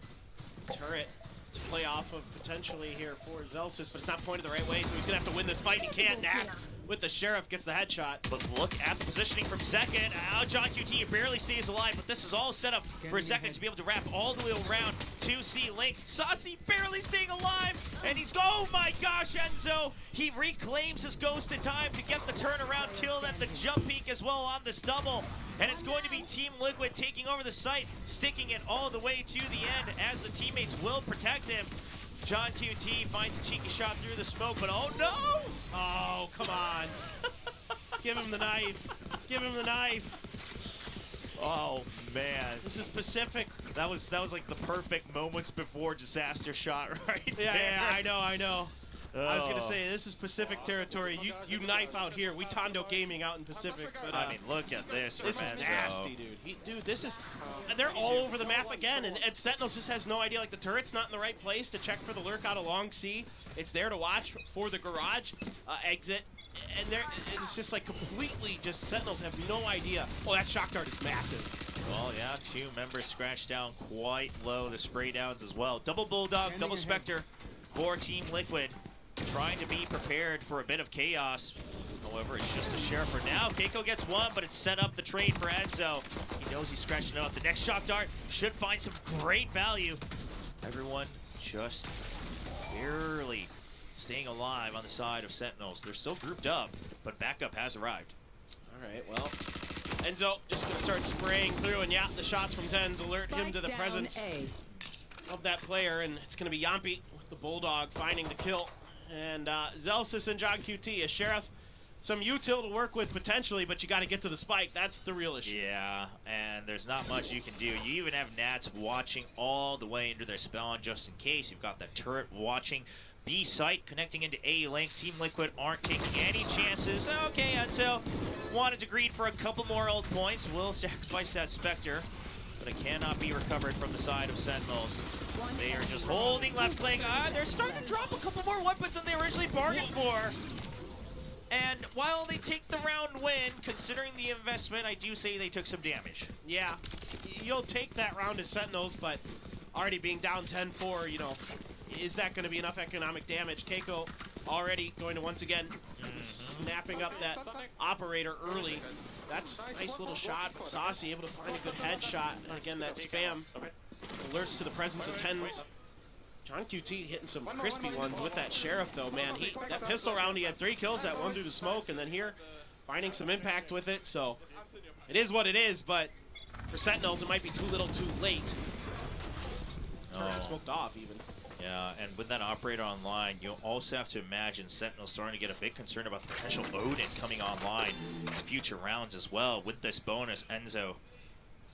Turret to play off of potentially here for Zelsis, but it's not pointed the right way, so he's going to have to win this fight. He can't. Nats with the Sheriff gets the headshot. But look at the positioning from Second. John QT barely stays alive, but this is all set up for Second to be able to wrap all the way around 2C Link. Saucy barely staying alive, and he's, oh my gosh, Enzo! He reclaims his ghost in time to get the turnaround kill at the jump peak as well on this double. And it's going to be Team Liquid taking over the site, sticking it all the way to the end as the teammates will protect him. John QT finds a cheeky shot through the smoke, but oh no! Oh, come on. Give him the knife. Give him the knife. Oh man, this is Pacific. That was like the perfect moments before disaster shot right Yeah, there. yeah, I know, I know. I was gonna Oh. say, this is Pacific territory. You knife out here. We Tondo Gaming out in Pacific. But I mean, look at this. this is from Enzo. nasty, dude. Dude, this is. They're all over the map again, and Sentinels just has no idea. Like, the turret's not in the right place to check for the lurk out along C. It's there to watch for the garage exit, and it's just like completely just Sentinels have no idea. Oh, that shock dart is massive. Well, yeah, 2 members scratched down quite low. The spray downs as well. Double Bulldog, double Spectre for Team Liquid. Trying to be prepared for a bit of chaos. However, it's just a sheriff for now. Keiko gets one, but it's set up the trade for Enzo. He knows he's scratching out. The next shock dart should find some great value. Everyone just barely staying alive on the side of Sentinels. They're still grouped up, but backup has arrived. All right, well, Enzo just gonna start spraying through, and yeah, the shots from Tens alert him to the presence of that player, and it's gonna be Yampi with the Bulldog finding the kill. And Zelsis and John QT, a Sheriff, some util to work with potentially, but you got to get to the spike. That's the real issue. Yeah, and there's not much you can do. You even have Nats watching all the way into their spawn just in case. You've got the turret watching B site connecting into A link. Team Liquid aren't taking any chances. Okay, Enzo wanted to greed for a couple more ult points. Will sacrifice that Spectre, but it cannot be recovered from the side of Sentinels. They are just holding left flank. They're starting to drop a couple more weapons than they originally bargained for. And while they take the round win, considering the investment, I do say they took some damage. Yeah, you'll take that round as Sentinels, but already being down 10-4, you know, is that going to be enough economic damage? Keiko already going to once again snapping up that operator early. That's a nice little shot. Saucy able to find a good headshot. And again, that spam alerts to the presence of Tens. John QT hitting some crispy ones with that Sheriff, though, man. That pistol round, he had 3 kills, that one through the smoke, and then here, finding some impact with it. So, it is what it is, but for Sentinels, it might be too little too late. Smoked off, even. Yeah, and with that operator online, you also have to imagine Sentinel starting to get a bit concerned about the potential Odin coming online in future rounds as well. With this bonus, Enzo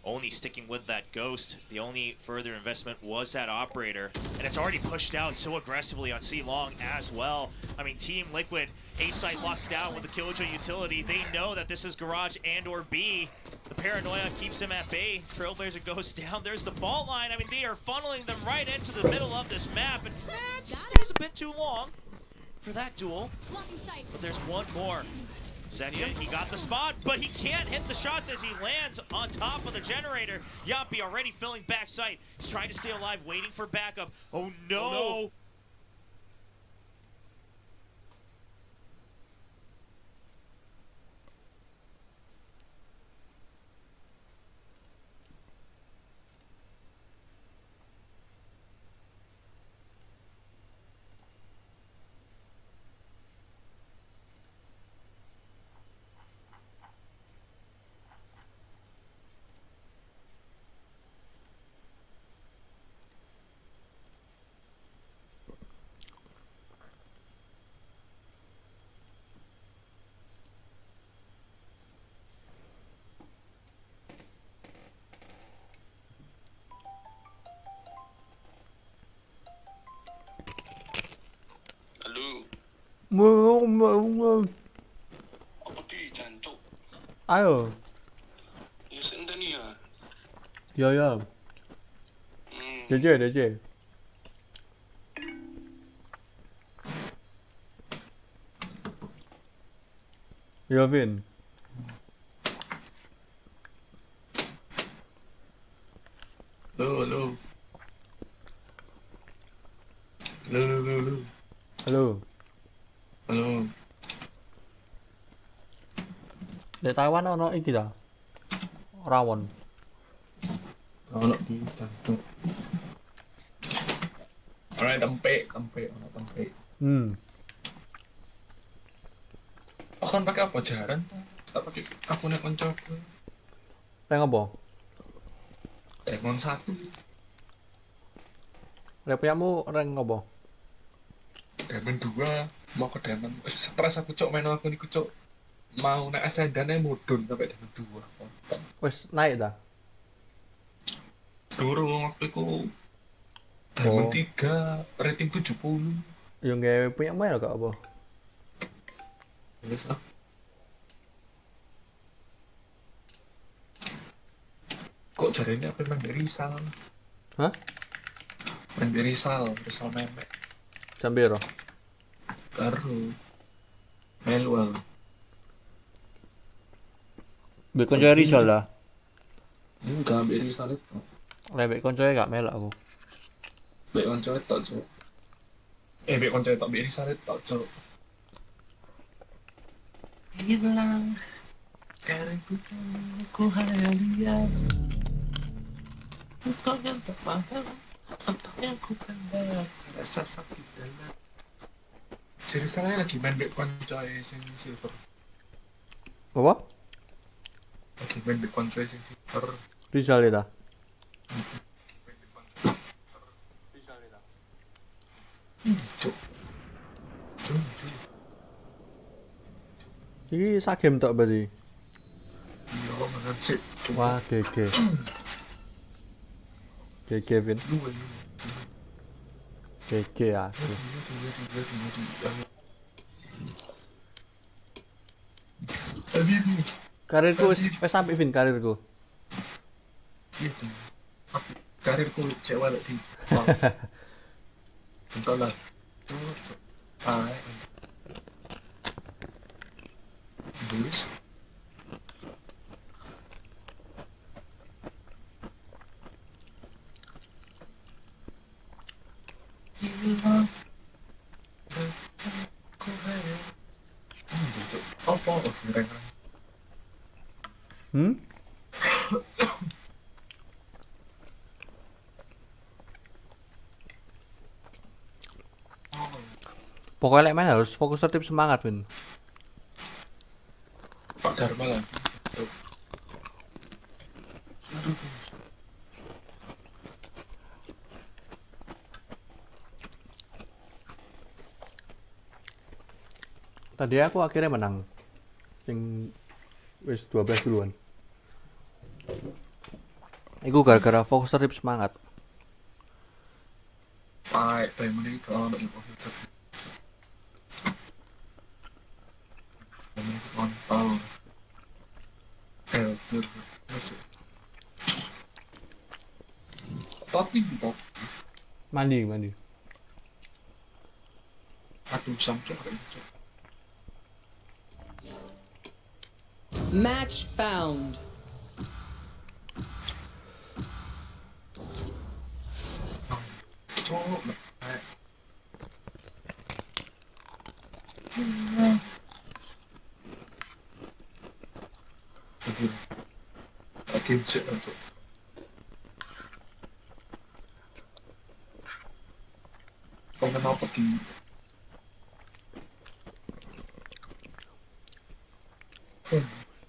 only sticking with that Ghost. The only further investment was that operator, and it's already pushed out so aggressively on C Long as well. I mean, Team Liquid, A site locks down with the Killjoy utility. They know that this is Garage and or B. The paranoia keeps him at bay. Trailblazer goes down. There's the fault line. I mean, they are funneling them right into the middle of this map, and it stays a bit too long for that duel. But there's one more. Zenya, he got the spot, but he can't hit the shots as he lands on top of the generator. Yampi already filling backside. He's trying to stay alive, waiting for backup. Oh no! Oh, no. Halo, apa di jancuk? Ayo. Ya sendiri ya. Ya ya. DJ. Ya Vin. Halo. Di Taiwan ono iki ta? Rawon. Ono di jancuk. Ono tempe. Oh kan pakai apa jaran? Tak pakai akunnya koncoku. Reng apa? Demon 1. Reng puyamu reng apa? Demon 2 mau ke Demon. Stres aku cok main aku niku cok. Mau naik ascendane mudun sampai Demon 2. Wes naik ta? Durung waktu itu Demon 3 rating 70. Yo gawe puyamu ya gak apa? Wes lah. Kok jarene apa main Risal? Hah? Main Risal memek. Jam piro? Karo Melwell. Mbek konco Rizal lah. Enggak, mbek Risal itu. Mbek konco gak melok aku. Mbek konco itu cok. Mbek konco itu mbek Risal itu cok. Hilang karena ku hanya lihat engkau yang terpaham atau yang ku pandang rasa sakit dalam. Serius saya lagi main back koncoy sing silver. Apa? Lagi main back koncoy sing silver. Rizal ya ta? Cuk. Iki sak game tok berarti. Iya, bener sih. Wah, GG. GG Vin. GG aku. Karirku wis sampai Vin karirku. Karirku cewek lagi. Entah lah. Tulis. Apa sebenarnya? Pokoknya main harus fokus tertib semangat Vin. Pak Dharma lah. Tadi aku akhirnya menang. Sing wis 12 duluan. Iku gara-gara fokus trip semangat. Baik, bermain itu ono iku. Bermain kontol. Masuk. Tapi gitu. Mandi. Aduh, samcok ada itu. Match found. Cok. Lagi cek untuk. Kau kenal pergi?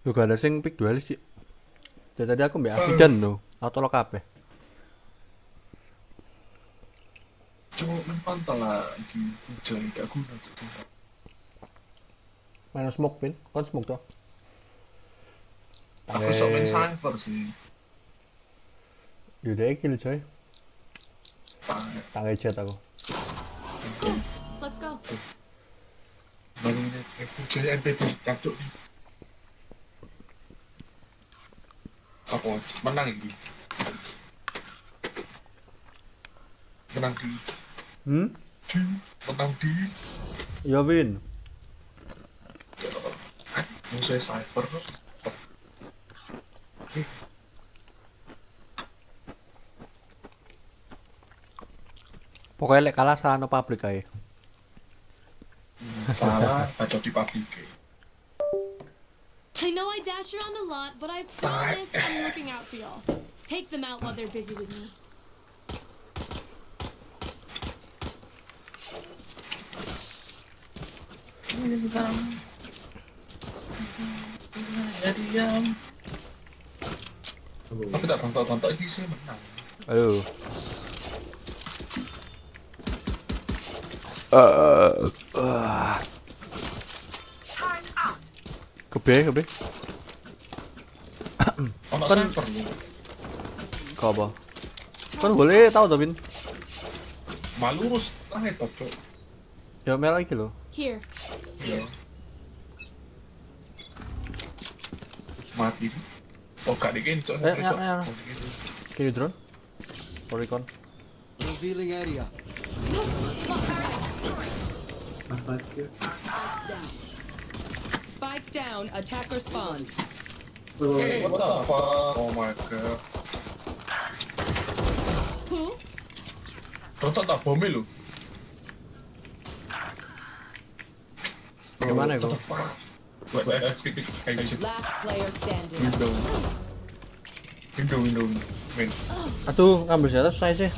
Yo gak ada sing pick dualis sih. Jadi tadi aku mbak Afidan loh, auto lock kabeh. Cuma pantau lah di hujan gak guna tuh. Main smoke pin, kon smoke toh. Aku sok main cypher sih. Yaudah kill coy. Tangai jet aku. Let's go. Bangun hujan NPD cacuk nih. Aku menang ini. Menang di. Menang di. Ya win. Musuh cyber. Pokoknya lek kalah salah no public aja. Salah, baca di publik. I know I dash around a lot, but I promise I'm looking out for y'all. Take them out while they're busy with me. Tapi tak tonton ini sih menang. Ayo. Kebe. Ono Kan cyber lu. kau apa? Kan boleh tahu tuh Bin. Malurus ae to, Cuk. Ya mel lagi lo. Here. Iya. Mati. Oh, gak dikin, Cuk. Ya. Kiri drone. Oricon. Revealing area. Spike down. Attacker spawn. Hey, what the fuck? Oh my god. Oops. Tonton tak bom lu. Gimana itu? Last player standing. Window. Win. Aduh, ngambil senjata susah sih.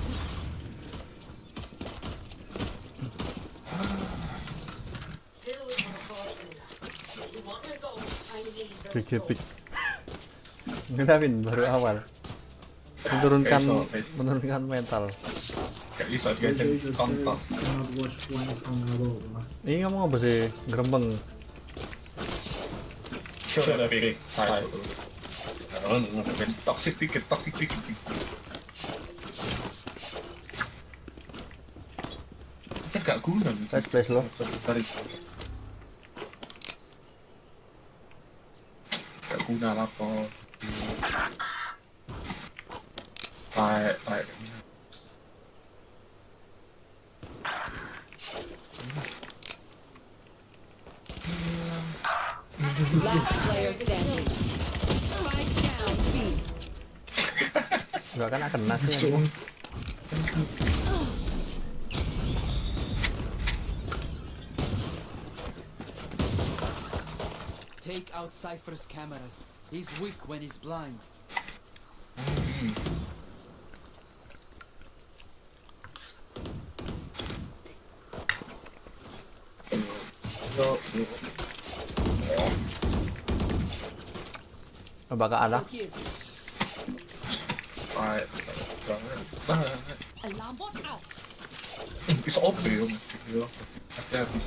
Pick. Enggak Bin, baru awal. Menurunkan mental. Gak bisa diajak tonton. Ini ngomong apa sih? Gerembeng. Sure, big. Saya. Toxic ticket. Kan gak guna nih. Space lo. Sorry. Gak guna lah kok. Baik. Last player standing. Spike down. B. Enggak kan kena sih. Take out Cypher's cameras. He's weak when he's blind. Bakal ada. Baik. Alarm bot out. Bisa OP ya. Hati-hati.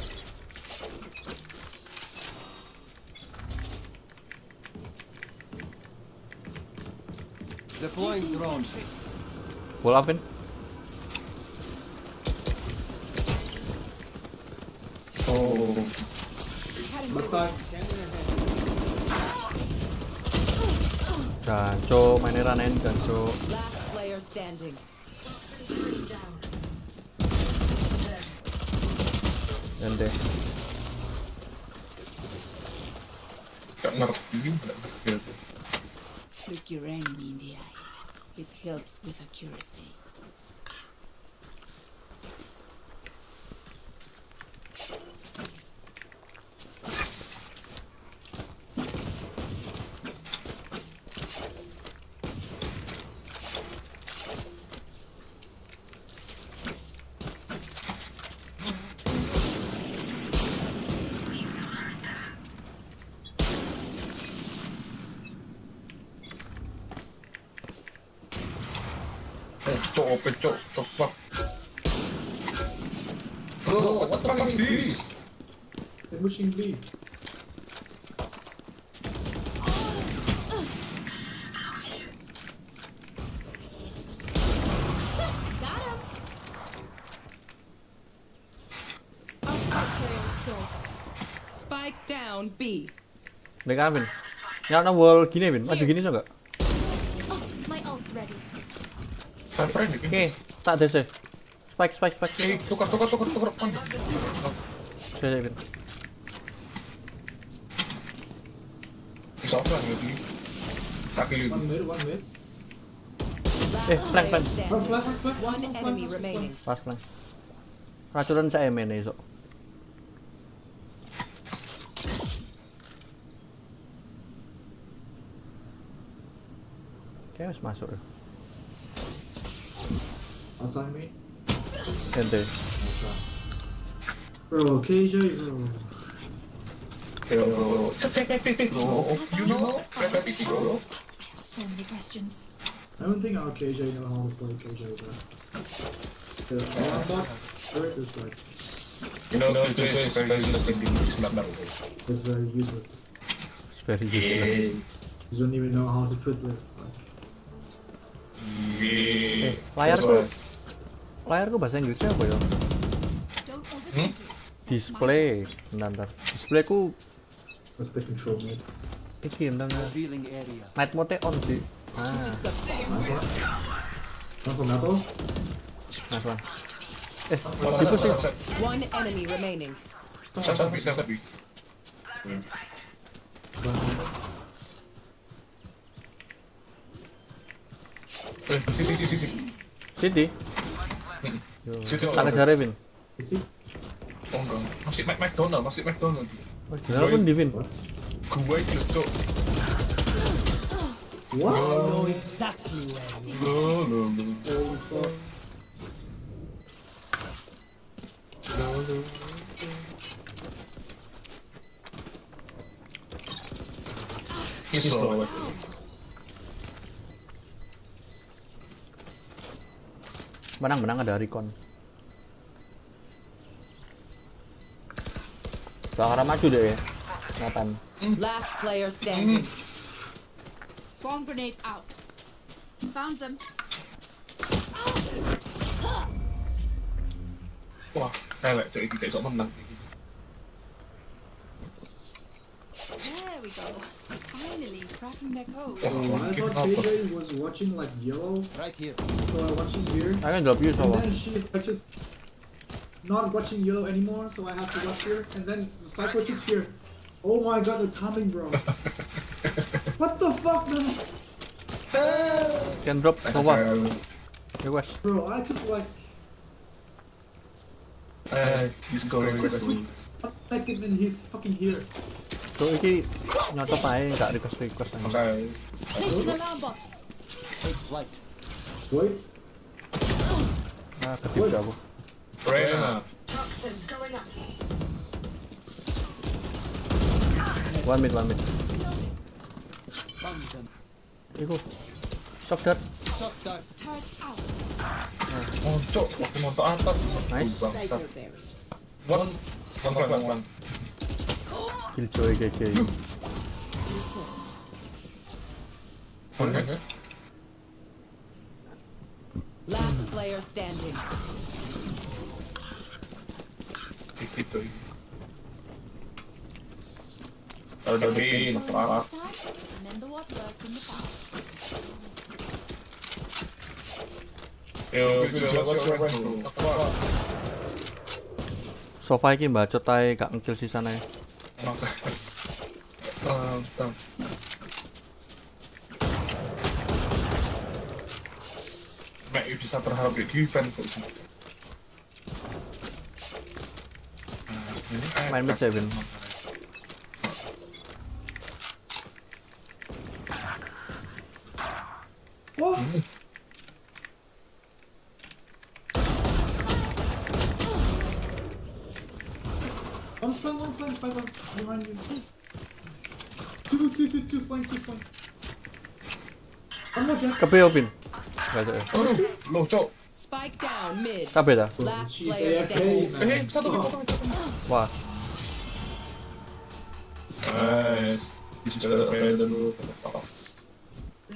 Deploying drone. Wall up in. Oh. Janco, mainnya ranen Janco. Last player standing. Dan deh. Gak ngerti, gak ngerti. Look your enemy in the eye. It helps with accuracy. Cok, the fuck? Bro, what the fuck is this? They're pushing B. Got him. Our spike player is killed. Spike down B. Dek Vin. Nyala wall gini Vin, maju gini so nggak? Oh, my ult's ready. Oke, tak ada sih. Spike. Tukar. Saya Vin. Bisa apa lagi? Tak pilih. One mid. Flank. One enemy remaining. Pas flank. Racunan saya main esok. Kayaknya harus masuk ya. Outside me. Ente. Bro, KJ, bro. Bro, you know, bro. So many questions. I don't think our KJ know how to play KJ, bro. The bot turret is like, You know, KJ is very useless in this map. it's very useless. It's very useless. You don't even know how to put the Layarku bahasa Inggrisnya apa ya? Don't overthink it. Display. Bentar. Displayku what's the control mode. iki bentar. Revealing area. Night mode on sih. Ah, Sample metal. nice one. Situ sih. One enemy remaining. Sabi. Si. Sini. Situ. Tak kejar Vin. Oh enggak, masih McDonald. Oh, gila pun di Vin. Gue itu cok. What? I know exactly where you He's slow. Menang ada recon. Sekarang maju deh ya. Nathan. Last player standing. Swarm grenade out. Found them. Wah, elek cok iki iso menang. There we go. Finally cracking their code. I thought KJ was watching like yellow. Right here. So I watching here. I can drop you And so. then she's like just not watching yellow anymore, so I have to watch here. And then the cycle is here. Oh my god, the timing, bro. What the fuck, man? Can drop so what? Ya guys. Bro, I just like He's going just like him and he's fucking here. So iki nyoto ae enggak request aja. Okay. Placing alarm bot. Take flight. Wait. Ah, ketip aku. Rena. Toxins going up. One mid. Found them. Iku. Shock dart. Shot down. Turret out. Oh cok, waktu nonton atas. Nice. Bangsa. Cyberberry. One. Killjoy GG. Okay. player standing. Gitu. Udah bikin parah. Remember what worked in the past. Yo, siapa? Sofa iki bacot ae gak ngekill sisane. Mek bisa berharap di defense kok sih. Main mid 7. What? One flank, behind you. Two flank. One more Jack. Kepe Ovin. Bacot ya. Loh, cok. Spike down mid. Kabeh ta? Last She's player AFK, standing. man. Satu. Wah, Nice. Bisa dulu.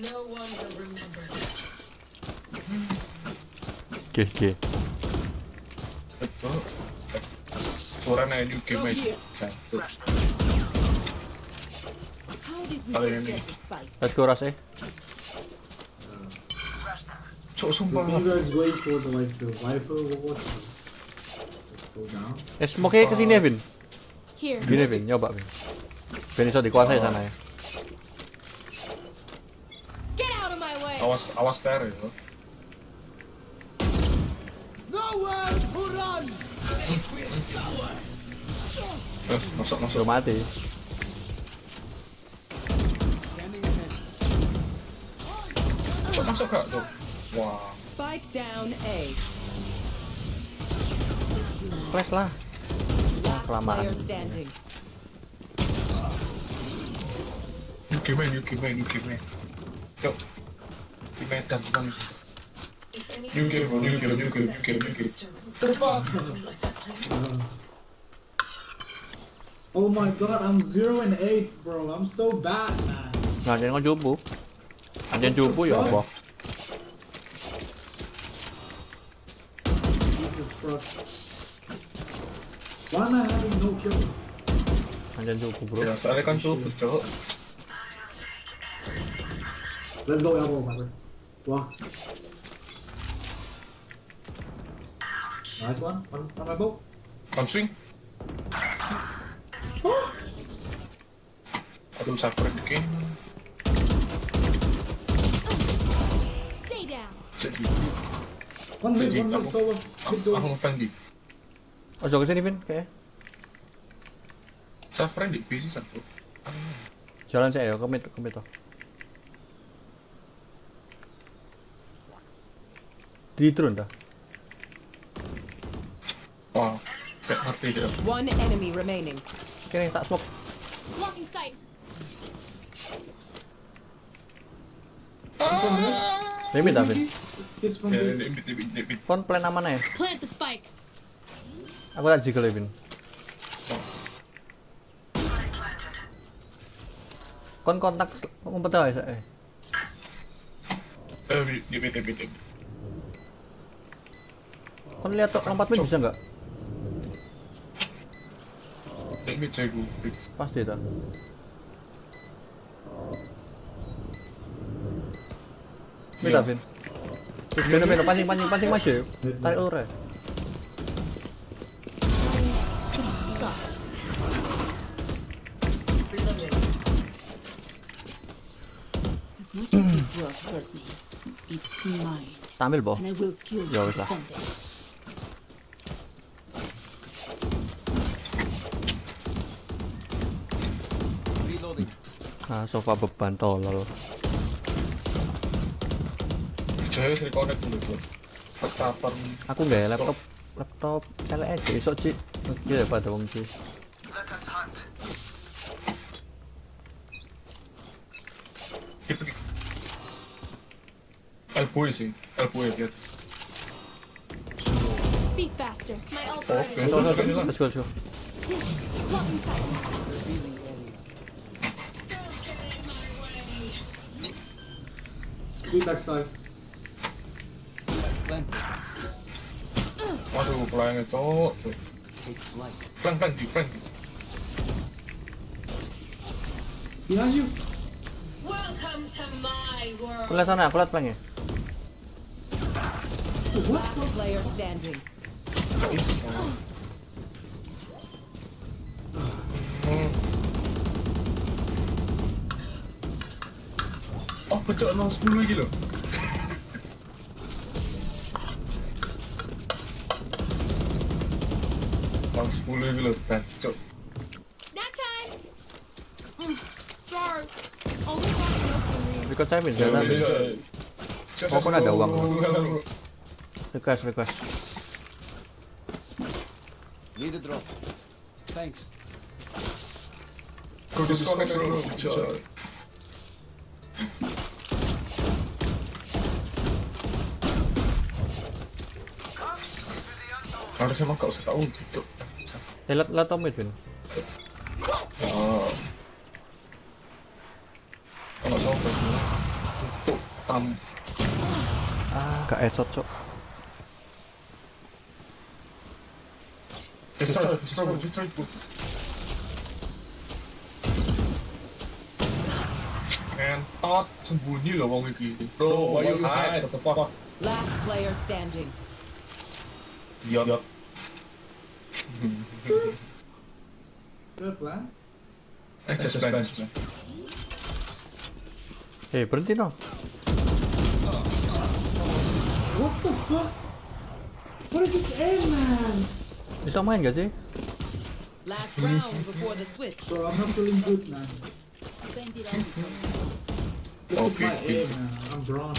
No one will remember. GG. Betul. Suaranya new game aja. How did we Kali ini. get the spike? Let's go Ras eh. Cok, sumpah. Can you guys wait for the rifle or what? Let's go down. Smoke kesini ya Vin. Here. Gini Vin, nyoba Vin. Vin iso dikuasai sana ya. Get out of my way. Awas teror ya. Nowhere to run! Masuk. Udah mati. Cok, masuk gak, Cok? Wah. Spike down A. Flash lah. Last Kelamaan. player standing. New game. Cok. Di Medan senang. New game. Terbang. Oh my god, I'm 0 and 8, bro. I'm so bad, man. Nah, jangan ngejubu. Anjen jubu ya apa? Jesus Christ. Why am I having no kills? Anjen jubu bro. Ya, soalnya kan tuh, Cok. Let's go elbow, my friend. Wah. Nice one. On my boat. On swing. Aduh, suffer di game. Stay down. Jadi, One mid solo. Mid door. aku ngefan di. Ojo kesini Vin, kayak. Suffer di PC satu. Jalan saya ya, ke mid toh. Di drone dah. Wow, kayak ngerti dia. One enemy remaining. Kini tak smoke. Blocking sight. Limit dah Vin. He's from Ya, the... di. Kon plan aman ya. Plant the spike. Aku tak jiggle ya Vin. Kon kontak ngumpet aja saya. Di. Kon lihat tok lompat mid bisa nggak? Di jago. Pasti dah. Mid dah Vin. Terus beno pancing maju yuk. Tarik ulur ya. Sucked. As much as this world hurt me, it's mine. Tampil boh. And I will kill Ya you wis lah. defending. Reloading. Nah, sofa beban tolol. Jaya sih connect dulu, Cok. Kapan? Aku nggak ya laptop LED besok Ci. Gila pada wong Ci. Elbow sih, elbow ya biar. Be faster. My ult Oke, ready. Let's go. Blocking sight. Sweet backside. Planted. Waduh, pelayannya cowok. Take flight. Flank di. Behind you. Welcome to my world. Aku lihat sana, aku lihat flanknya. Last player standing. Oh, pecah 010 lagi loh. Bang 10 lagi loh, pecah. Snack time. Sorry. Only talking no for me. Request saya bisa tapi maupun ada uang. Request. Need a drop. Thanks. Go disconnect dulu, pecah. Harusnya mah gak usah tahu gitu. Lihat Tom Edwin. Oh. Kalau tahu tuh tam. Gak esot cok. Destroy. Entot sembunyi loh wong iki. Bro, why you hide? What the fuck? Last player standing. Yup. Good plan. Just plan. Berhenti no. What the fuck? What is this aim, man? Bisa main gak sih? Last round before the switch. Bro, I'm not feeling good, man. Look at my aim, man. I'm drawn.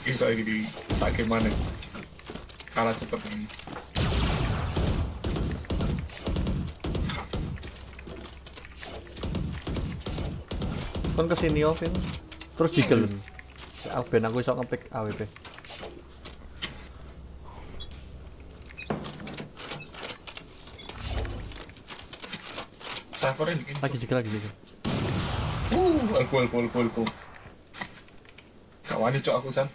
Bisa di sakit mana? Kalah cepet ini. Kan kesini Ovin. Terus jiggle. Ben aku iso ngepick AWP. Servernya bikin. Lagi jiggle. Alkohol. Kawan cok aku san.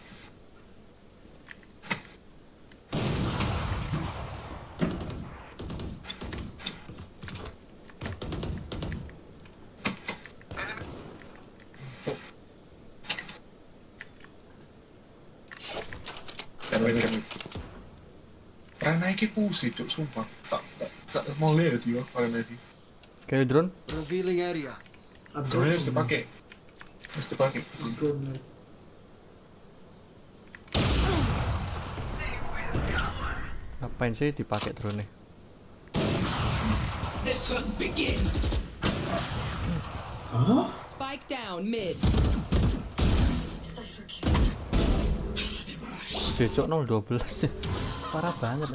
Karena iki pusing cok sumpah. Tak mau lihat dia karena ini. Kayak drone? Revealing area. Drone harus dipakai. Ngapain sih dipakai drone? The hunt begins. Huh? Spike down mid. Cocok 012 parah banget.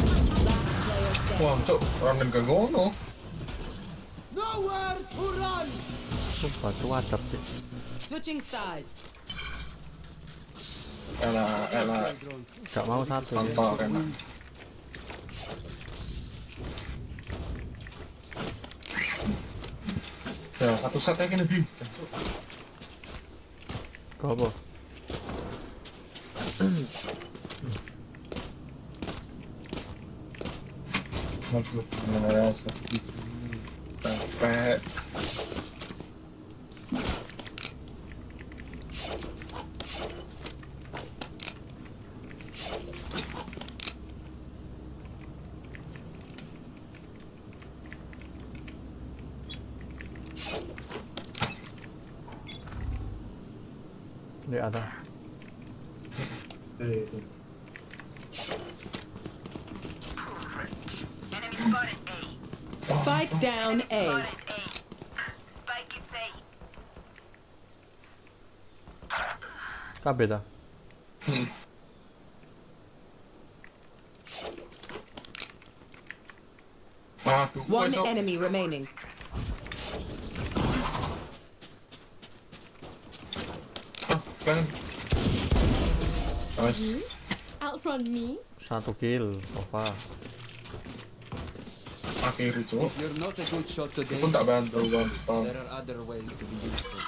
Wah cok, ramen gak ngono. Nowhere to run. Sumpah terwadap sih. Switching sides. Elah. Gak mau satu ya. Santor enak. Ya satu set aja kena bi. Kau apa? Masuk merasa sampai Di atas. Spike down A. Kabeh ta? One enemy remaining. Nice. Outrun me? 1 kill, Sofa. Akhir itu. If you're not a good shot today, Pun tak bantu bang. there are other ways to be useful.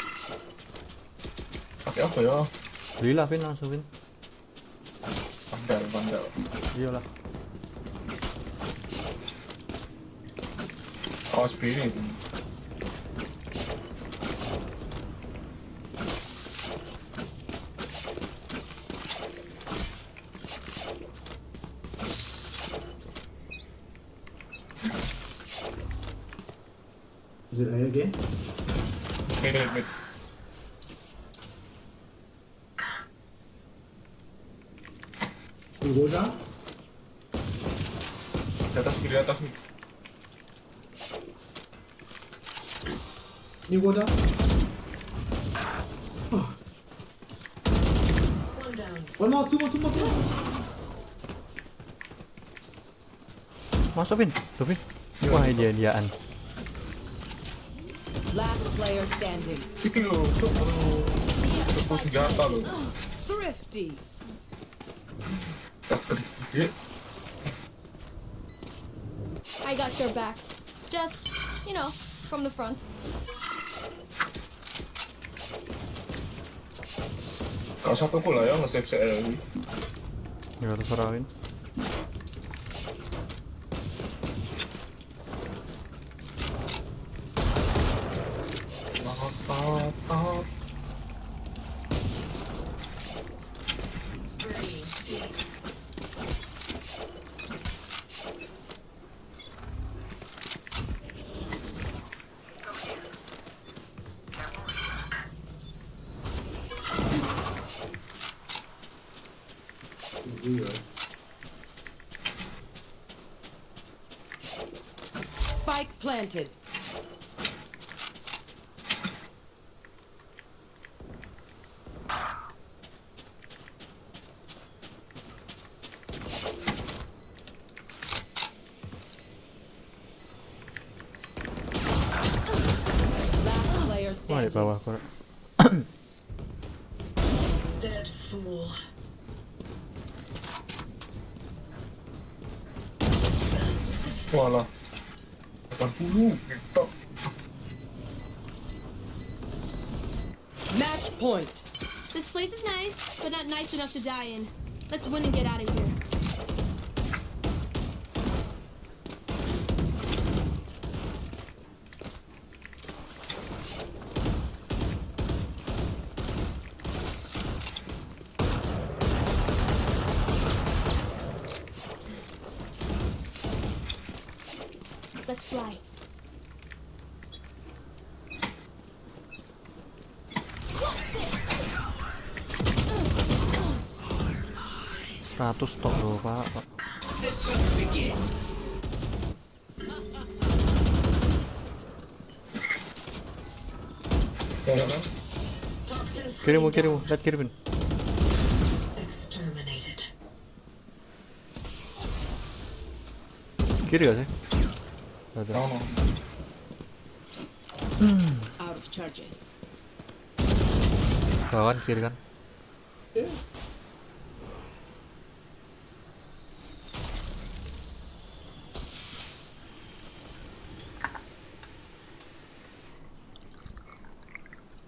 Pakai apa ya? Belilah Vin langsung Vin. Bandel. Iyalah. Awas B ini. Is it A again? Mid. You go down? Di atas mid. You go down? One more, two more. Masuk Vin, tuh Vin. Wah dia-diaan. Last player standing. Iki lho, tuh senjata lho. Thrifty. I got your backs. Just, from the front. Kau satu pula ya nge-save CL. Ya terserah Vin. Spike planted. Last player Wah di standing. bawah kok. Dead fool. Walah. 80 gitu. Match point. This place is nice, but not nice enough to die in. Let's win and get out of here. Let's fly. Seratus stok loh pak. Kirimu, lihat kirimin. Kiri gak sih? Ada. Out of charges. Kawan kiri kan?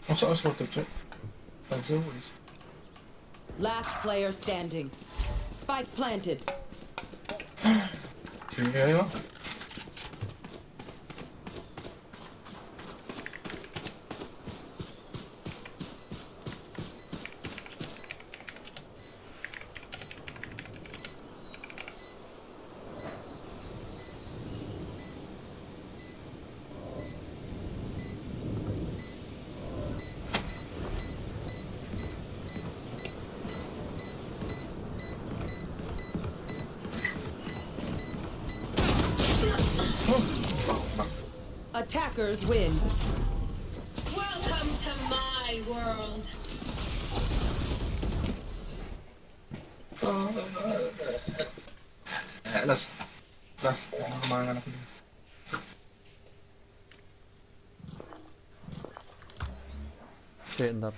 Masa asal tuh cek? Last player standing. Spike planted. Sini ya. Attackers win. Welcome to my world. Las, mangan aku. Cek ntar.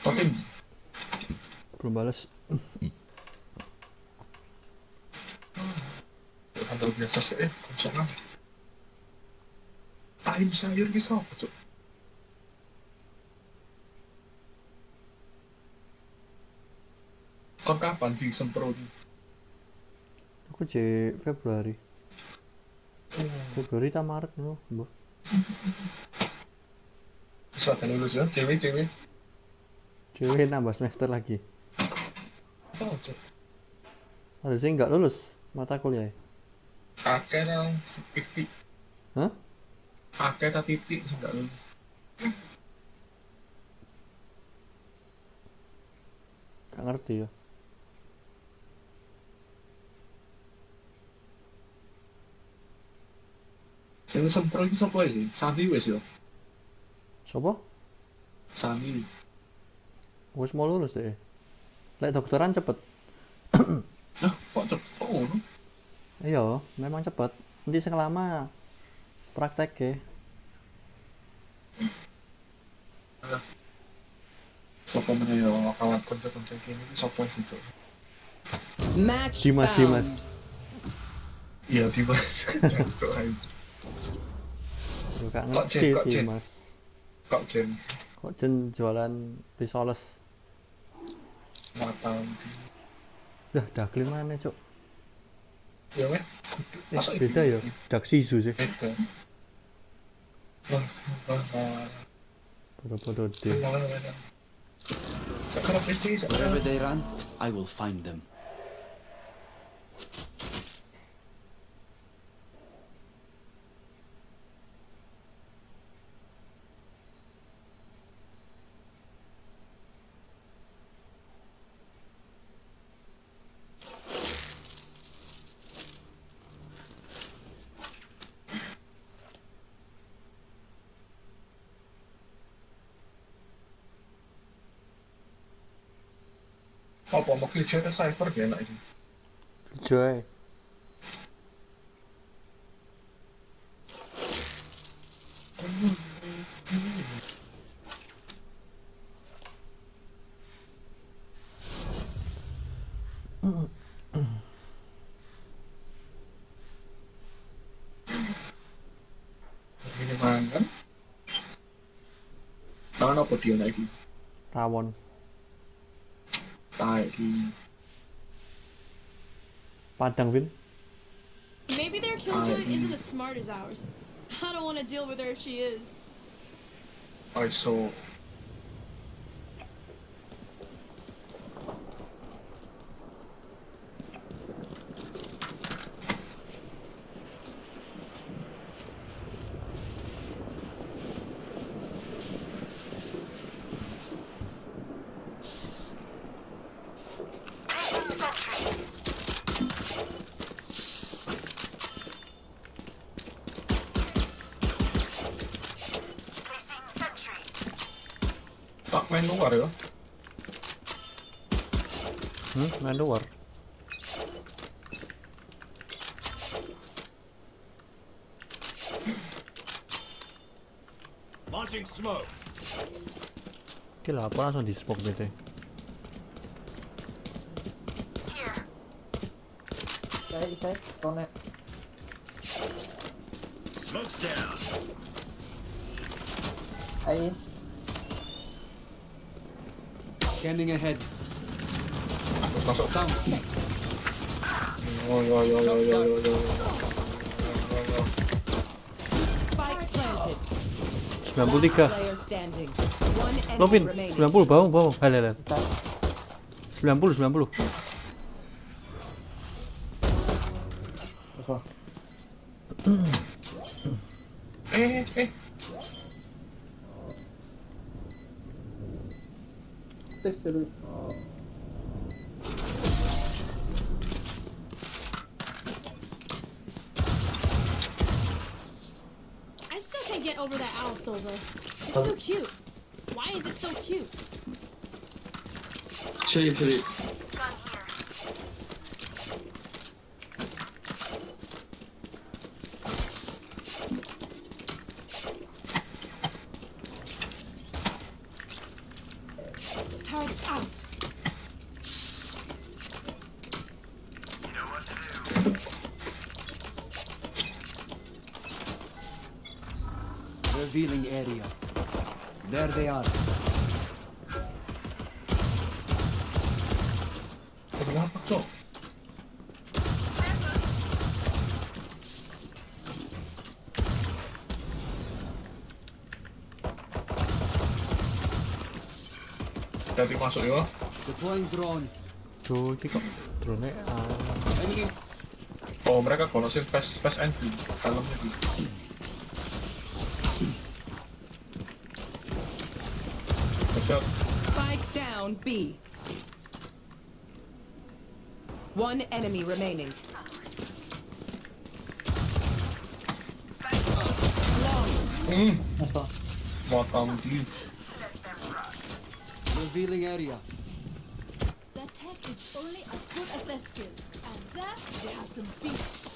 Totin. Belum balas. Luar biasa sih, konsol time sayur bisa apa cok? Kon kapan di sempro ini? Aku C Februari. Februari ta Maret no, mbah. Bisa kan lulus ya, cewek-cewek. Cewek nambah semester lagi. Oh cok. Harusnya nggak lulus mata kuliah. Akeh nang titik. Hah? Akeh ta titik sih nggak lulus. Gak ngerti ya. Yang sempro ini siapa sih? Sandi wes yo. Sopo? Sandi. Wes mau lulus deh. Lek dokteran cepet. Kok cepet kok ngono? Iya, memang cepet. Nanti sing lama praktek ya. Sopo meneh yo kawan konco-konco kene iki sopo sih cok? Match Dimas. found. Iya Dimas. Cok ae. Yo gak Kok ngerti Jen, kok Jen? Dimas. Kok jen Kok jen jualan risoles. mata Dah daklim mana, Cuk? ya weh. Masa Beda ya, dak sisu sih. Beda. Wah, Podo-podo deh. sekarang sih Wherever they run, I will find them. apa mau kerja ke cyber dia enak ini. Joy. Ini mangan. Tangan apa dia naik ini? Rawon. Tai di Padang, Vin. Maybe their killjoy isn't as smart as ours. I don't want to deal with her if she is. I saw. Tak main luar ya? Main luar. Launching smoke. Gila, apa langsung di smoke gitu. Saya connect. Smoke's down. Ayo. Scanning ahead. Masuk. Down. Yo. Spike planted. 93. Player standing. One Lo, Vin. enemy 90, remaining. bangun. Halah. 90. I still can't get over that owl silver. It's so cute. Why is it so cute? Target out. Revealing area. There they are. Kenapa, Cok? Hati masuk ya. Deploying drone. Tuh, iki kok drone Enemy. Oh, mereka konosin fast entry dalamnya di. Spike down B. One enemy remaining. Motong di. Revealing area. Their tech is only as good as their skill, and there they have some beats.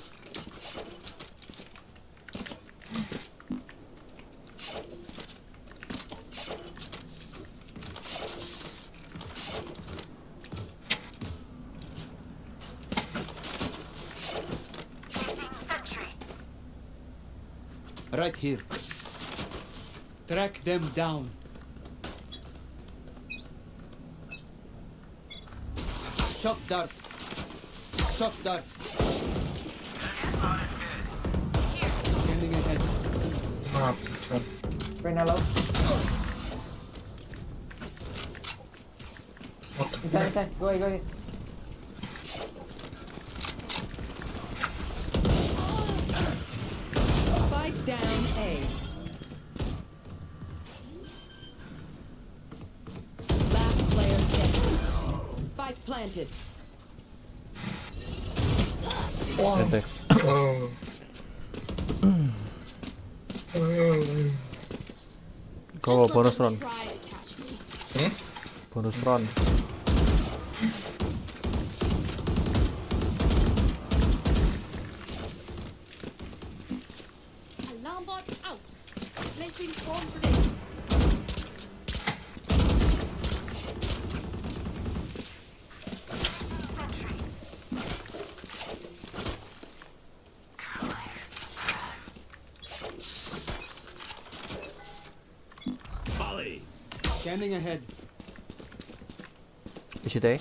Right here. Track them down. Shock dart. Shock dart. Scanning ahead. Reyna low. Inside. Go ahead. Spike down A. Last player standing. Spike planted. Ente. Go bonus round. Bonus round. Alarm bot out. Placing swarm grenade. Scanning ahead. Is it A?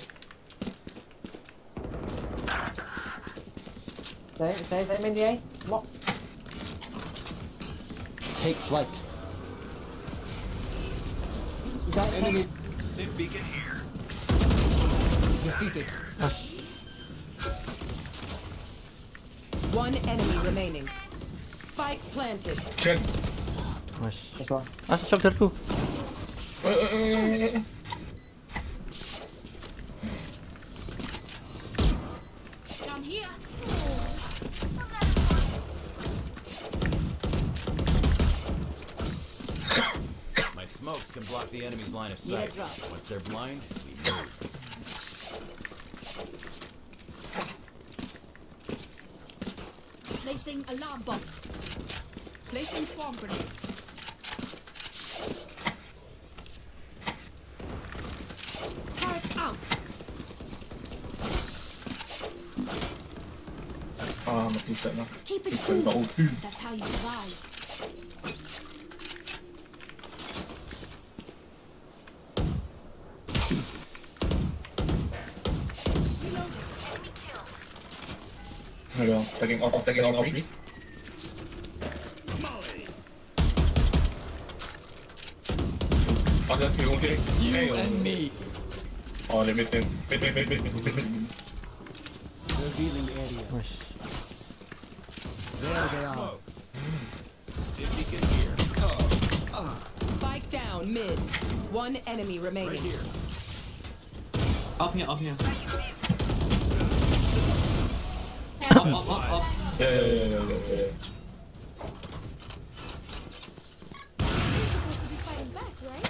Stay main đi ấy. Một. Take flight. Enemy defeated. One enemy remaining. Spike planted. Nice. Shock dartku. Down here. My smokes can block the enemy's line of Yeah, sight. drop. Once they're blind, we move. Placing alarm bot. Placing swarm grenade. Turret out. Mati set lah. Keep it Kita tak cool. OP. That's how you survive. Ayo, taking off me. Ada ulti. You and me. Oh, limited. Wait. Revealing area. Nice. There they are. If he can hear. Spike down mid. One enemy remaining. Right here. Up here. Up. Yeah. Supposed to be fighting back, right?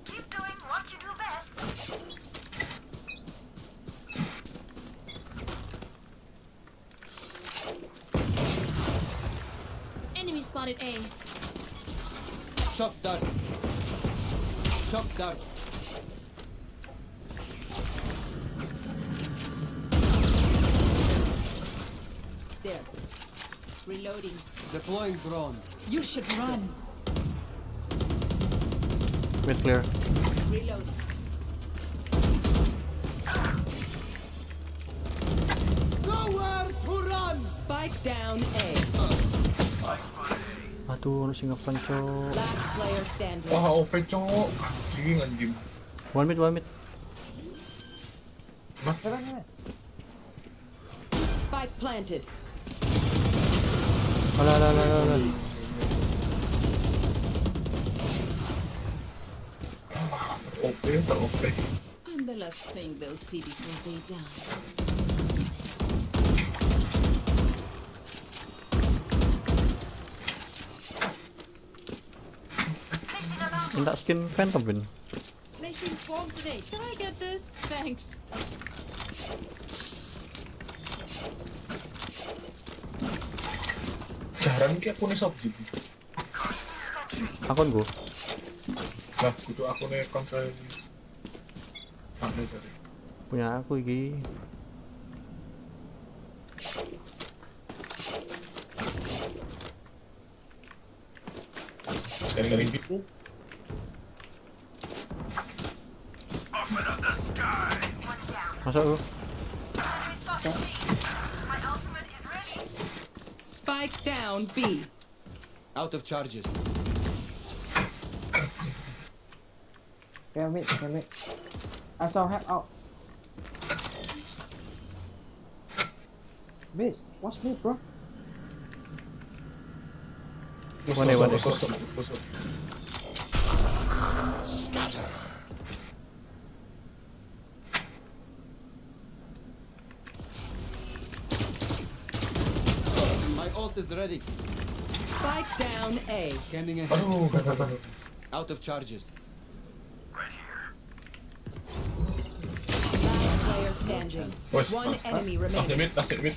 Keep doing what you do best. spotted A. Shock dart. Shock dart. There. Reloading. Deploying drone. You should run. Mid clear. Reloading. Nowhere to run. Spike down A. Aduh, ono sing ngeflank cok. Last player standing. Wah, OP cok. Anjing. One mid. Spike planted. Alah. OP tak OP. I'm the last thing they'll see before they die. Minta skin Phantom Win. Placing swarm grenade. Should I get this? Thanks. Jarang ki akune sop sih. Akun gua. Lah, kudu akune konsol. Anu jare. Punya aku iki. Sekali gitu. Masuk lu. Spike down B. Out of charges. Damn it. I saw her out. Bitch, what's me, bro? One. Scatter. My ult is ready. Spike down A. Scanning ahead. Aduh. Out of charges. Last player standing. Wes, One enemy remaining. Last hit mid.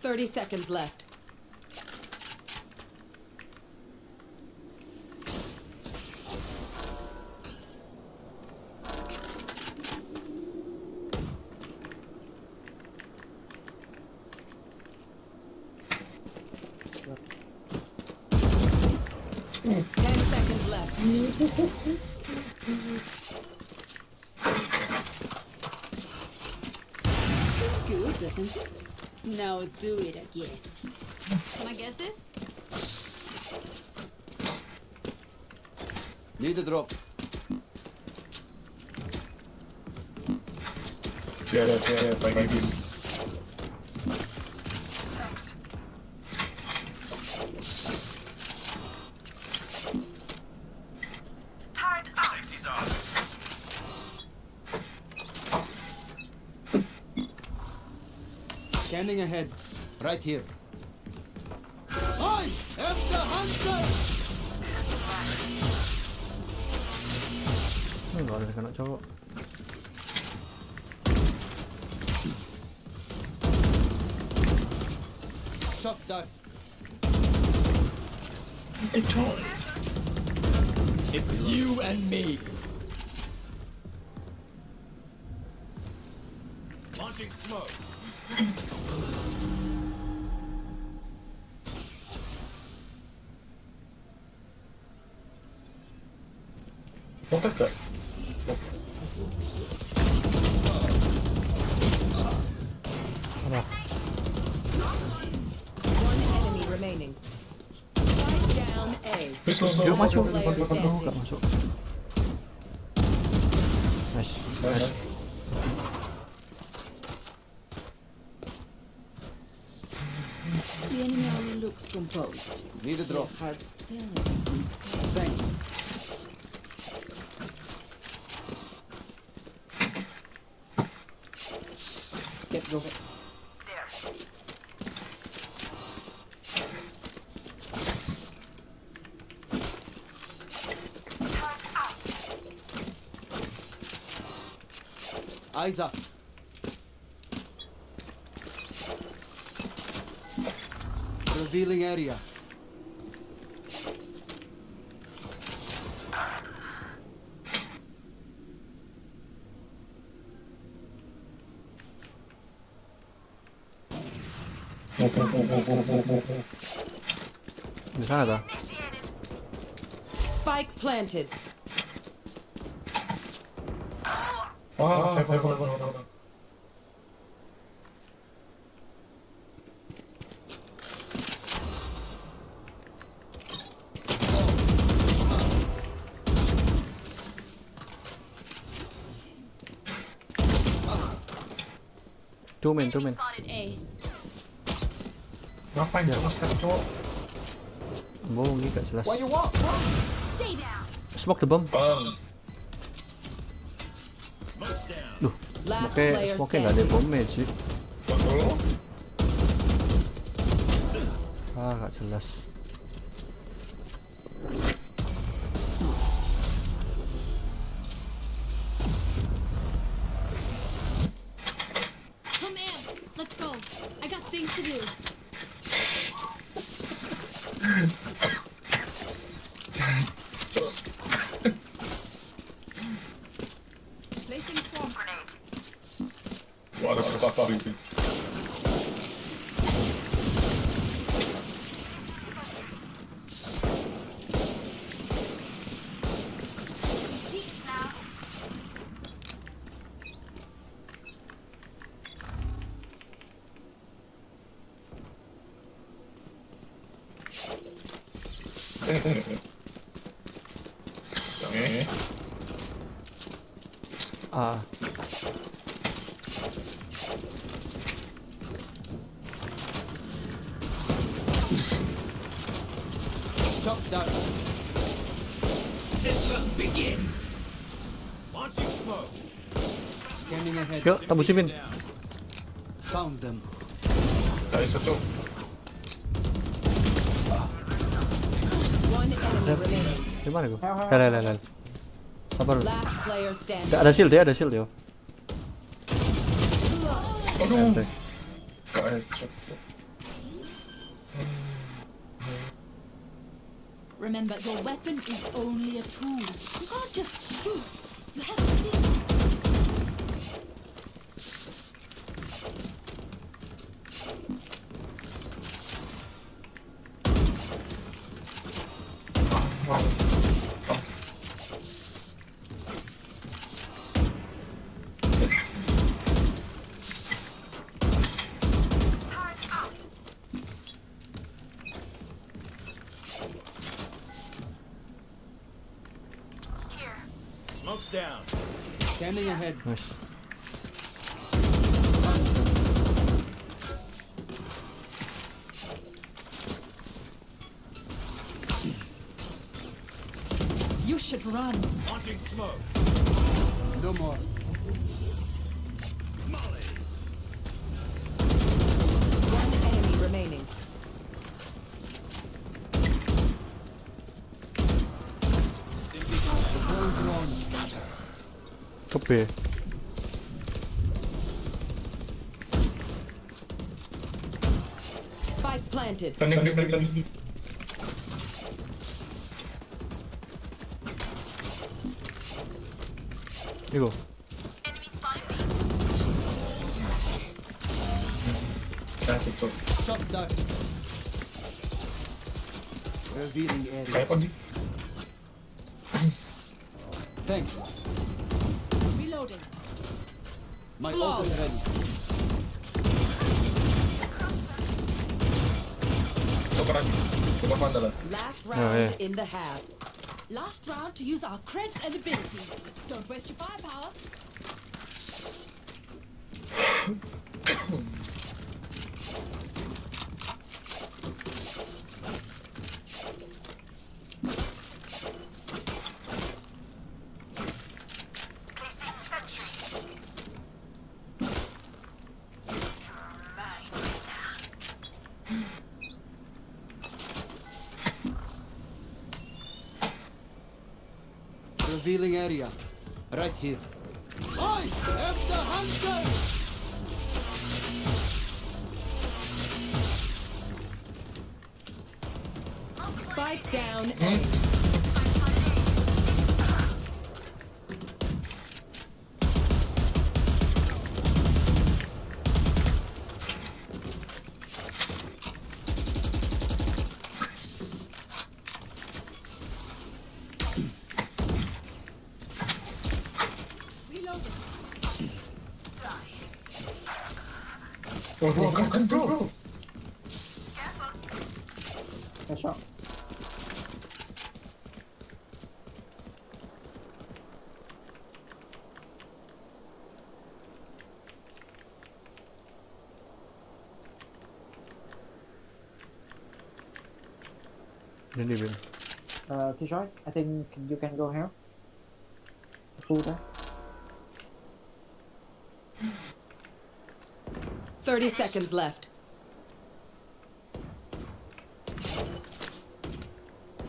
30 seconds left. It's good, doesn't it? Now do it again. Can I get this? Need a drop. Tiada, pakai game. Scanning ahead. Right here. I am the hunter! Enggak ada kena cowok. Shock dart. It's you and me. Launching smoke. Oke gak? One enemy remaining. Spike down A. Dia masuk. Player standing. Enggak masuk. Nice. The enemy looks composed. Need a drop. Their hearts tell a different story. Thanks. Go. Eyes up. Revealing area. Di sana dah. Spike planted. Wah, 2 main. Spotted A. ngapain cok step cok? Bohong ni gak jelas. Why you walk? Stay down. Smoke the bomb. Duh, smoke nggak ada bomnya sih. Betul. Gak jelas. Come in. Let's go. I got things to do. Placing swarm grenade. Wah, ada berapa itu? Peeks now. Oke. Shot down. The hunt begins. Launching smoke. Scanning ahead. Yuk, tabusin. Found them. Gak bisa cok. One enemy remaining. Di mana gua? Lel. Sabar. Last player standing. Ada shield yo. Aduh. Gak headshot. Remember, your weapon is only a tool. You can't just shoot. You have to think. Smoke's down. Scanning ahead. Nice. You should run. Launching smoke. No more. Molly. One enemy remaining. Kopi. Spike planted. Tanding. Iku. Nah, cok. Shot down. Revealing area. Kayak apa nih? Thanks. Reloading. My ult is ready. Super mandala. Last Oh, round yeah. in the half. Last round to use our creds and abilities. Don't waste your firepower. Revealing area. Right here. I am the hunter! Spike down A. Bro. Nice shot. Ini Bin. Kishore, I think you can go here. Full there. 30 seconds left.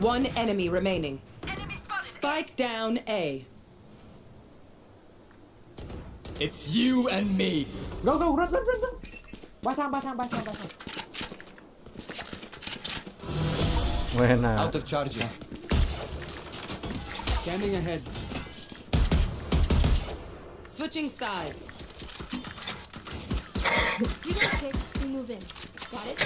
One enemy remaining. Spike down A. It's you and me. Go, run. Buy time. Buena. Out of charges. Scanning ahead. Switching sides. You get a pick, we move in. Got it?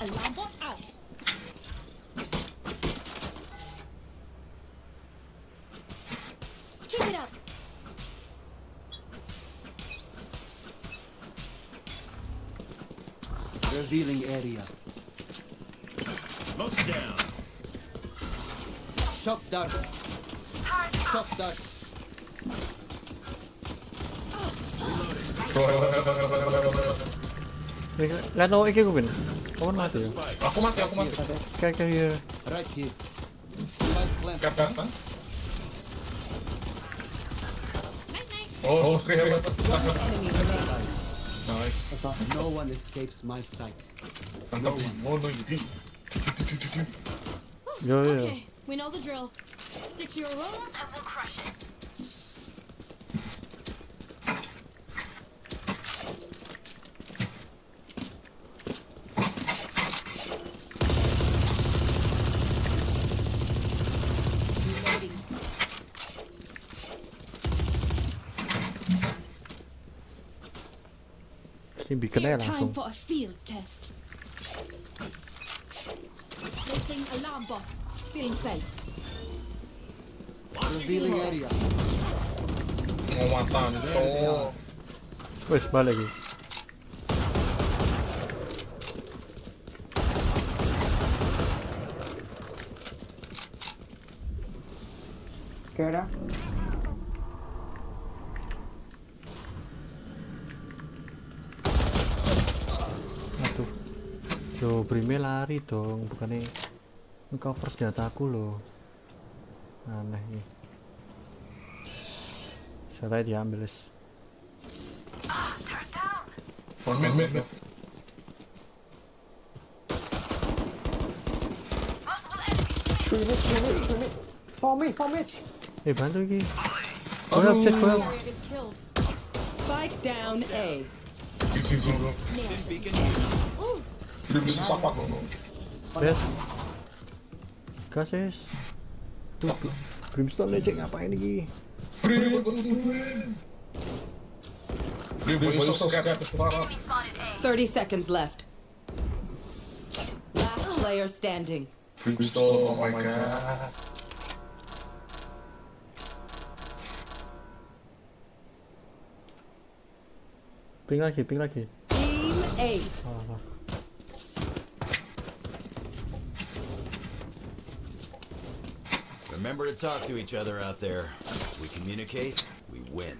Alarm bot out. Keep it up. Revealing area. Smoke's down. Shock dart. Shock dart. Lihat lo iki gue Bin. Kamu mati ya? Aku mati. Kayak here. Right here. Spike plant. Kap. Oh, okay. Nice. No one escapes my sight. No one. Yo. Okay, we know the drill. Stick to your roles and we'll crush it. Ini bikin aja Time langsung. for a field test. Placing alarm bot. Feeling felt. Revealing area. Muatan tuh. Wes balik lagi. Kira. Aduh. Yo, Brime lari dong, bukannya nge-cover senjataku loh. Aneh nih. Senjatanya diambil guys. Mid. Three mid. For me. Bantu lagi. Go help. Warrior is killed. Spike down A. Ooh, Belum bisa sapak loh. Yes. Gas. Tuh, Brimstone lecek ngapain lagi? Brim, so scared. 30 seconds left. Last player standing. Brimstone, oh my god. Ping lagi. Team Ace. Salah. Remember to talk to each other out there. We communicate, we win.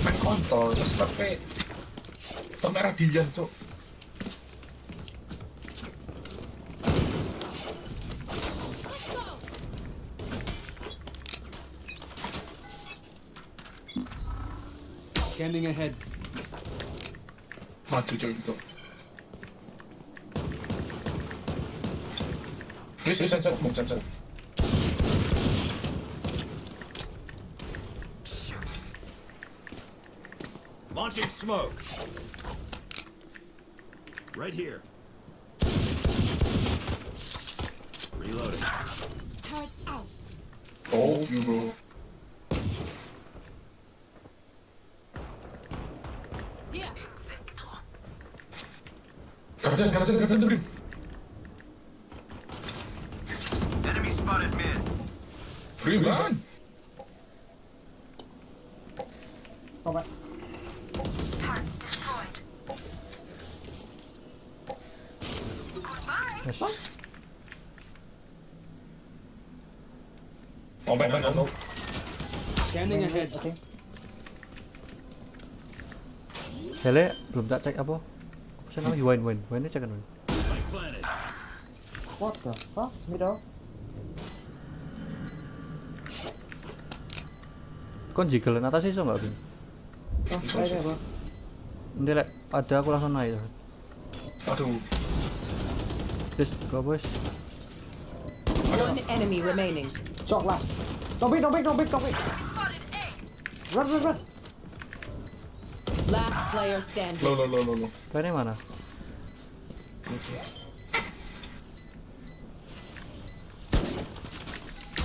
Main kontol Oh, tapi merah Dian, Cuk. Scanning ahead. Maju, Cuk. Please, sensor. Launching smoke. Right here. Reloading. Turret out. Oh, you bro. Yeah. Garden. Enemy spotted mid. Free man. Go back. Yes. No. Scanning ahead. Okay. Hele, belum tak cek apa? Apa sih namanya? Wine. Wine-nya cek kan Wine. What the fuck? Middle. Kon jiggle atas iso nggak, Bin? Oh, right there, bro. Nanti lek ada aku langsung naik. Aduh. Yes, go boys. One enemy remaining. Shot last. Don't be. Run. Last player standing. Lo. Ini mana?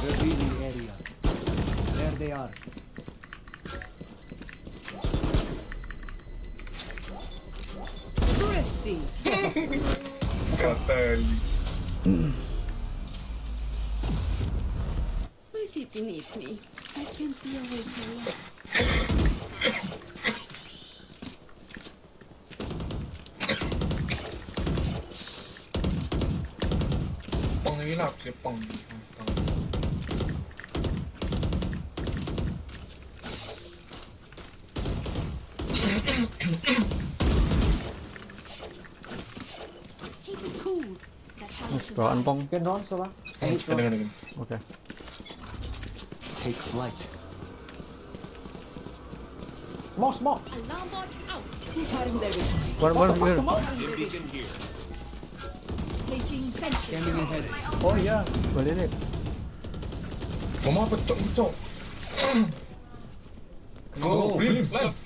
Revealing area. There they are. Thrifty. Katali. My city needs me. I can't be away for long. Pangilap si Pang. Keep it cool. That's how Mas bawaan pong. Can run, so bang. Dengar. Oke. Take flight. Smoke. Alarm bot out. One here. Beacon here. Placing sentry. Scanning ahead. Oh iya, balik deh. Mama betul. Go, green, left.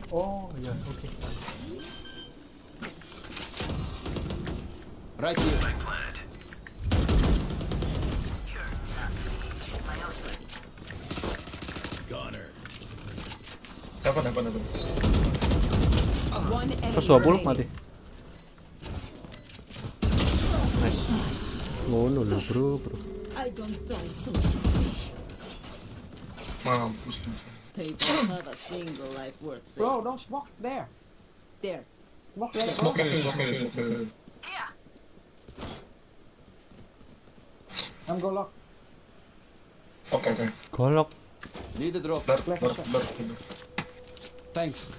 Oh iya, oke. Right here. Goner. Dapat. One enemy Terus 20 remaining. mati. Nice. Ngono lho, bro. I don't die so Mampus. They don't have a single life worth saving. Bro, don't smoke there. There. Smoke there. Smoke. I'm go lock. Oke. Golok. Need a drop. Blur. Thanks.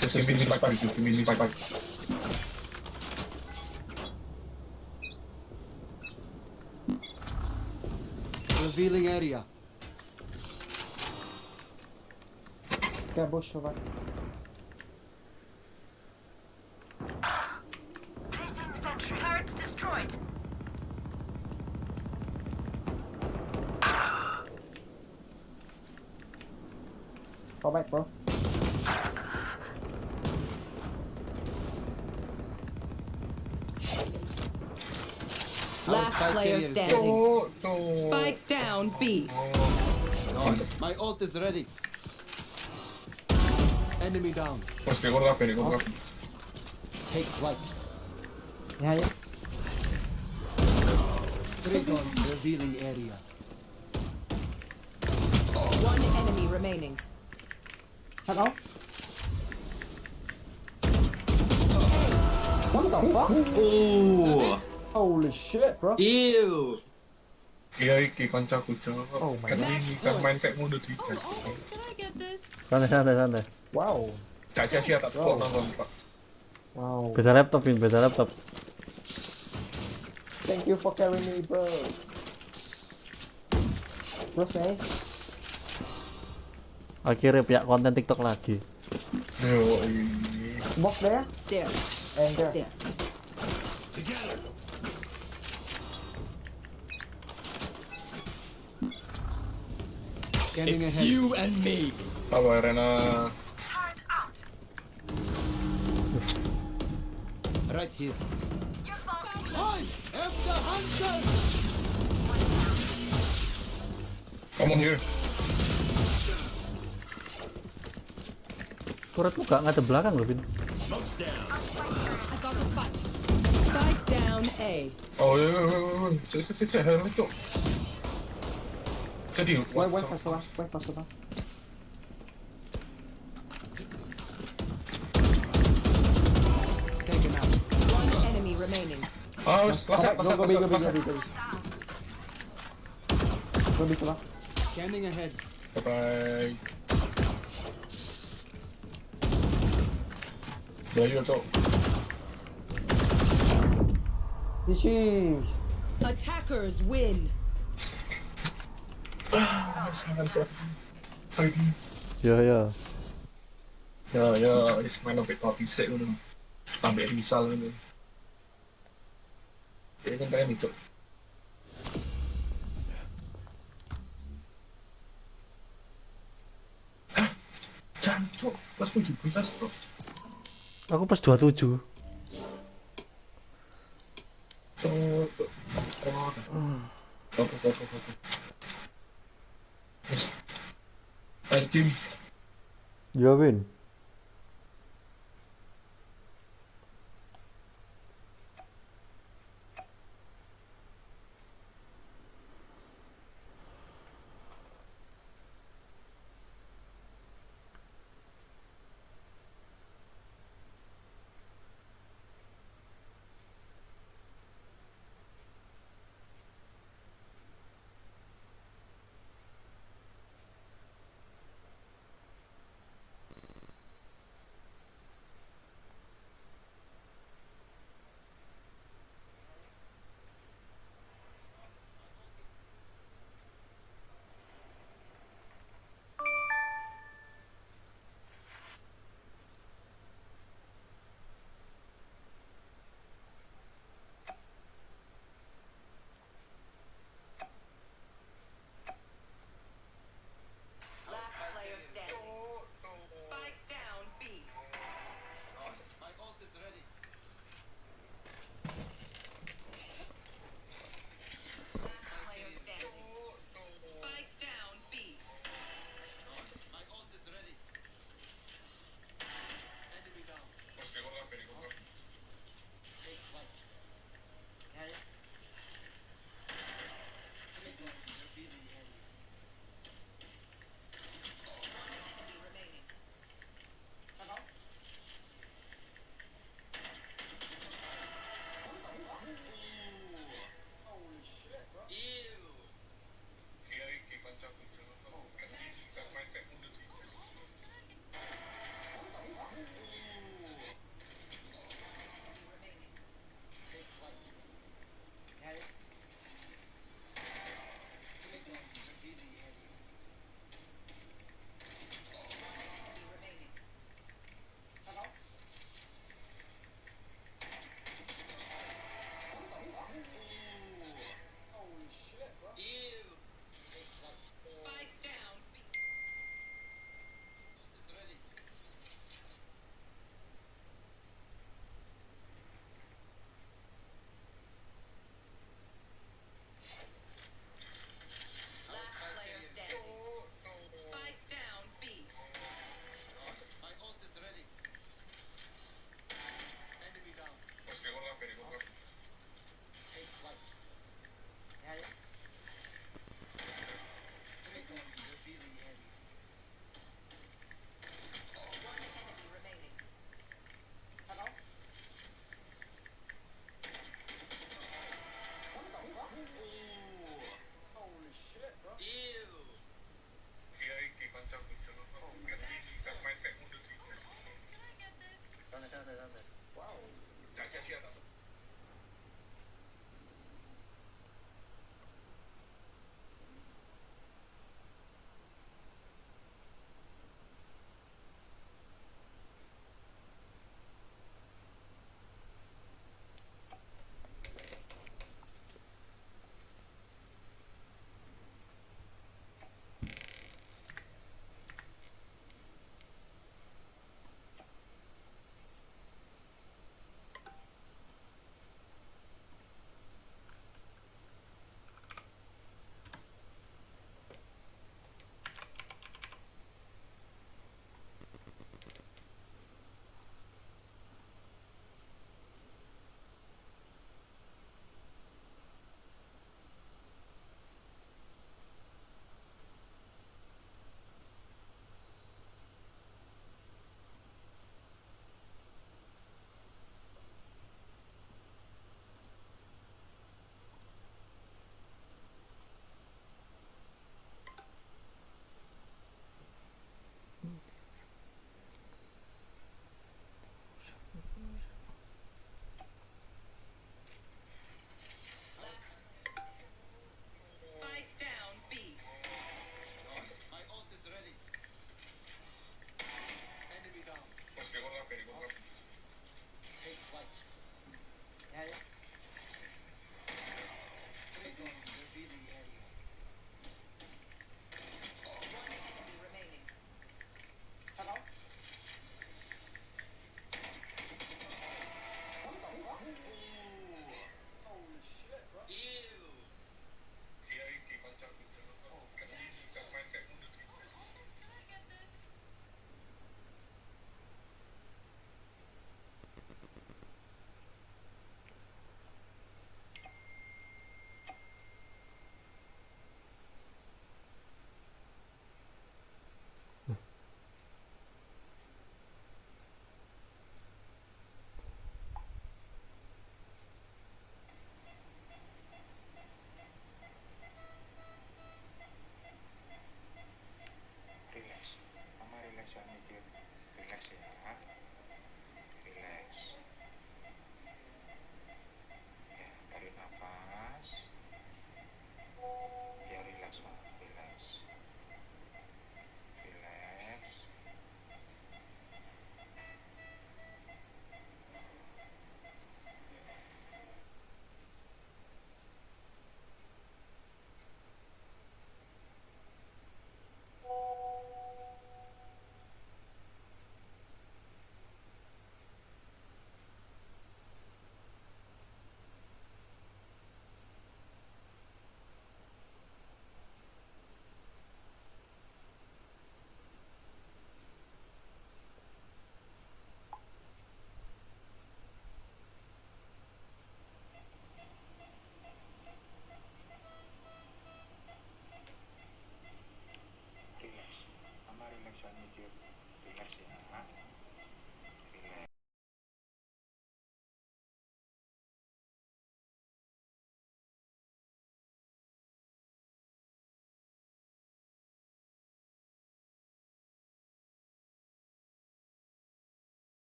Just give me spike. Revealing area. Okay, bush, so bang. Placing sentry. Turret destroyed. Go back, bro. Last player standing. Spike down B. God, my ult is ready. Enemy down. Pues que gorda pene. Take flight. Yeah. Recon. Revealing area. One enemy remaining. Hello? What the fuck? Oh. Holy shit, bro. Ew. Iya iki kancaku Cok. Oh my Kan God. ini kan main kayak mundur di Oh, chat. almost. Can I get this? Santai. Wow. Gak sia-sia tak Wow. nonton Pak. Wow. Beda laptop, Vin, beda laptop. Thank you for carrying me, bro. Terus nih, Akhirnya pihak konten TikTok lagi. Yo ini. box there There. and there. There. Scanning It's ahead. you and me. Apa Rena? Right here. I am the hunter. Come on here. Turretmu gak ngadep belakang loh, Vin. I got the spot. Spike down A. Oh iya. Saya helmet Cok. Jadi, Wait for so long. Wait for so long. Taken out. One enemy remaining. Ah, laset. Go B. Go B so long. Scanning ahead. Bye. Belayu Cok. Sheesh. Attackers win. Sangat siap. Ya. Ya, wis main sampai top sik ngono. Sampai risal ngono. Ini kan kayak Cok. Jancuk, plus 17 bro. Aku pas 27. Cok. Apa. Ayo tim. Ya, Vin. Take flight. Yeah, yeah. Take on reveal the area. One enemy remaining. Hello? Holy shit, bro.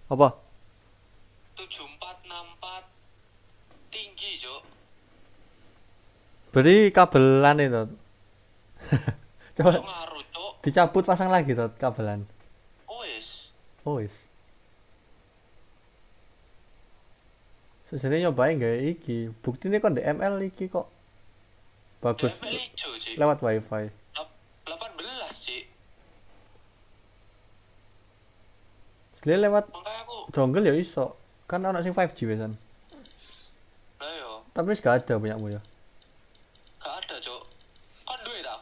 Apa? 7464 tinggi, Cuk. Berarti kabelan itu. Coba Kok ngaruh, Cuk? dicabut pasang lagi tuh kabelan. Wis. Oh wis. Sejane nyobain gawe iki. Buktine kok DML iki kok bagus. DML ijo, Cik. Lewat wifi. 18, Cik. Sebenarnya lewat Makanya aku dongle ya iso. Kan ana sing 5G wesan. lah yo, Tapi wis gak ada punyamu ya. gak ada, Cuk. Kan duwe ta?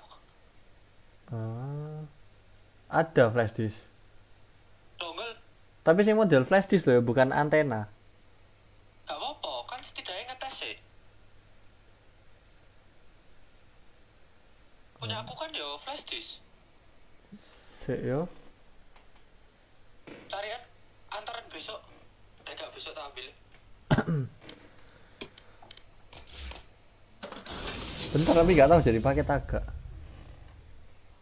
Ada flash disk. Dongle Tapi sing model flash disk loh, bukan antena. gak apa-apa, kan setidaknya ngetes sih. Punya aku kan yo flash disk. Sik yo. Carian antaran besok. Gak besok tak ambil. Bentar tapi gak tahu jadi paket agak.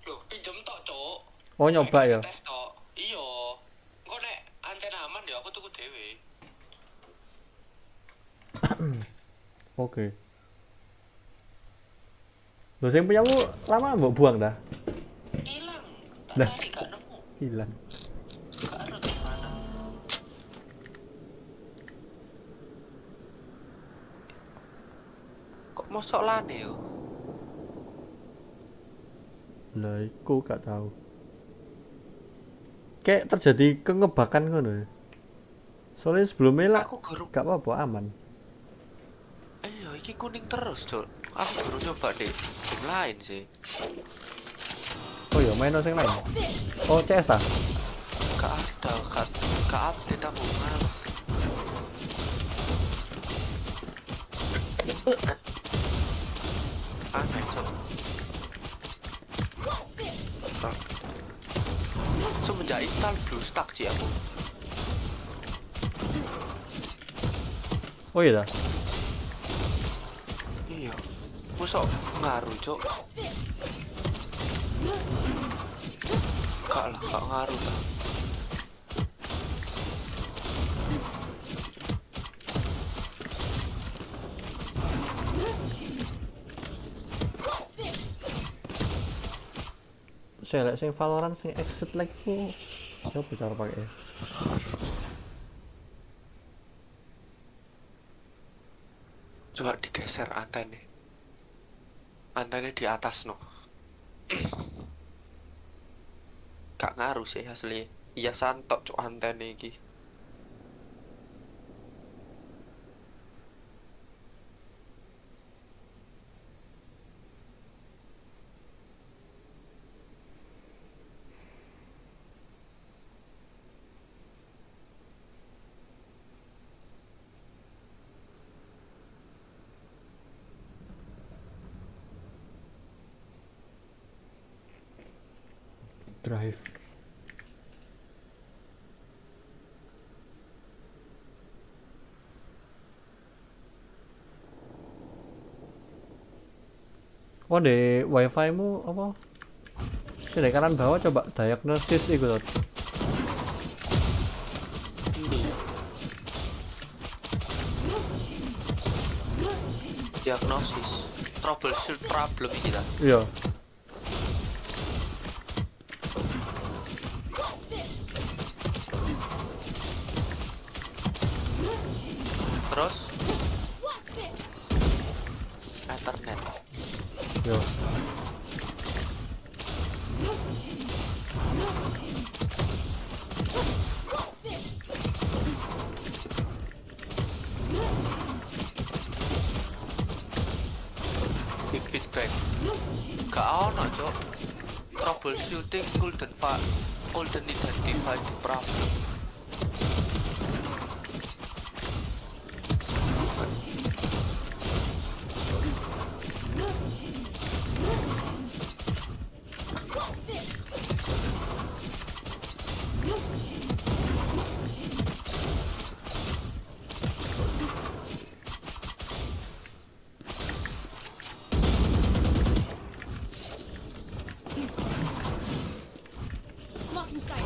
Loh, pinjem tok, Cuk. Oh nyoba ya. Tes tok. Iya. Engko nek antena aman ya aku tuku dhewe. Oke. Lho sing punyamu lama mbok buang dah. Hilang. Tak Dah. cari gak nemu. Hilang. Gak ada di mana. Kok mosok lane yo? Lah iku gak tahu. Kayak terjadi kengebakan ngono ya. Soalnya sebelumnya lah Aku guru. gak apa-apa aman. Iya, iki kuning terus, Cuk. Aku baru nyoba deh. Game lain sih. Oh iya main sing lain. Oh CS ta? Gak ada, gak update aku, Mas. Aneh, Cuk. Semenjak install Blue Stack sih aku. Oh iya dah. Iya. Mosok ngaruh, Cuk. Gak lah, gak ngaruh lah. Saya lihat sing Valorant sing exit lag ku. Coba cara pakai. Coba digeser antene. Antene di atas no. Gak ngaruh sih asli. Iya santok cuk antene iki. Drive. Oh di wifi mu apa? Sini kanan bawah coba diagnosis itu tuh. Diagnosis troubleshoot problem iki ta. Iya. Terus Ethernet. Yo. Big feedback. Gak ono cok. Troubleshooting couldn't identify the problem. Blocking sight.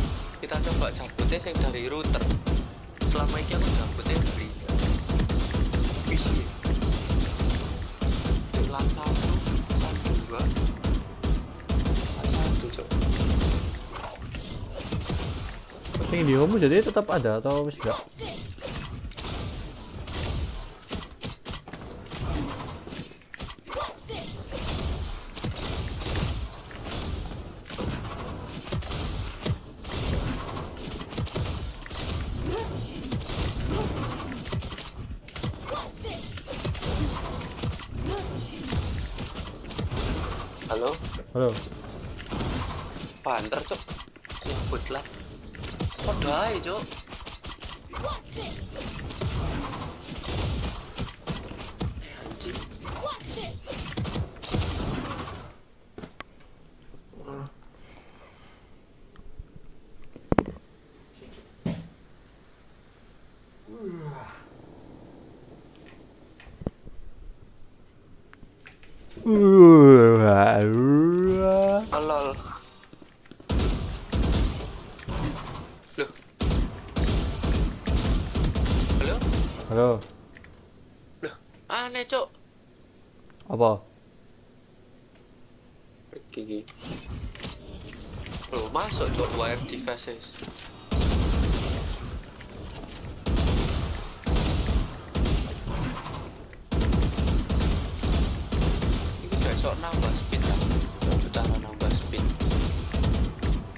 kita coba cabutnya yang dari router. Selama ini aku cabutnya dari PC. Di LAN 1, LAN 2, LAN 1 cok. Yang di home jadi tetap ada atau wis enggak? Halo? Halo. Panter cok. Nyebut lah. Podo ae cok. Anjing. Lol. Loh. Halo? Halo. Loh, aneh cok. Apa? Gigi. Loh, masuk cok wired devices. Ini besok nambah speed lah. Cara nambah speed.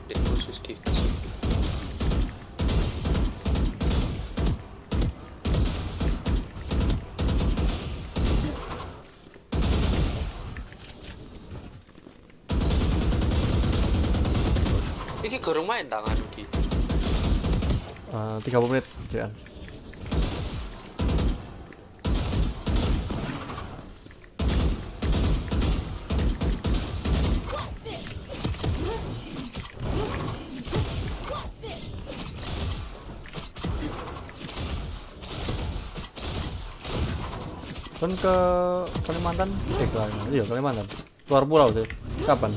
Di khusus device. Ini gorong main tangan di 30 menit ya. Kan ke Kalimantan, iya Kalimantan. Luar pulau sih. Kapan?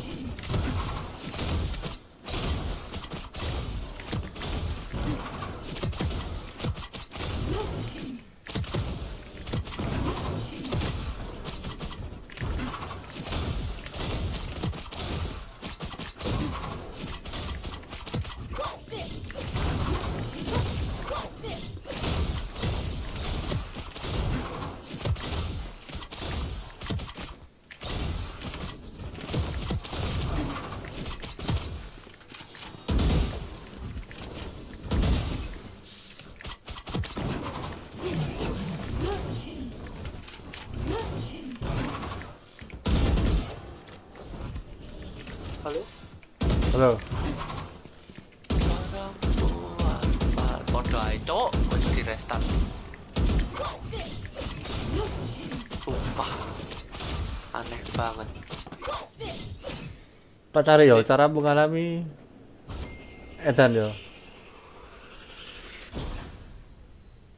Halo? Halo. Podo ae cok, wis di restart. Sumpah. Aneh banget. Tak cari yo cara mengalami edan yo.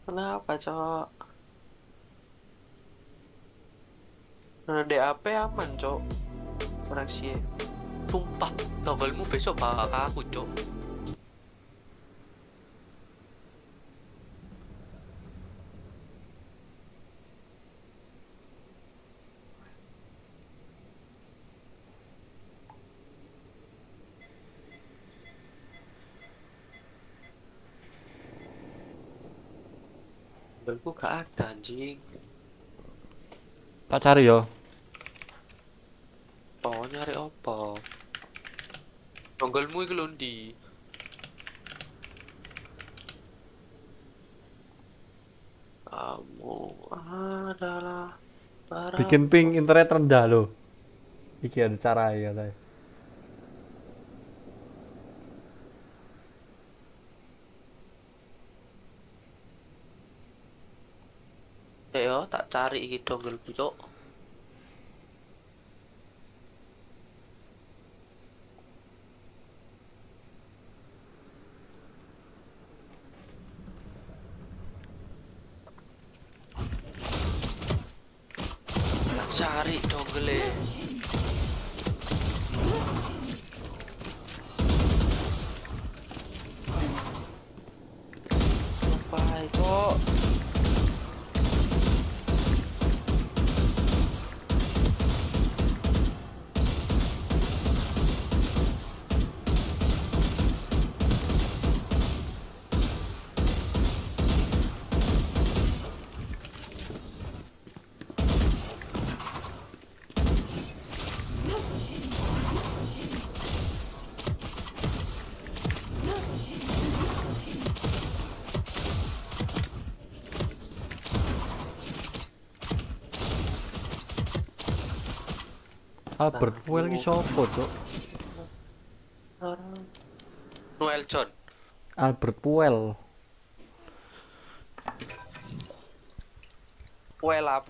Kenapa cok? Nah, DAP aman cok. Koneksi. Sumpah, togglemu besok bakal aku cok. Togglemu gak ada anjing. Tak cari yo. Oh, nyari apa? Tonggalmu iki lho ndi? Kamu adalah Bikin ping internet rendah loh. Iki ada cara ya katanya. Yo, tak cari iki tonggalmu cok. Cari dongle. Albert Puel ki sopo, Cuk? Noel John. Albert Puel. Puela.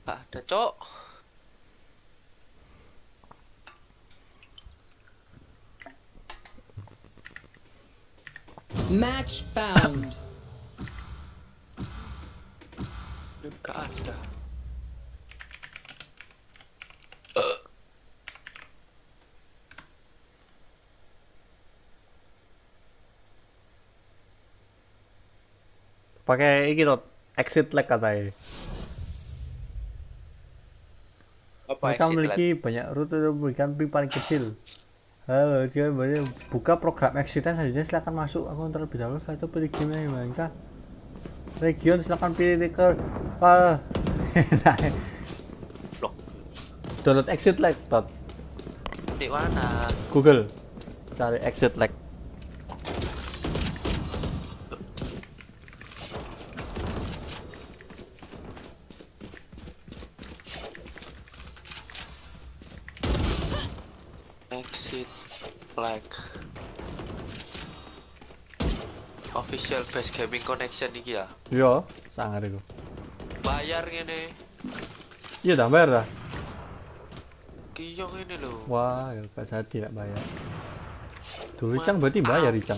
Ada, Cok. Match found. Enggak ada. Pakai iki tot exit lag katanya. Apa Mereka exit memiliki banyak rute yang memberikan ping paling kecil. Halo, dia buka program exitnya selanjutnya silakan masuk akun terlebih dahulu. Setelah itu pilih game yang dimainkan. Region silakan pilih ke download exit lag tot. Di mana? Google cari exit lag. Exit lag. Official base gaming connection iki ya. Iya, sangar iku. Bayar ngene. Iya dah bayar dah. Kiyong ini lho. Wah, ya Pak saya tidak bayar. Dulu Icang berarti bayar Icang.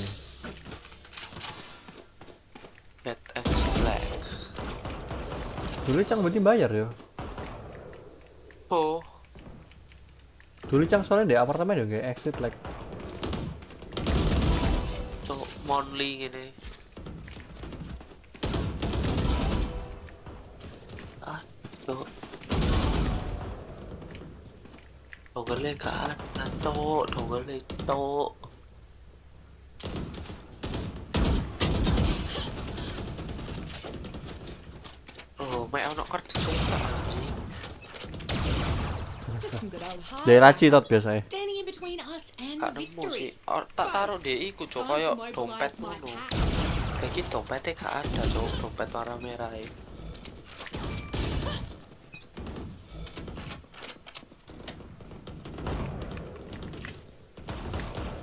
Get exit lag. Dulu Icang berarti bayar ya. Oh. Dulu Icang soalnya di apartemen ya kayak exit lag. Cok monthly ngene. Cok. Dongle gak ada, Cok. Dongle, Cok. Oh, mek ono kartu suka anjing. Just some good old hard. Daerah Citot biasanya. Standing in between us and Gak nemu sih. victory. Tak taruh di iku, Cok, koyo dompet ngono. Lagi dompetnya gak ada, Cok. Dompet warna merah iki.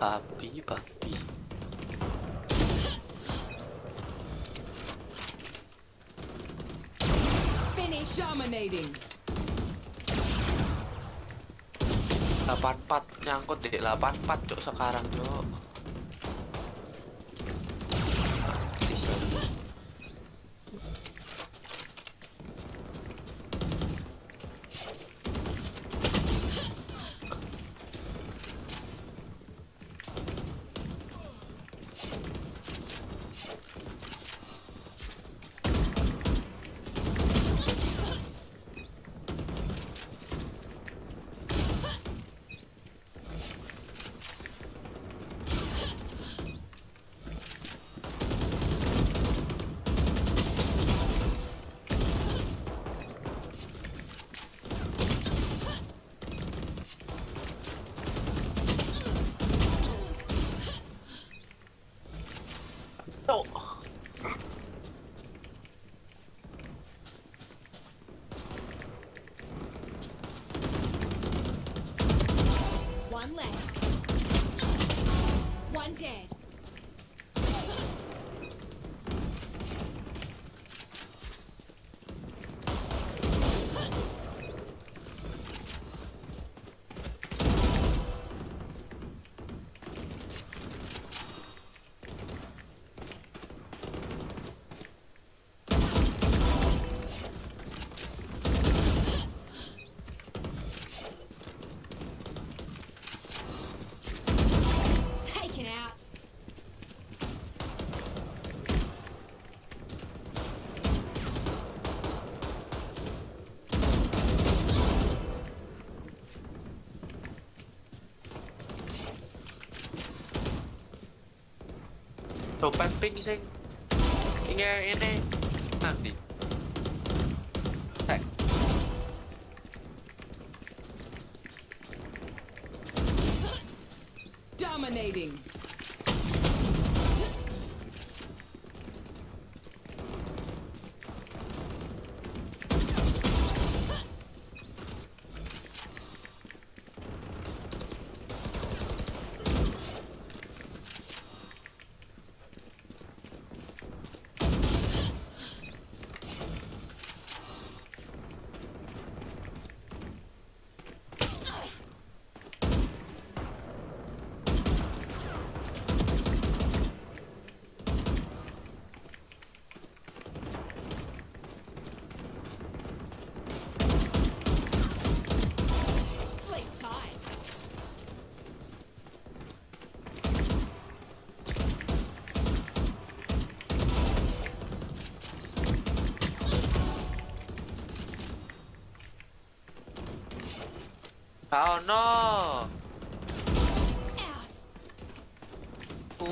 Babi. Finish dominating. 84 nyangkut di 84 Cok sekarang, Cok. One less. One dead. Taken out. Dompet pink sing ini nanti. Dominating. Slate time. Oh no. Out.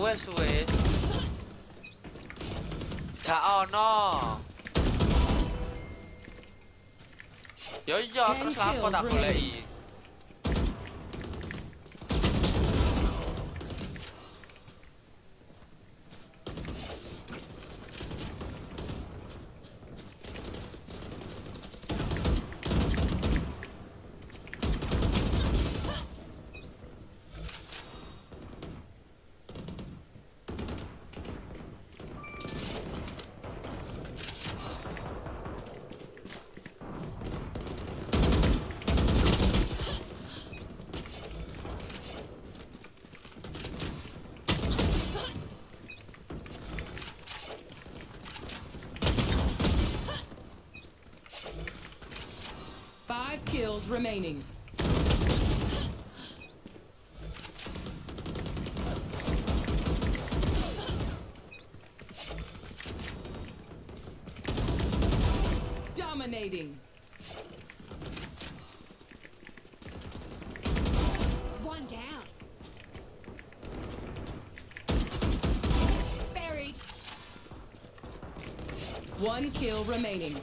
Wes. Gak ono. Yo iya, terus apa tak boleh. Five kills remaining. Dominating. One down. Buried. One kill remaining.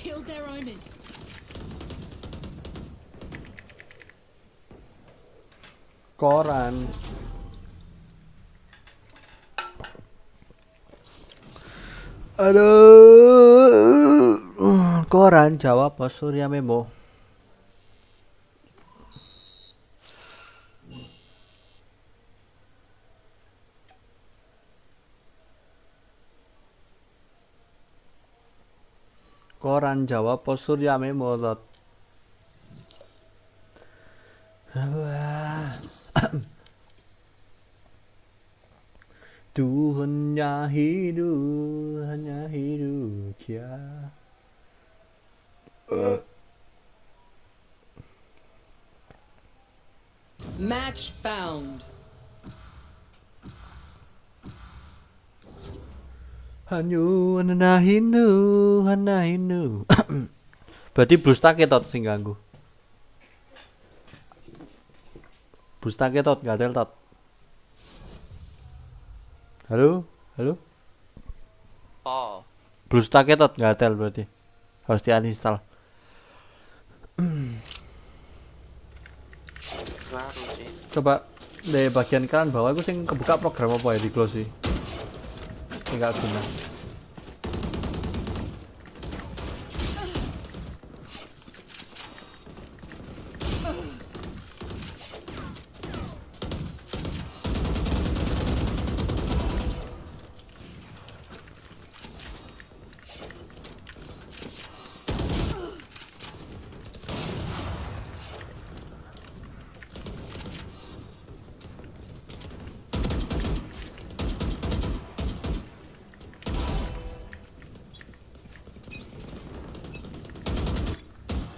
Killed their omen. Koran. Aduh. Koran jawab Bos Surya Memo. Koran jawab Bos Surya Memo. Lot. Tu hanya hidup ya. Match found. Hanya hindu. Berarti Bluestack tot sing ganggu. Bluestack tot gak ada tot. Halo? Oh. Bluestack tot gak ada berarti. Harus di-uninstall. Baru sih. Coba di bagian kanan bawah itu sing kebuka program apa ya di close sih. Enggak guna.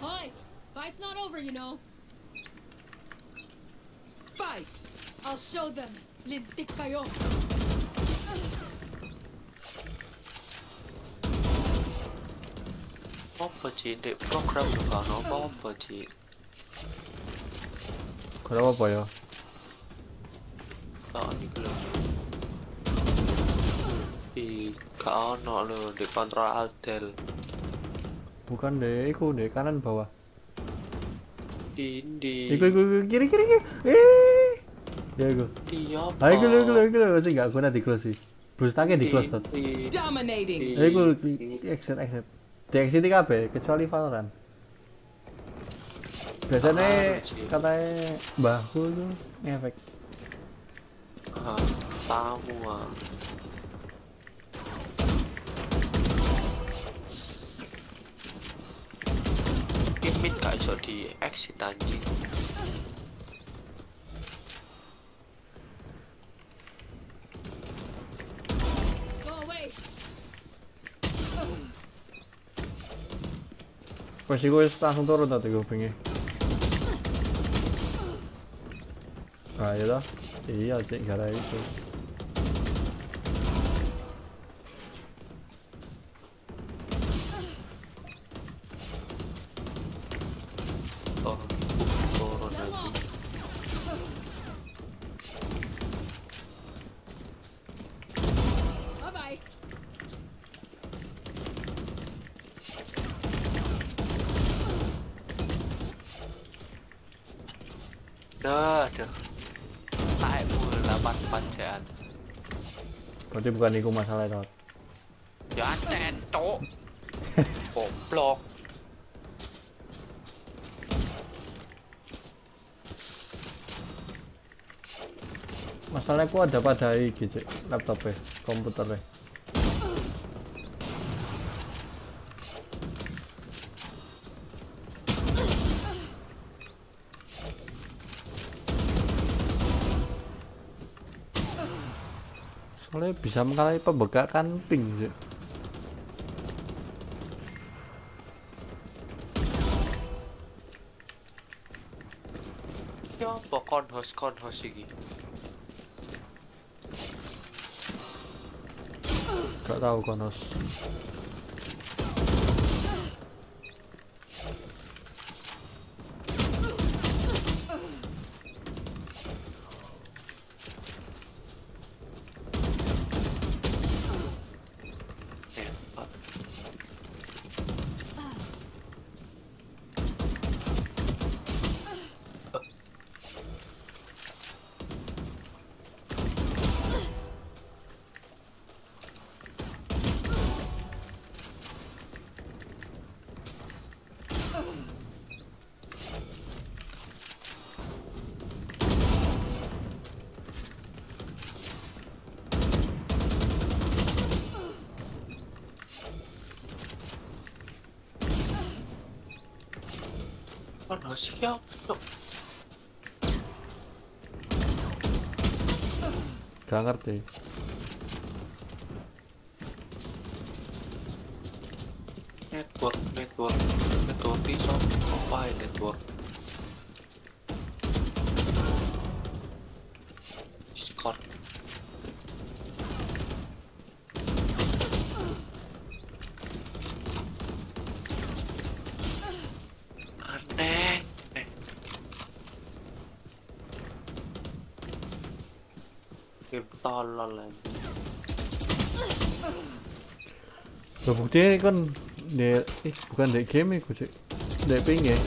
Hi. Fight's not over, you know. Fight. I'll show them. Lintik kayo. Apa sih? Dek program juga no apa sih? Kenapa apa ya? Kak ini belum. Kak ono lo di kontrol altel. Bukan deh, iku deh kanan bawah. Indi. Iku kiri. Ya iku. Iya. Iku lho sing gak guna di close sih. Boost tanke di close tot. Dominating. Iku exit. Di exit kabeh kecuali Valorant. Biasanya katanya mbahku itu ngefek. Tamu ah. Mid gak iso di exit anjing. Go away. Wes iku wis langsung turun tadi kupingnya. Ah iya dah. Iya cek gara itu. Turun lagi. Bye bye. Dah. Taek mulu 8 panjaan. Berarti bukan iku masalah itu. Ya cok. Goblok. Masalahnya ku ada pada iki cek laptopnya, komputernya. Soalnya bisa mengalahi pembegakan ping cek. Ya apa konhos iki? Gak tahu konos. Konhos iki apa cok? Gak ngerti. Network iso apa network? Discord. Aneh. Game tolol lagi. Loh buktinya kan bukan di game iku cek. Di ping ya.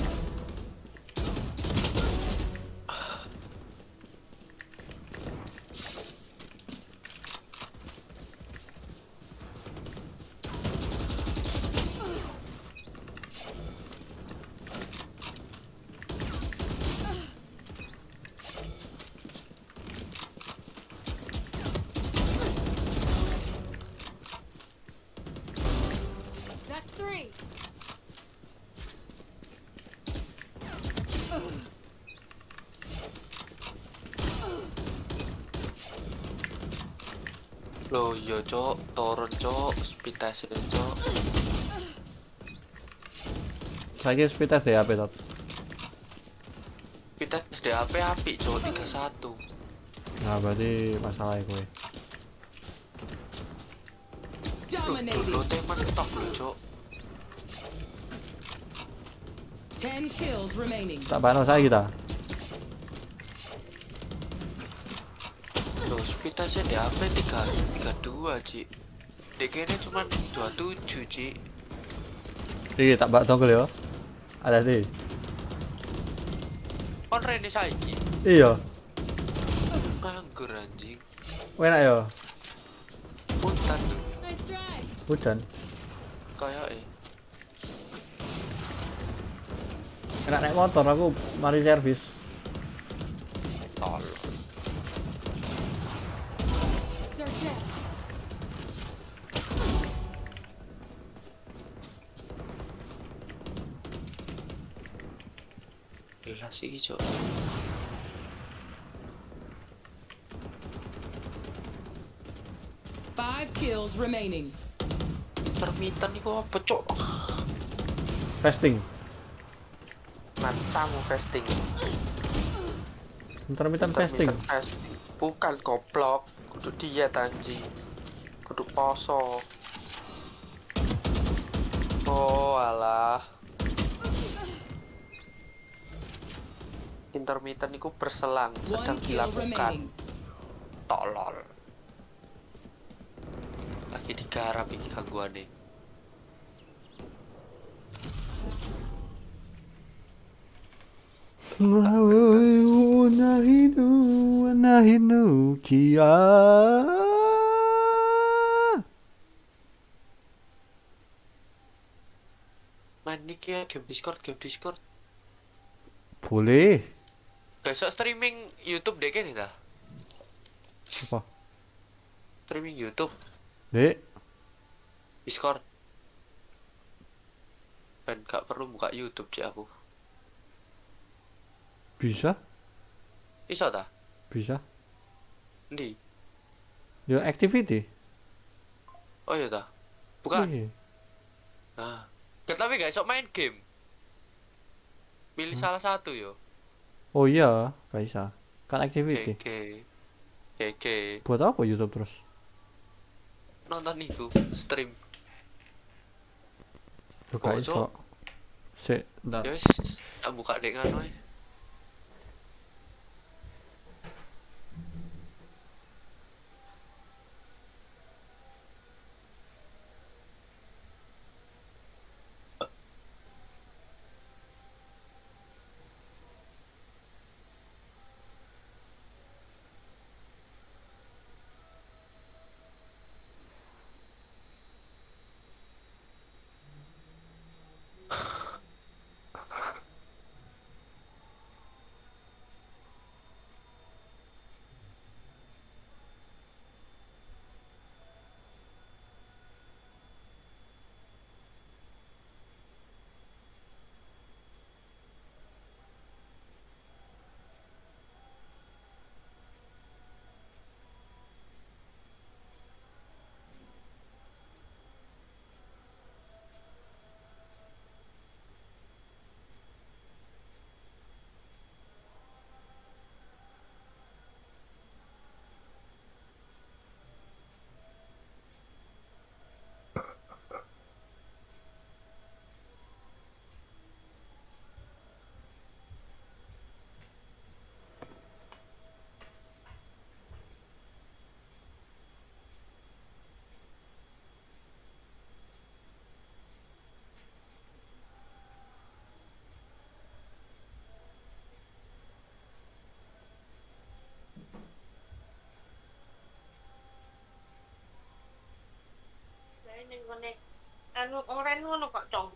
That's 3. Loh iya cok, turun cok, speed test cok. Saya speed test DAP tot. Speed test DAP apik cok, 31. Nah berarti masalah gue. Lo teman top lo cok. 10 kills remaining. Tak pano saya kita. Loh speed test DAP 32 cik. DK-nya cuma 27 cik. Iya tak bak toggle ya. Ada sih. Kon rene saiki. Iya. Nganggur anjing. Enak ya. Hutan Nice try. Hujan. kayake. Enak naik motor aku mari servis. Tol. They're dead. Gila sih iki, Cok. Five kills remaining. Termitan iku apa, Cok? Fasting. Matamu fasting. Intermittent fasting. Fasting. Bukan goblok, kudu diet anjing. Kudu poso. Oh, alah. Intermittent iku berselang sedang One kill dilakukan. remaining. Tolol. Lagi digarap iki gangguane. Nahinu kia. Main iki ya game Discord. Boleh. Besok streaming YouTube deh kan dah. Apa? Streaming YouTube, Dek. Discord. Dan gak perlu buka YouTube sih aku. Bisa? Bisa dah? Bisa. Ndi? Yo activity. Oh iya dah. Bukan. Iya. Nah, tapi gak esok main game. Pilih salah satu yo. Oh iya, gak bisa. Kan activity. Oke. Buat apa YouTube terus? Nonton iku, stream. Lo gak iso. Sik, ntar. Ya wis, tak buka dek ngono ae. Ning ngene anu oren ngono kok, Cong.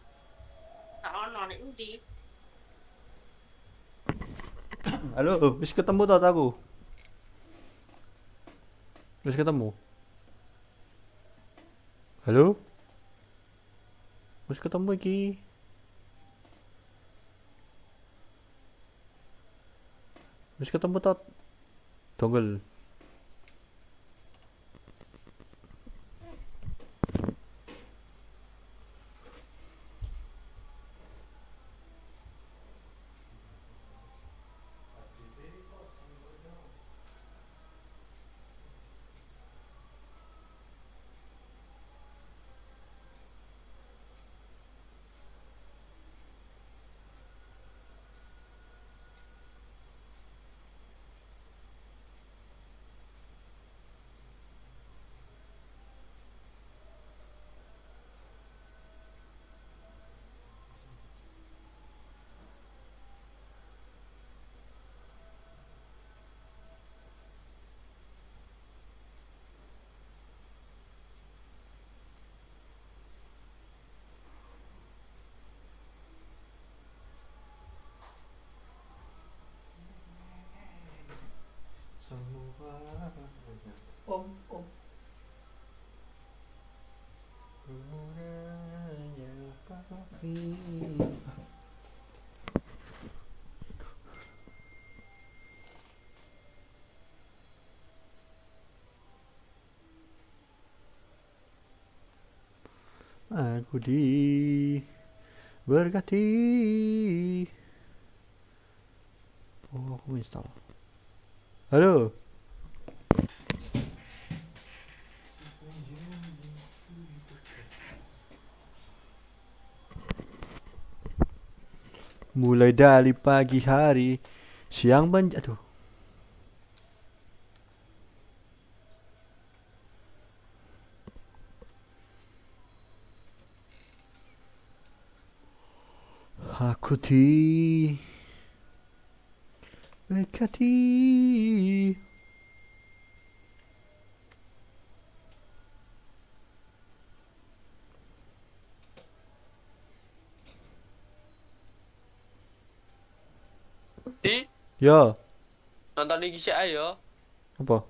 Gak ono nek endi. Halo, wis ketemu tau aku. Wis ketemu. Halo? Wis ketemu iki. Wis ketemu tot. Donggel. Aku diberkati. Oh, aku install. Halo. Mulai dari pagi hari, siang aduh. Aku diberkati. Di Ya, nonton iki sik ayo. apa?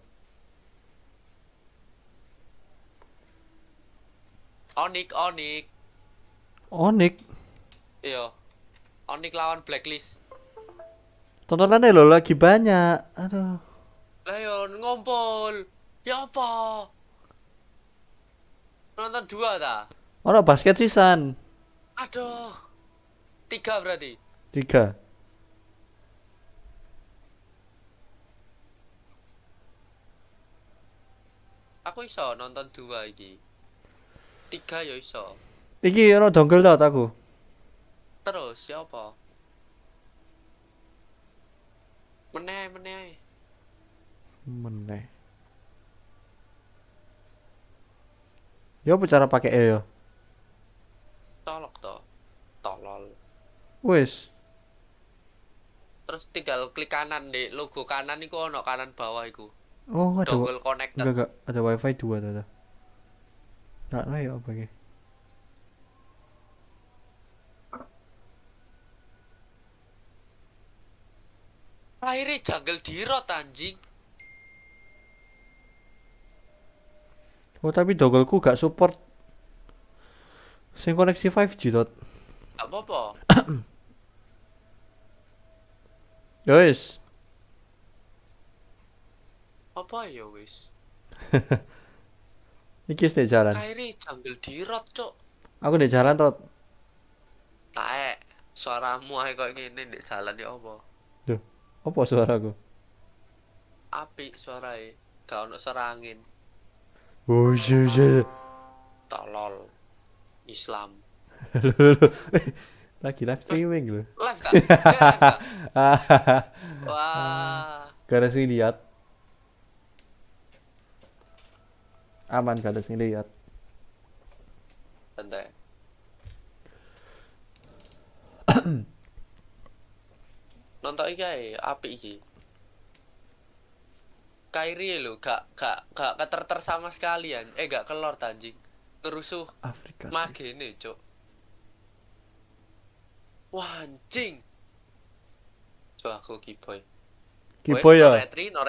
Onik. Onik. Iya. Onik lawan Blacklist. Tontonannya lo lagi banyak. Aduh. Lah yo ngompol. Ya apa? Nonton 2 ta? Ono basket sisan. Aduh. 3 berarti. 3. Aku iso nonton 2 iki. 3 ya iso. Iki ono dongle tau aku. Terus siapa? Meneh. Meneh. Ya apa cara pakai ya? Tolok to. Tolol. Wis. Terus tinggal klik kanan di logo kanan iku ono kanan bawah iku. Oh, ada Dongle connected. enggak ada wifi 2 tata. Nggak tahu ya apa iki. Akhirnya jungle dirot anjing. Oh, tapi dongleku gak support sing koneksi 5G dot. Gak apa-apa. Ya wis. Apa ya wis? Iki wis di jalan. Akhirnya jungle dirot, cok. Aku di jalan tot. Taek, suaramu ae kok ngene ndek jalan ya apa? Duh, apa suaraku? Apik suarae, gak ono suara angin. Oh iya. Tolol. Islam. Lagi live streaming loh. Live tak? Live tak? Wah. Gak ada sih lihat. Aman gak ada sih lihat. Santai. Nonton iki ae, apik iki. Kyrie lho, gak keter sama sekali ya. Gak kelor anjing. Ngerusuh Afrika. magene, cuk. Wah, anjing. Coba aku kiboy. Kiboy ya. No